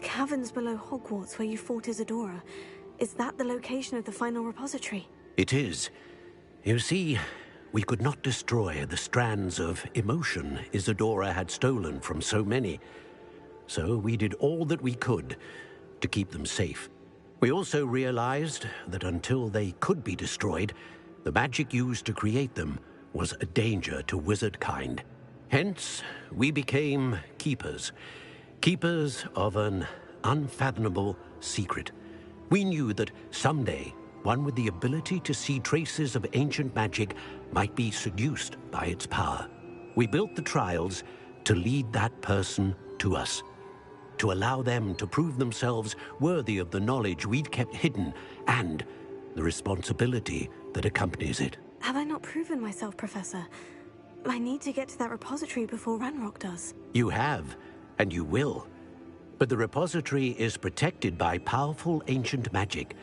Caverns below Hogwarts where you fought Isadora. Is that the location of the final repository? It is. You see, we could not destroy the strands of emotion Isadora had stolen from so many. So we did all that we could to keep them safe. We also realized that until they could be destroyed, The magic used to create them was a danger to wizard kind. Hence, we became keepers. Keepers of an unfathomable secret. We knew that someday, one with the ability to see traces of ancient magic might be seduced by its power. We built the trials to lead that person to us, to allow them to prove themselves worthy of the knowledge we'd kept hidden and the responsibility that accompanies it. Have I not proven myself, Professor? I need to get to that repository before Ranrock does. You have, and you will. But the repository is protected by powerful ancient magic.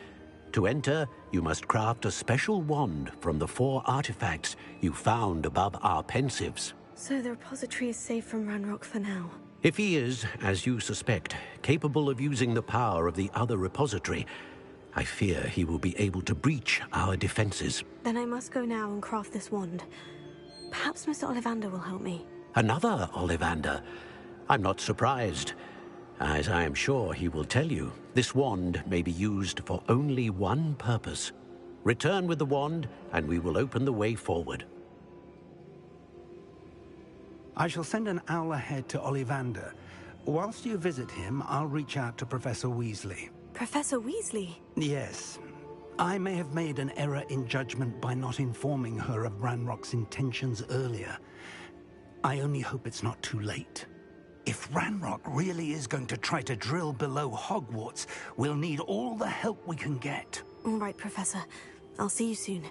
To enter, you must craft a special wand from the 4 artifacts you found above our pensives. So the repository is safe from Ranrock for now. If he is, as you suspect, capable of using the power of the other repository, I fear he will be able to breach our defenses. Then I must go now and craft this wand. Perhaps Mr. Ollivander will help me. Another Ollivander? I'm not surprised. As I am sure he will tell you, this wand may be used for only one purpose. Return with the wand, and we will open the way forward. I shall send an owl ahead to Ollivander. Whilst you visit him, I'll reach out to Professor Weasley. Professor Weasley? Yes. I may have made an error in judgment by not informing her of Ranrock's intentions earlier. I only hope it's not too late. If Ranrock really is going to try to drill below Hogwarts, we'll need all the help we can get. All right, Professor. I'll see you soon.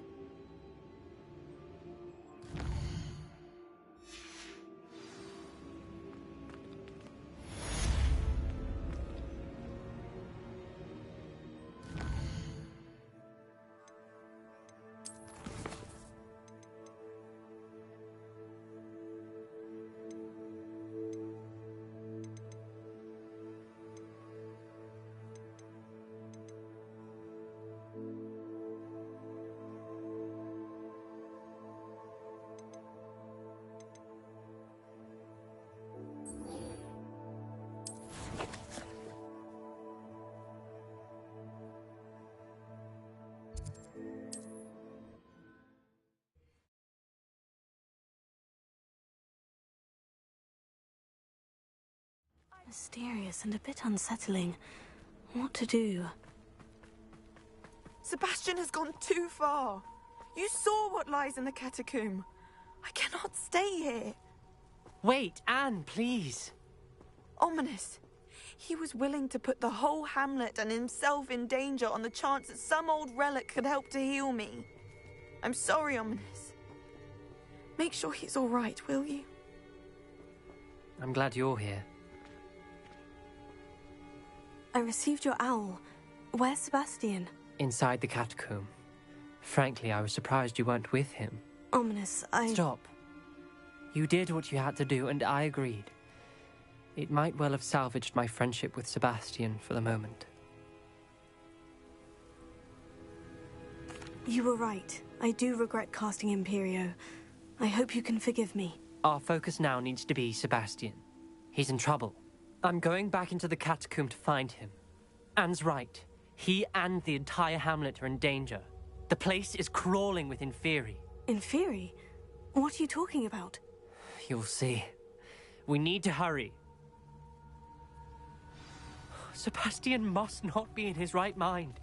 Mysterious and a bit unsettling. What to do? Sebastian has gone too far. You saw what lies in the catacomb. I cannot stay here. Wait, Anne, please. Ominous. He was willing to put the whole hamlet and himself in danger on the chance that some old relic could help to heal me. I'm sorry, Ominous. Make sure he's all right, will you? I'm glad you're here. I received your owl. Where's Sebastian? Inside the catacomb. Frankly, I was surprised you weren't with him. Ominous, Stop. You did what you had to do, and I agreed. It might well have salvaged my friendship with Sebastian for the moment. You were right. I do regret casting Imperio. I hope you can forgive me. Our focus now needs to be Sebastian. He's in trouble. I'm going back into the catacomb to find him. Anne's right. He and the entire hamlet are in danger. The place is crawling with Inferi. Inferi? What are you talking about? You'll see. We need to hurry. Sebastian must not be in his right mind.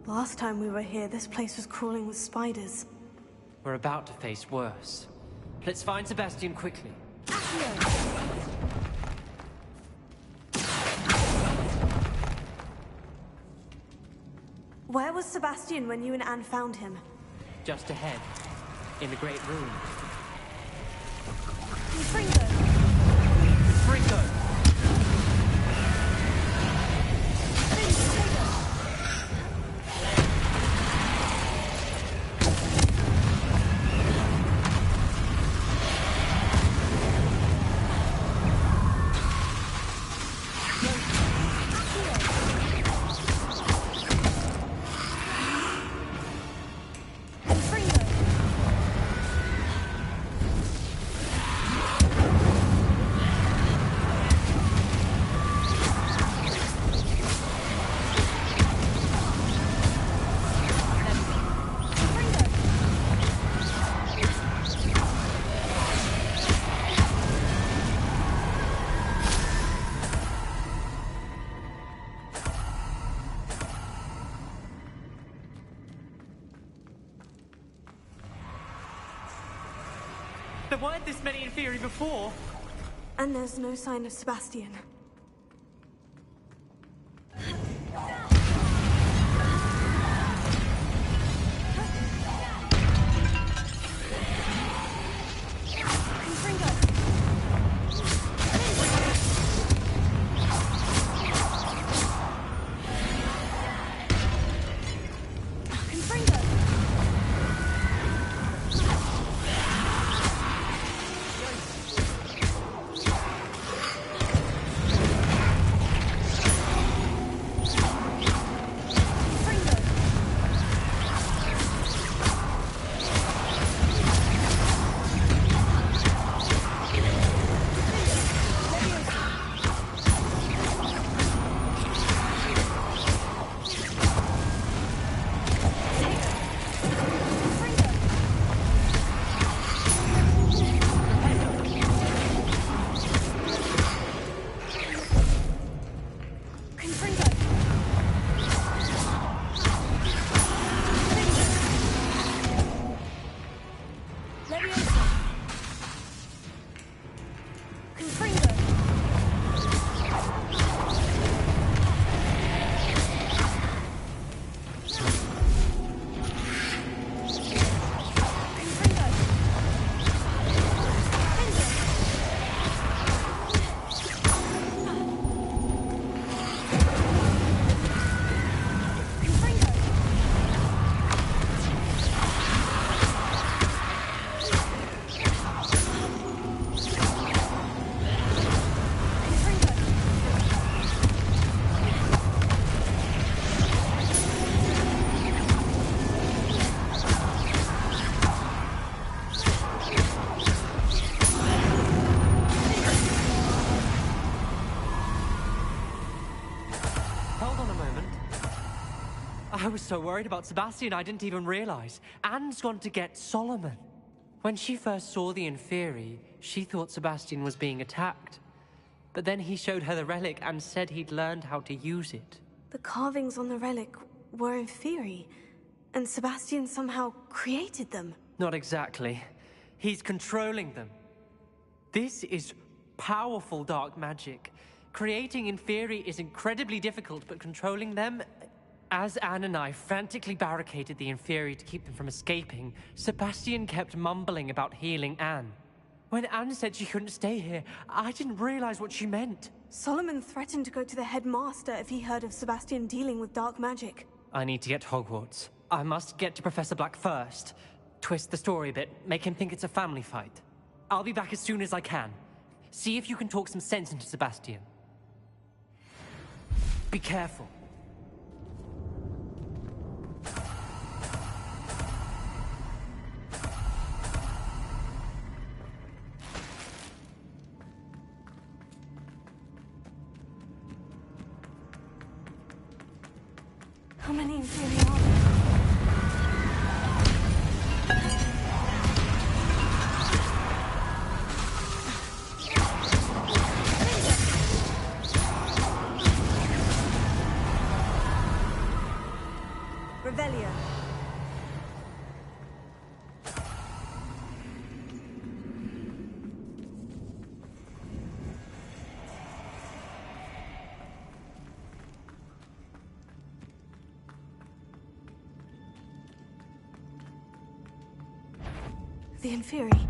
Last time we were here, this place was crawling with spiders. We're about to face worse. Let's find Sebastian quickly. Where was Sebastian when you and Anne found him? Just ahead, in the Great Room. Fringo! Fringo! There weren't this many Inferi before. And there's no sign of Sebastian. I was so worried about Sebastian I didn't even realize. Anne's gone to get Solomon. When she first saw the Inferi, she thought Sebastian was being attacked. But then he showed her the relic and said he'd learned how to use it. The carvings on the relic were Inferi, and Sebastian somehow created them. Not exactly. He's controlling them. This is powerful dark magic. Creating Inferi is incredibly difficult, but controlling them... As Anne and I frantically barricaded the Inferi to keep them from escaping, Sebastian kept mumbling about healing Anne. When Anne said she couldn't stay here, I didn't realize what she meant. Solomon threatened to go to the headmaster if he heard of Sebastian dealing with dark magic. I need to get to Hogwarts. I must get to Professor Black first. Twist the story a bit, make him think it's a family fight. I'll be back as soon as I can. See if you can talk some sense into Sebastian. Be careful. How many Inferi are there? Revelio. The Inferi.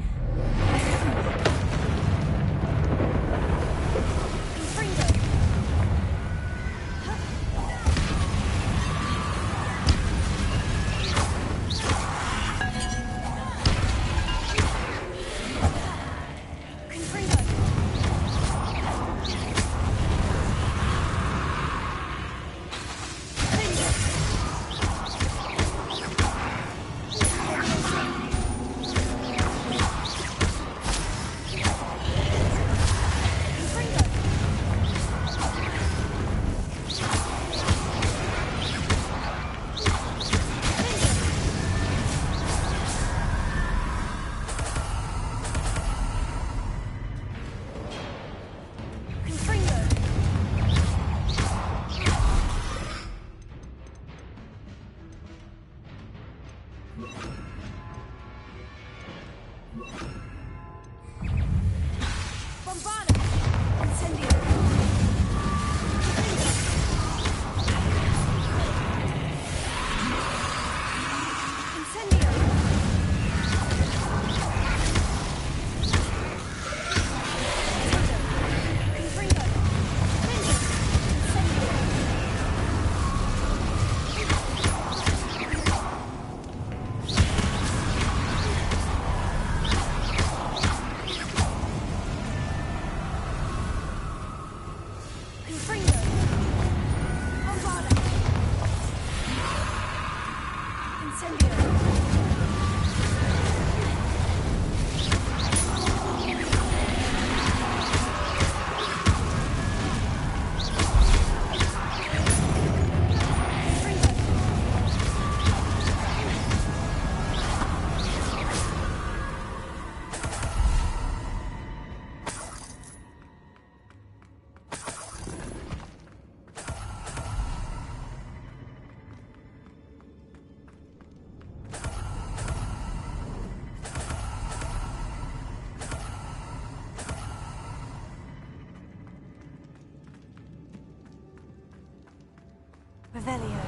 Revelio.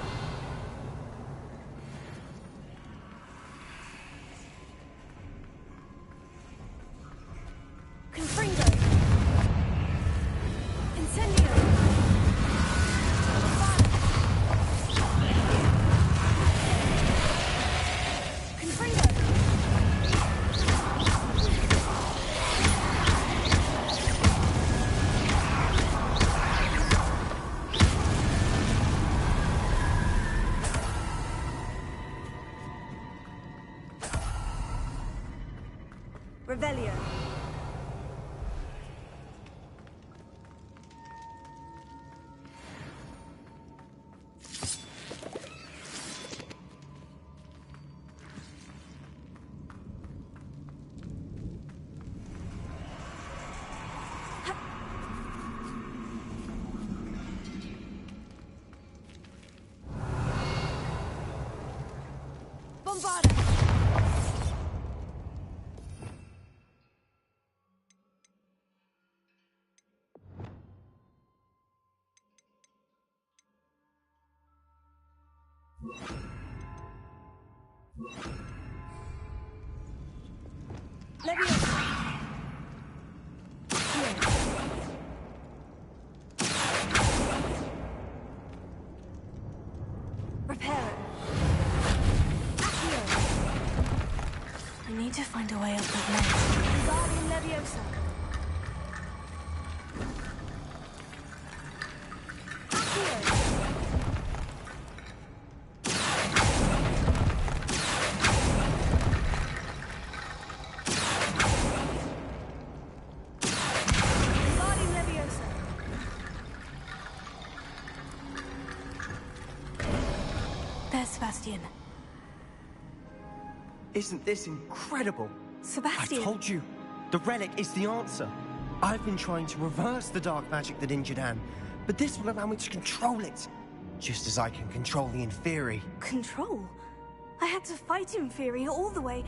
Confringo. Incendio. Confringo. Revelio. Bombarda. Reparo. Accio. I need to find a way up that ledge. Wingardium Leviosa. Accio. Wingardium Leviosa. There's Sebastian. Isn't this incredible? Sebastian. I told you, the relic is the answer. I've been trying to reverse the dark magic that injured Anne, but this will allow me to control it. Just as I can control the Inferi. Control? I had to fight Inferi all the way.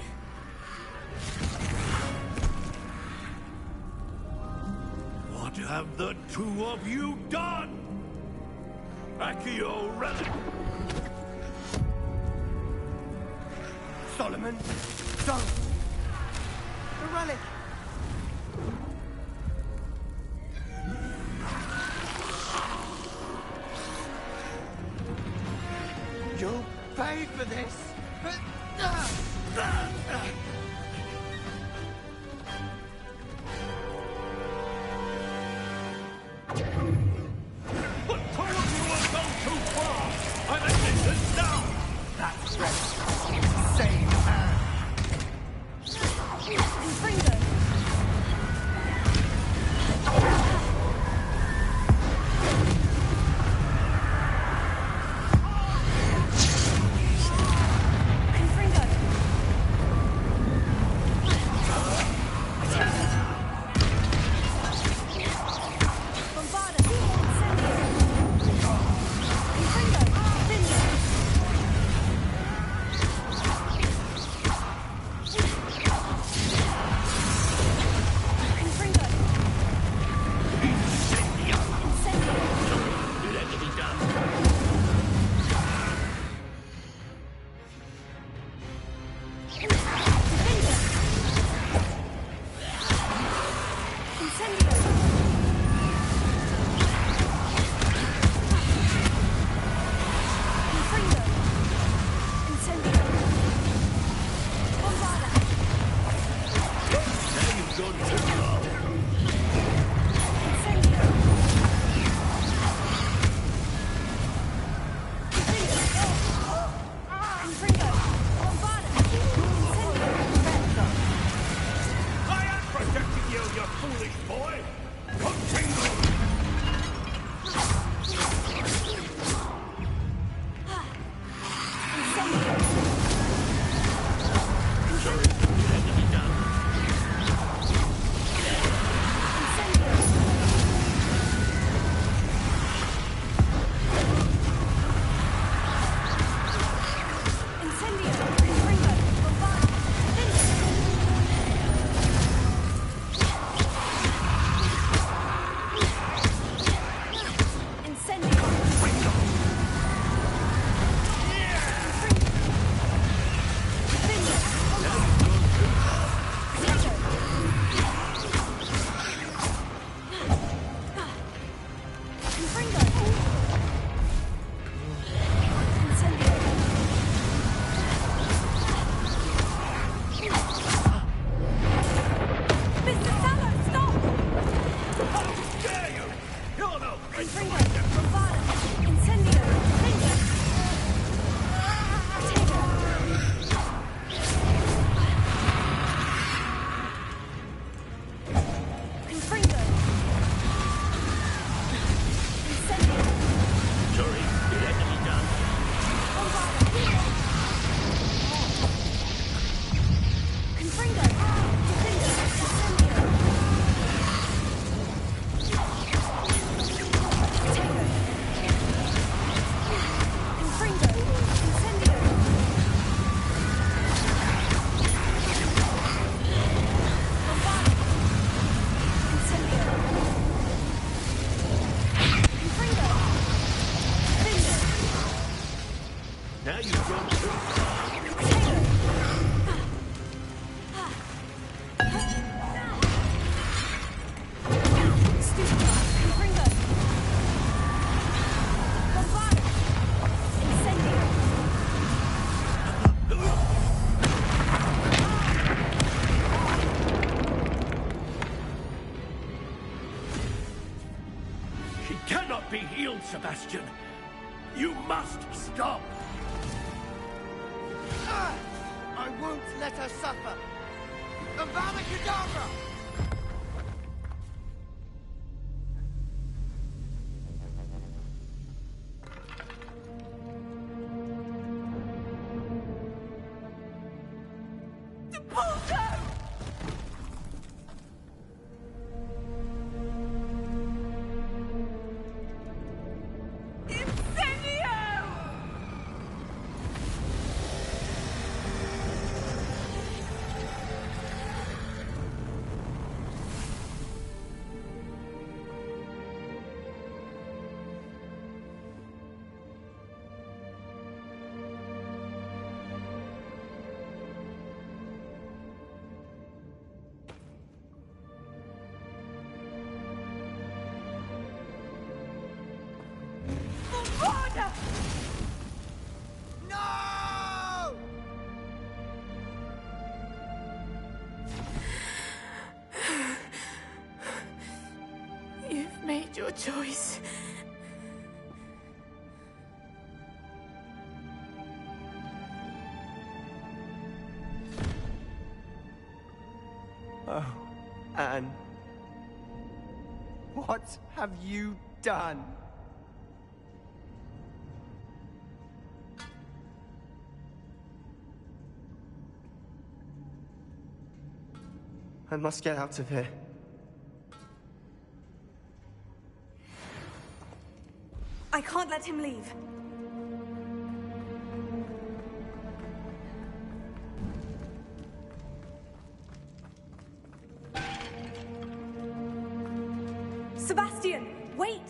What have the two of you done? Accio relic! Solomon, don't! The relic! You'll pay for this! But two of you have gone too far! I'm at distance now! That's right. Save Anne! Confringo. on, Sebastian. You must stop. I won't let her suffer. Avada Kedavra! No! You've made your choice. Oh, Anne. What have you done? I must get out of here. I can't let him leave. Sebastian, wait!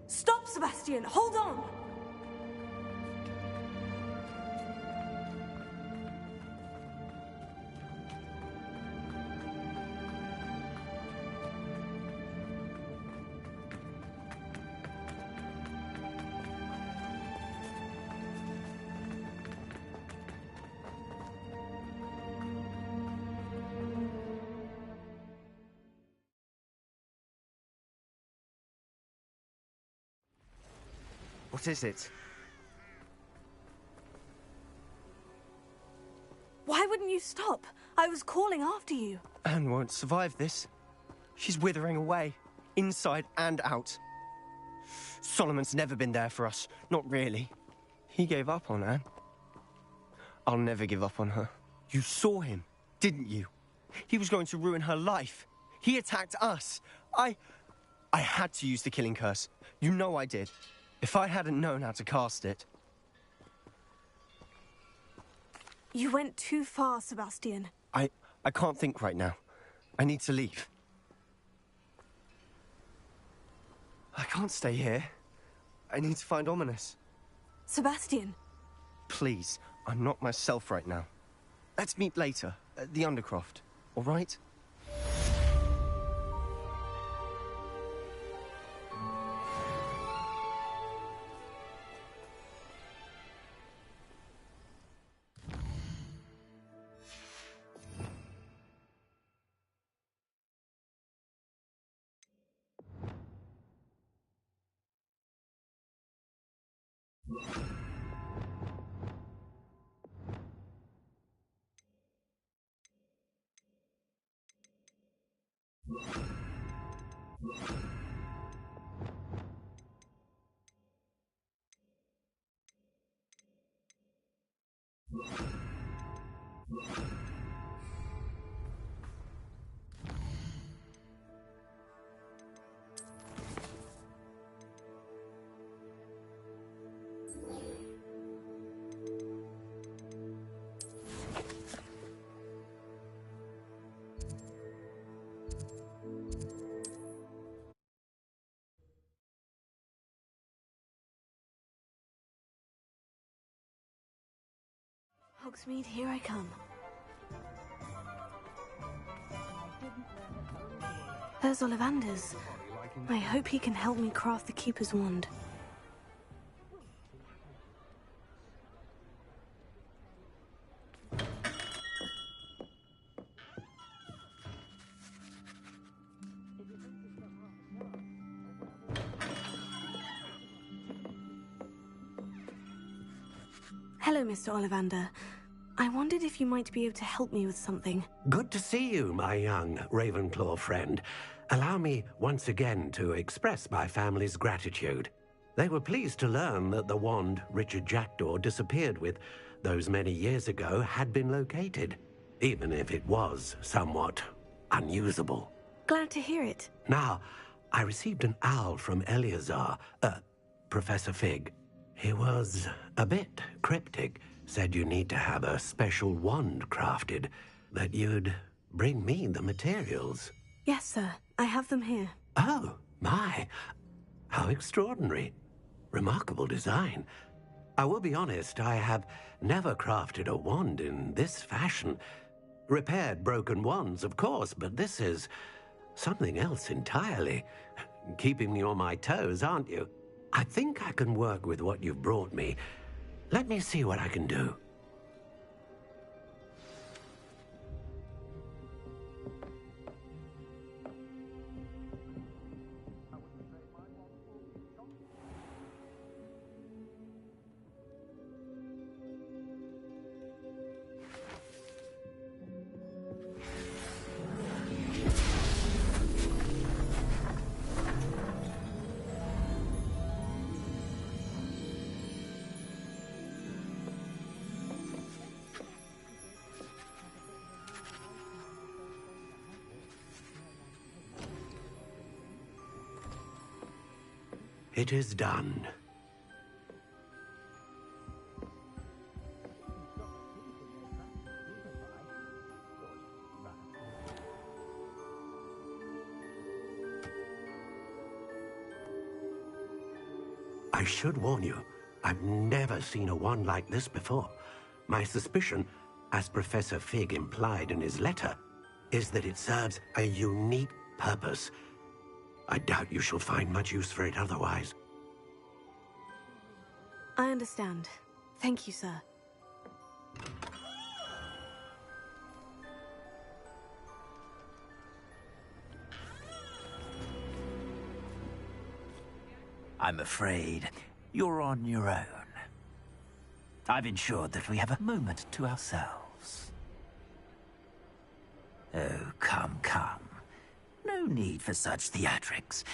Stop, Sebastian! Hold on! What is it? Why wouldn't you stop? I was calling after you. Anne won't survive this. She's withering away, inside and out. Solomon's never been there for us. Not really. He gave up on Anne. I'll never give up on her. You saw him, didn't you? He was going to ruin her life. He attacked us. I had to use the killing curse. You know I did. If I hadn't known how to cast it... You went too far, Sebastian. I can't think right now. I need to leave. I can't stay here. I need to find Ominous. Sebastian. Please, I'm not myself right now. Let's meet later at the Undercroft, all right? Hogsmeade, here I come. There's Ollivander's. I hope he can help me craft the Keeper's Wand. Hello, Mr. Ollivander. I wondered if you might be able to help me with something. Good to see you, my young Ravenclaw friend. Allow me once again to express my family's gratitude. They were pleased to learn that the wand Richard Jackdaw disappeared with those many years ago had been located, even if it was somewhat unusable. Glad to hear it. Now, I received an owl from Eleazar, Professor Fig. He was a bit cryptic. Said you need to have a special wand crafted, that you'd bring me the materials. Yes, sir. I have them here. Oh, my. How extraordinary. Remarkable design. I will be honest, I have never crafted a wand in this fashion. Repaired broken wands, of course, but this is something else entirely. Keeping me on my toes, aren't you? I think I can work with what you've brought me. Let me see what I can do. It is done. I should warn you, I've never seen a wand like this before. My suspicion, as Professor Fig implied in his letter, is that it serves a unique purpose. I doubt you shall find much use for it otherwise. I understand. Thank you, sir. I'm afraid you're on your own. I've ensured that we have a moment to ourselves. Oh, come, come. No need for such theatrics.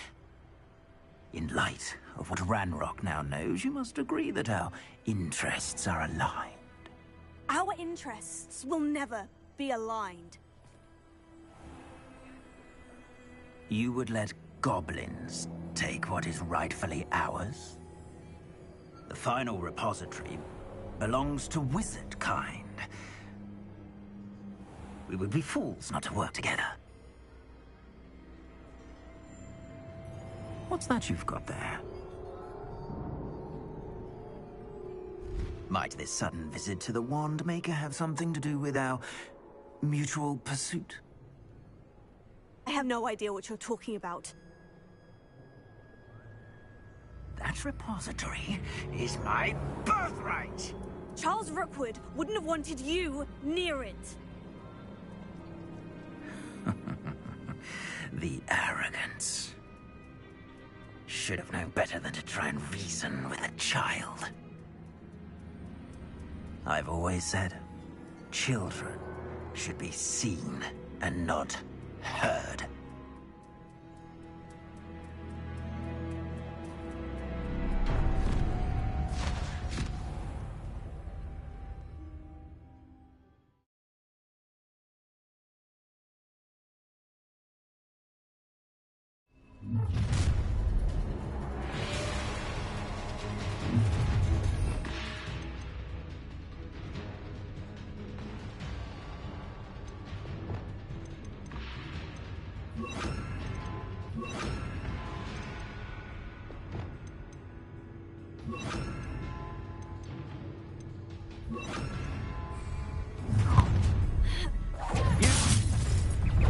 In light of what Ranrock now knows, you must agree that our interests are aligned. Our interests will never be aligned. You would let goblins take what is rightfully ours? The final repository belongs to wizard kind. We would be fools not to work together. What's that you've got there? Might this sudden visit to the Wand Maker have something to do with our mutual pursuit? I have no idea what you're talking about. That repository is my birthright! Charles Rookwood wouldn't have wanted you near it. The arrogance. Should have known better than to try and reason with a child. I've always said, children should be seen and not heard.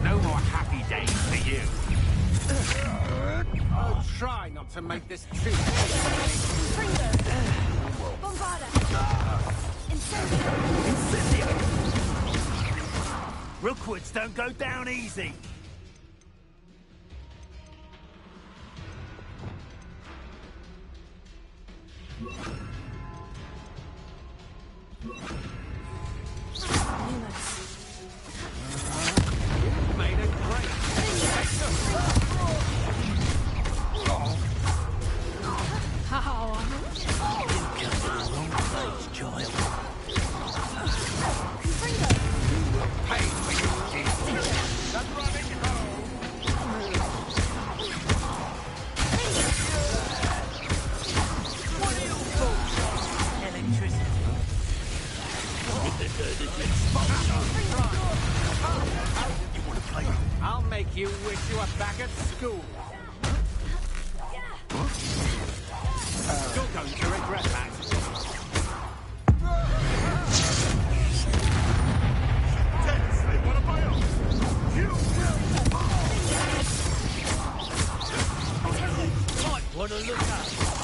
No more happy days for you. I'll try not to make this too Bombarda! Rookwoods don't go down easy. made a great I'll make you wish you were back at school. You're going to regret that. Tennessee, what am I on? You might want to look up.